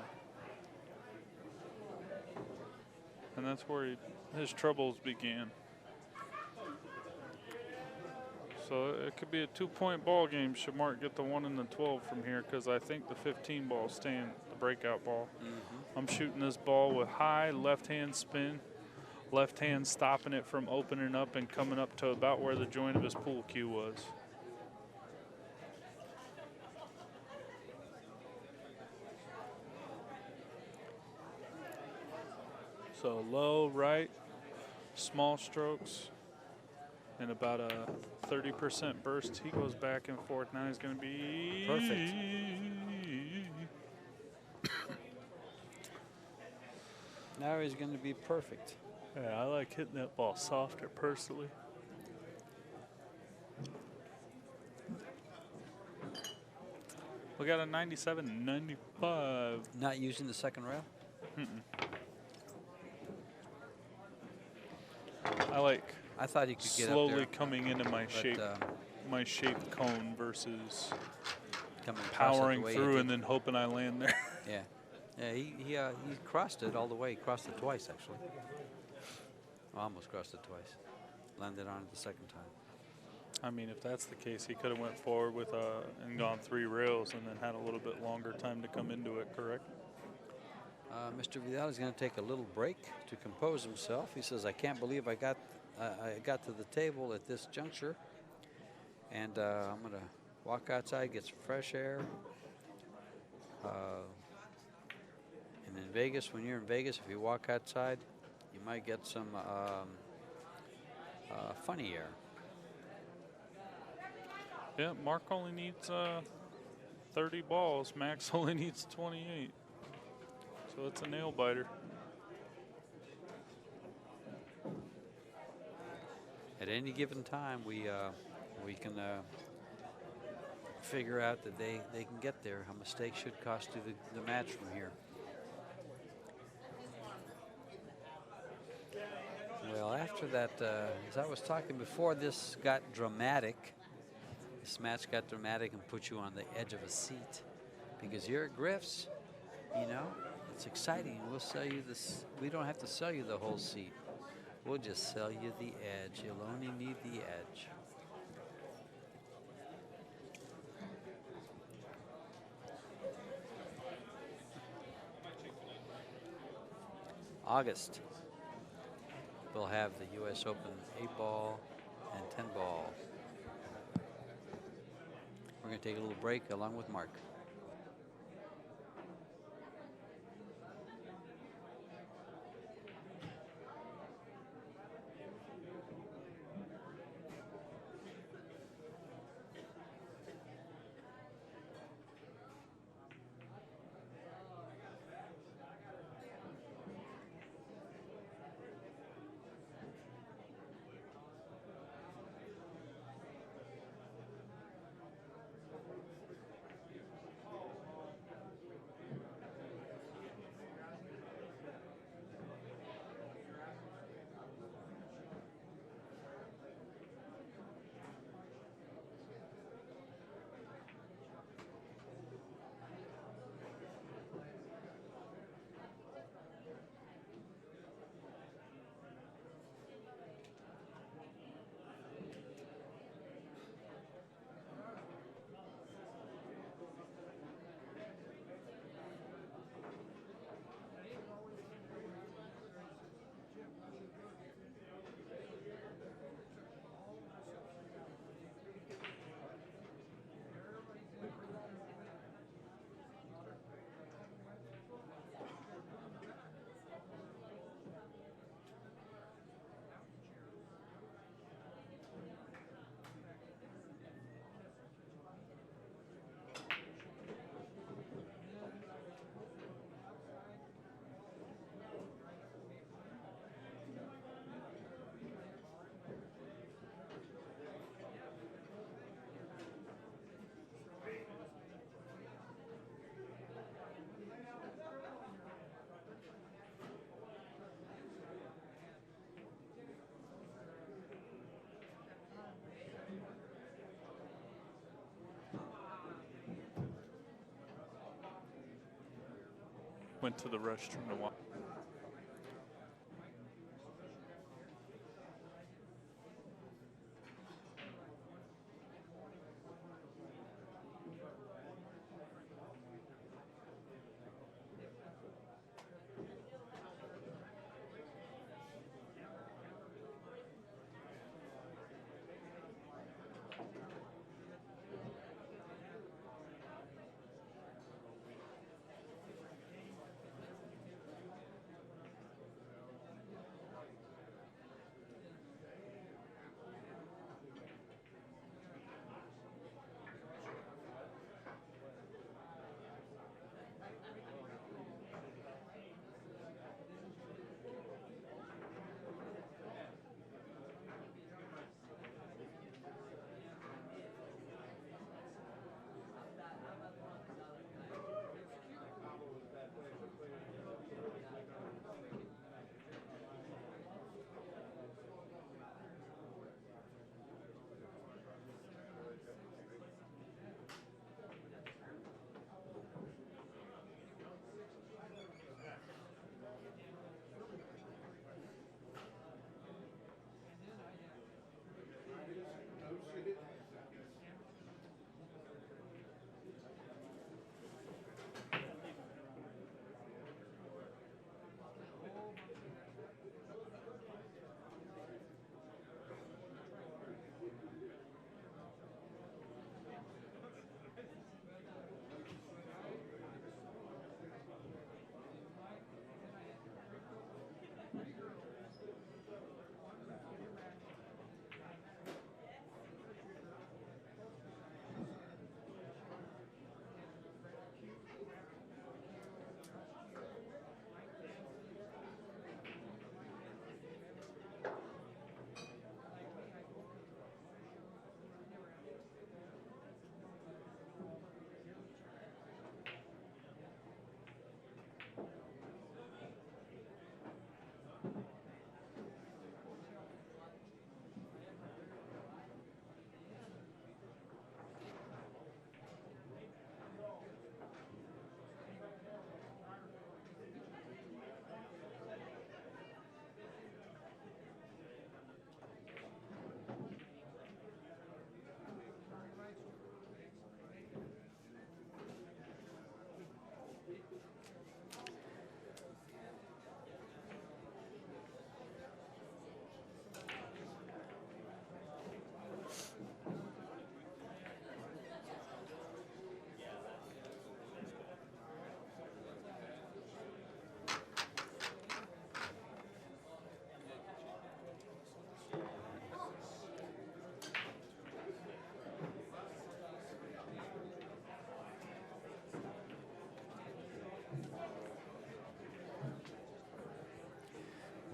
And that's where his troubles began. So it could be a 2-point ball game should Mark get the 1 and the 12 from here, because I think the 15 ball is staying the breakout ball. I'm shooting this ball with high left-hand spin. Left hand stopping it from opening up and coming up to about where the joint of his pool cue was. So low right, small strokes, and about a 30% burst. He goes back and forth. Now he's going to be perfect. Now he's going to be perfect. Yeah, I like hitting that ball softer personally. We got a 97, 95. Not using the second rail? I thought he could get slowly up there, coming into my shaped cone versus powering through and then hoping I land there. Yeah, he crossed it all the way. He crossed it twice, actually. Well, almost crossed it twice. Landed on it the second time. I mean, if that's the case, he could have went forward with and gone 3 rails and then had a little bit longer time to come into it, correct? Mr. Vidal is going to take a little break to compose himself. He says, I can't believe I got to the table at this juncture. And I'm going to walk outside, get some fresh air. And in Vegas, when you're in Vegas, if you walk outside, you might get some funny air. Yeah, Mark only needs 30 balls. Max only needs 28. So it's a nail biter. At any given time, we can figure out that they can get there. A mistake should cost you the match from here. Well, after that, as I was talking before, this got dramatic. This match got dramatic and put you on the edge of a seat. Because here at Griff's, you know, it's exciting. We'll sell you this. We don't have to sell you the whole seat. We'll just sell you the edge. You'll only need the edge. August. we'll have the U.S. Open 8-ball and 10-ball. We're going to take a little break along with Mark. Went to the restroom to watch.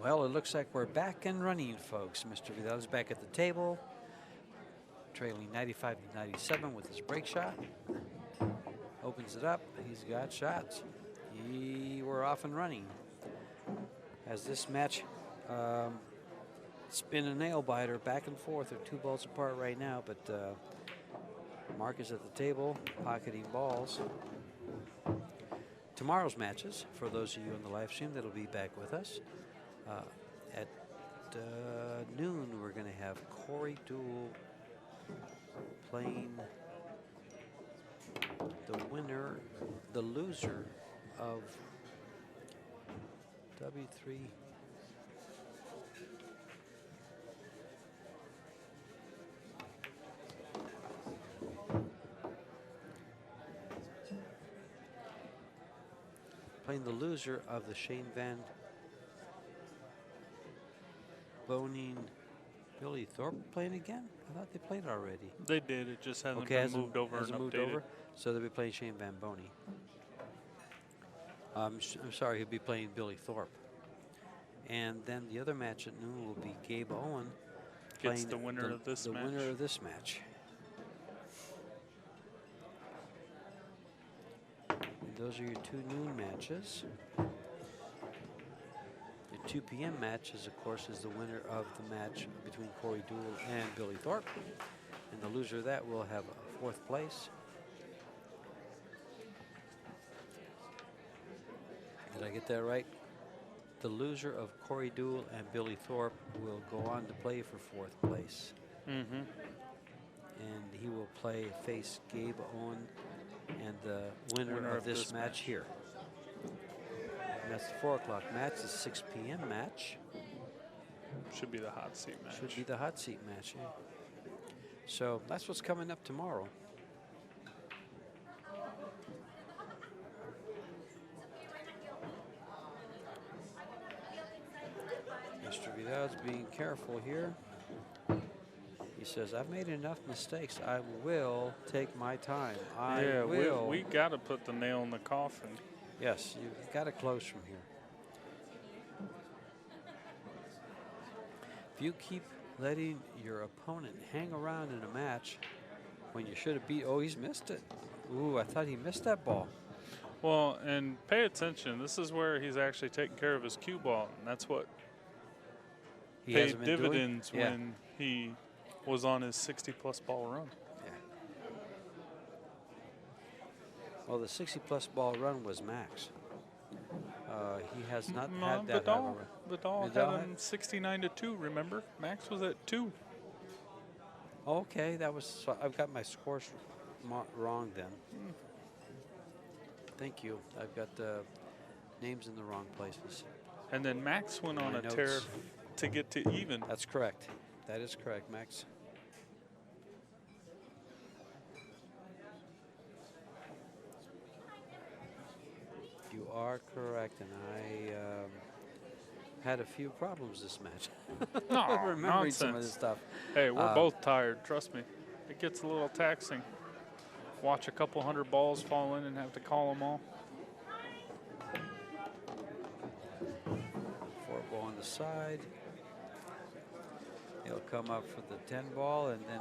Well, it looks like we're back and running, folks. Mr. Vidal is back at the table, trailing 95-97 with his break shot. Opens it up. He's got shots. We're off and running. As this match, it's been a nail biter back and forth. They're 2 balls apart right now, but Mark is at the table, pocketing balls. Tomorrow's matches, for those of you on the live stream that'll be back with us, at noon, we're going to have Corey Duell playing the loser of W3. Playing the loser of the Shane Van Boning Billy Thorpe playing again? I thought they played already. They did. It just hasn't Okay, been moved over and moved updated. over, so they'll be playing Shane Van Boning. I'm sorry, he'll be playing Billy Thorpe. And then the other match at noon will be Gabe Owen Gets playing the winner of this match. The winner of this match. And those are your 2 noon matches. The 2 p.m. match is, of course, is the winner of the match between Corey Duell and Billy Thorpe. And the loser of that will have 4th place. Did I get that right? The loser of Corey Duell and Billy Thorpe will go on to play for 4th place. Mm-hmm. And he will face Gabe Owen and the winner of this match here. And that's the 4 o'clock match. The 6 p.m. match. Should be the hot seat match. Should be the hot seat match, yeah. So that's what's coming up tomorrow. Mr. Vidal's being careful here. He says, I've made enough mistakes. I will take my time. I will. We got to put the nail in the coffin. Yes, you've got to close from here. If you keep letting your opponent hang around in a match when you should have beat, oh, he's missed it. Ooh, I thought he missed that ball. Well, and pay attention. This is where he's actually taking care of his cue ball, and that's what He paid hasn't been doing? dividends Yeah. when he was on his 60-plus ball run. Yeah. Well, the 60-plus ball run was Max. He has not had that. Vidal had him 69-2. Remember, Max was at 2. Okay, that was. So I've got my scores wrong then. Thank you. I've got the names in the wrong places. And then Max went on My a notes. tear to get to even. That's correct. That is correct, Max. You are correct, and I had a few problems this match. No, Remembering some of this nonsense. stuff. Hey, we're both tired. Trust me. It gets a little taxing. Watch a couple hundred balls fall in and have to call them all. 4 ball on the side. He'll come up for the 10 ball and then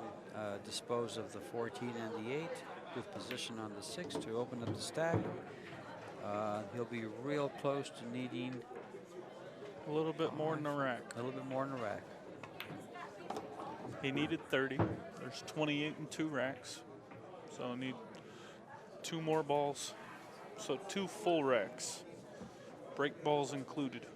dispose of the 14 and the 8 with position on the 6 to open up the stack. He'll be real close to needing A little bit more than a rack. a little bit more in the rack. He needed 30. There's 28 and 2 racks. So need 2 more balls. So 2 full racks. Break balls included.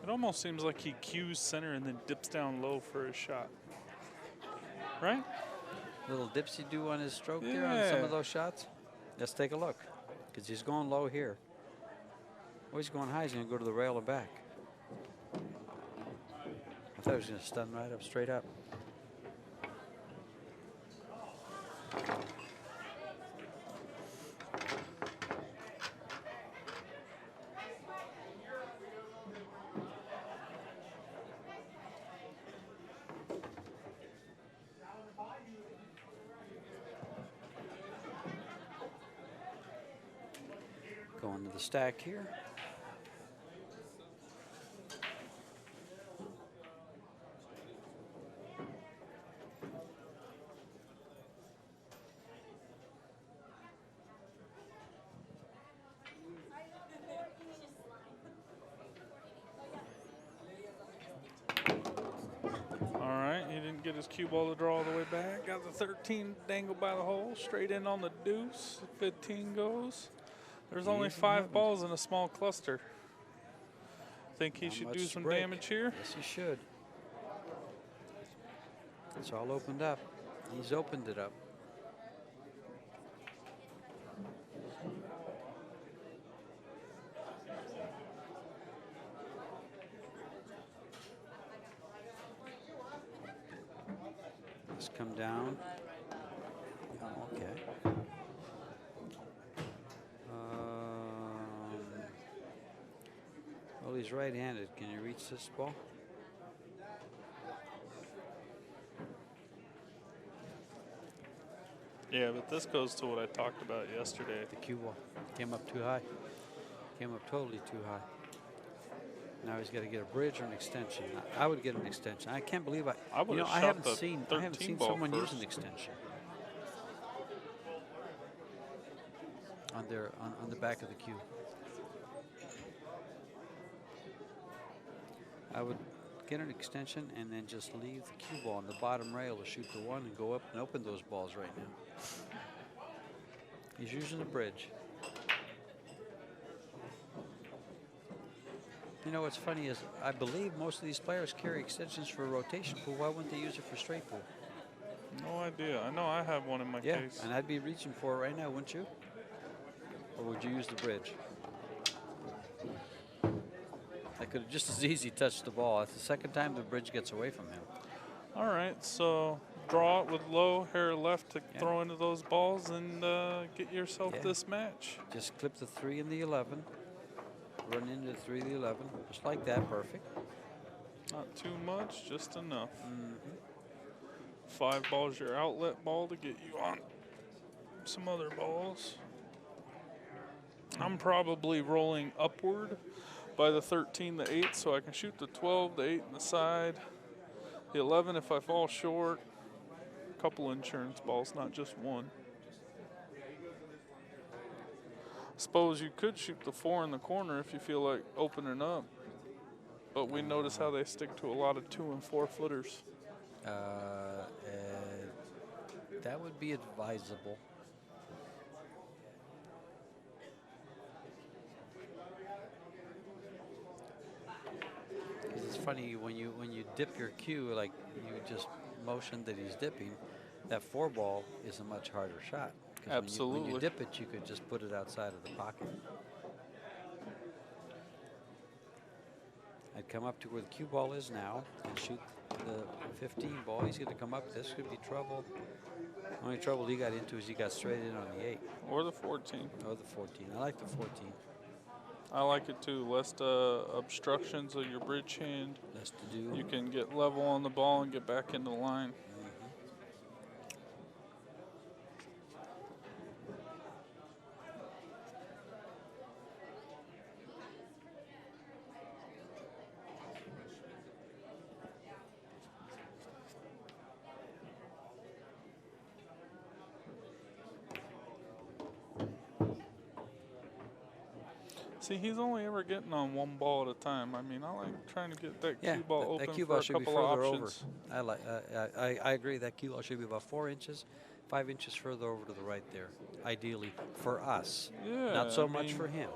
It almost seems like he cues center and then dips down low for his shot. Right? Little dipsy do on his stroke there on some Yeah. of those shots. Let's take a look, because he's going low here. Oh, he's going high. He's going to go to the rail and back. I thought he was going to stun right up, straight up. going to the stack here. All right, he didn't get his cue ball to draw all the way back. Got the 13 dangled by the hole, straight in on the deuce. 15 goes. There's only 5 balls in a small cluster. Think he should do some damage here? Yes, he should. It's all opened up. He's opened it up. Let's come down. Oh, okay. Well, he's right-handed. Can you reach this ball? Yeah, but this goes to what I talked about yesterday. The cue ball came up too high. Came up totally too high. Now he's got to get a bridge or an extension. I would get an extension. I can't believe I would have I shot haven't the seen 13 ball someone use first. an extension on the back of the cue. I would get an extension and then just leave the cue ball on the bottom rail to shoot the one and go up and open those balls right now. He's using the bridge. You know what's funny is I believe most of these players carry extensions for a rotation pool. Why wouldn't they use it for straight pool? No idea. I know I have one in my case. And I'd be reaching for it right now, wouldn't you? Or would you use the bridge? I could have just as easy touched the ball. That's the second time the bridge gets away from him. All right, so draw it with low hair left to throw into those balls and get yourself this match. Just clip the 3 and the 11. Run into the 3 and the 11. Just like that, perfect. Not too much, just enough. 5 balls your outlet ball to get you on some other balls. I'm probably rolling upward by the 13, the 8, so I can shoot the 12, the 8 in the side, the 11 if I fall short. A couple insurance balls, not just one. Suppose you could shoot the 4 in the corner if you feel like opening up, but we notice how they stick to a lot of 2 and 4 footers. That would be advisable. It's funny when you dip your cue, like you just motioned that he's dipping. That 4 ball is a much harder shot. Absolutely. When you dip it, you could just put it outside of the pocket. I'd come up to where the cue ball is now and shoot the 15 ball. He's going to come up. This could be trouble. Only trouble he got into is he got straight in on the 8. Or the 14. Or the 14. I like the 14. I like it too. Less obstructions of your bridge hand. Less to do. You can get level on the ball and get back into the line. See, he's only ever getting on 1 ball at a time. I mean, I like trying to get that cue ball open that cue for ball a should be couple of further options. over. I agree. That cue ball should be about 4 inches, 5 inches further over to the right there. Ideally for us, Yeah, not so I much mean, for him.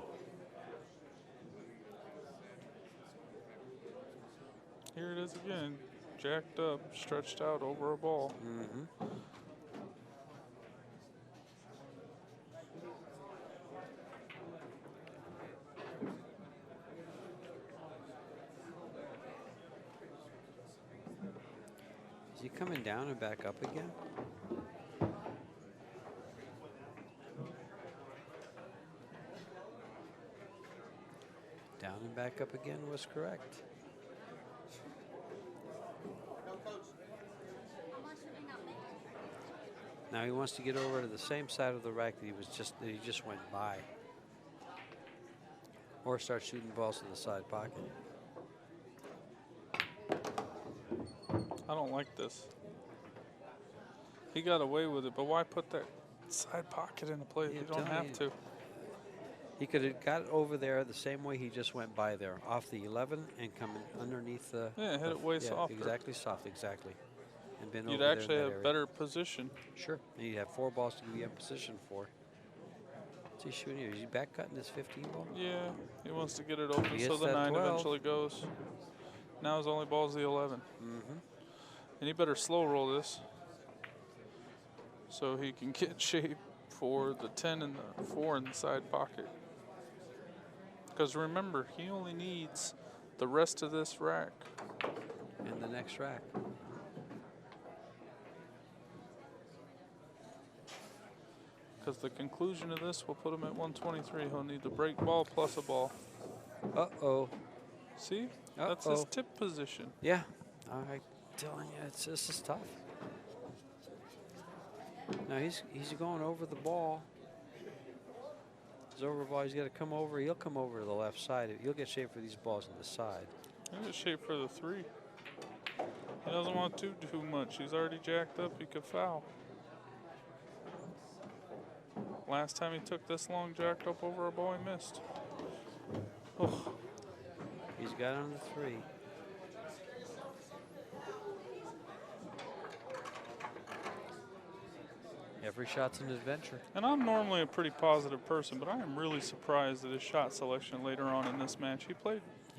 Here it is again, jacked up, stretched out over a ball. Is he coming down and back up again? Down and back up again was correct. Now he wants to get over to the same side of the rack that he just went by. or start shooting balls to the side pocket. I don't like this. He got away with it, but why put that side pocket into play if Yeah, you don't tell have me. to? He could have got over there the same way he just went by there, off the 11 and come underneath the. Yeah, hit it way softer. Exactly, soft, exactly. And been You'd over actually there in have that area. better position. Sure. And you'd have 4 balls to be in position for. What's he shooting here? Is he back cutting this 15 ball? Yeah, he wants to get it open He so hits the that 9 12. eventually goes. Now his only ball is the 11. Mm-hmm. And he better slow roll this so he can get shape for the 10 and the 4 in the side pocket. Because remember, he only needs the rest of this rack. And the next rack. Because the conclusion of this will put him at 123. He'll need the break ball plus a ball. Uh-oh. See? That's his tip position. Yeah. I'm telling you, this is tough. Now he's going over the ball. He's over the ball. He's got to come over. He'll come over to the left side. He'll get shape for these balls on the side. He'll get shape for the 3. He doesn't want to do too much. He's already jacked up. He could foul. Last time he took this long jacked up over a ball, he missed. Oh. He's got on the 3. Every shot's an adventure. And I'm normally a pretty positive person, but I am really surprised at his shot selection later on in this match. He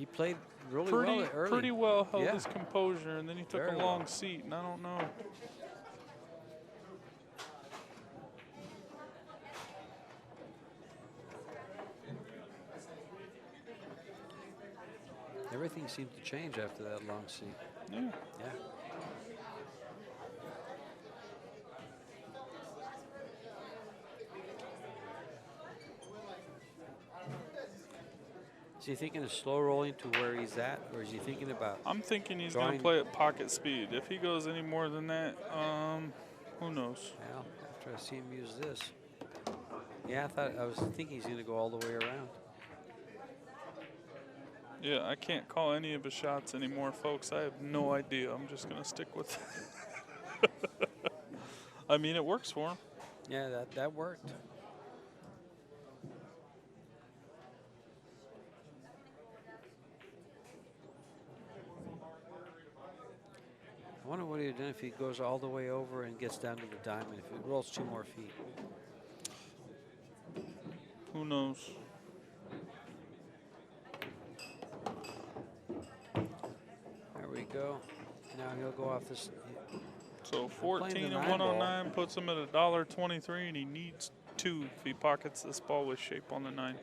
played really well early. Pretty well, held his composure, and then he took Very a long well. seat, and I don't know. Everything seemed to change after that long seat. Yeah. Yeah. Is he thinking of slow rolling to where he's at, or is he thinking about? I'm thinking he's going to play at pocket speed. If he goes any more than that, who knows? Well, after I see him use this. Yeah, I was thinking he's going to go all the way around. Yeah, I can't call any of his shots anymore, folks. I have no idea. I'm just going to stick with it. I mean, it works for him. Yeah, that worked. I wonder what he'd do if he goes all the way over and gets down to the diamond, if it rolls 2 more feet. Who knows? There we go. Now he'll go off this. So 14 and 109 puts him at $1.23, and he needs 2 if he pockets this ball with shape on the 9.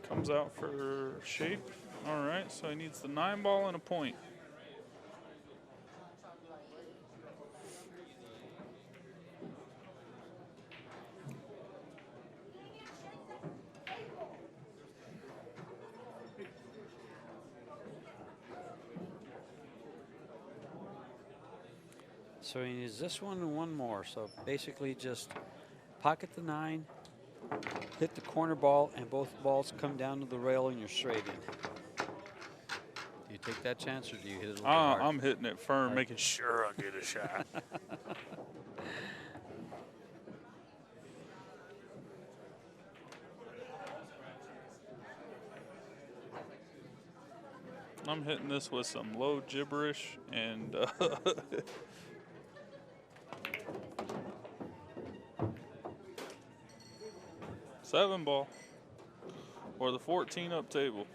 Comes out for shape. All right, so he needs the 9 ball and a point. So he needs this one and 1 more. So basically just pocket the 9, hit the corner ball, and both balls come down to the rail and you're straight in. Do you take that chance, or do you hit it a little hard? I'm hitting it firm, making sure I get a shot. I'm hitting this with some low gibberish and 7 ball or the 14 up table.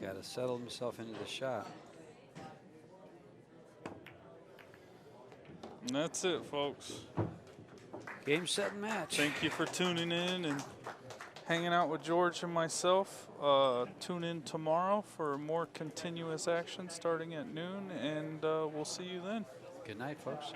Got to settle himself into the shot. And that's it, folks. Game, set, and match. Thank you for tuning in and hanging out with George and myself. Tune in tomorrow for more continuous action starting at noon, and we'll see you then. Good night, folks.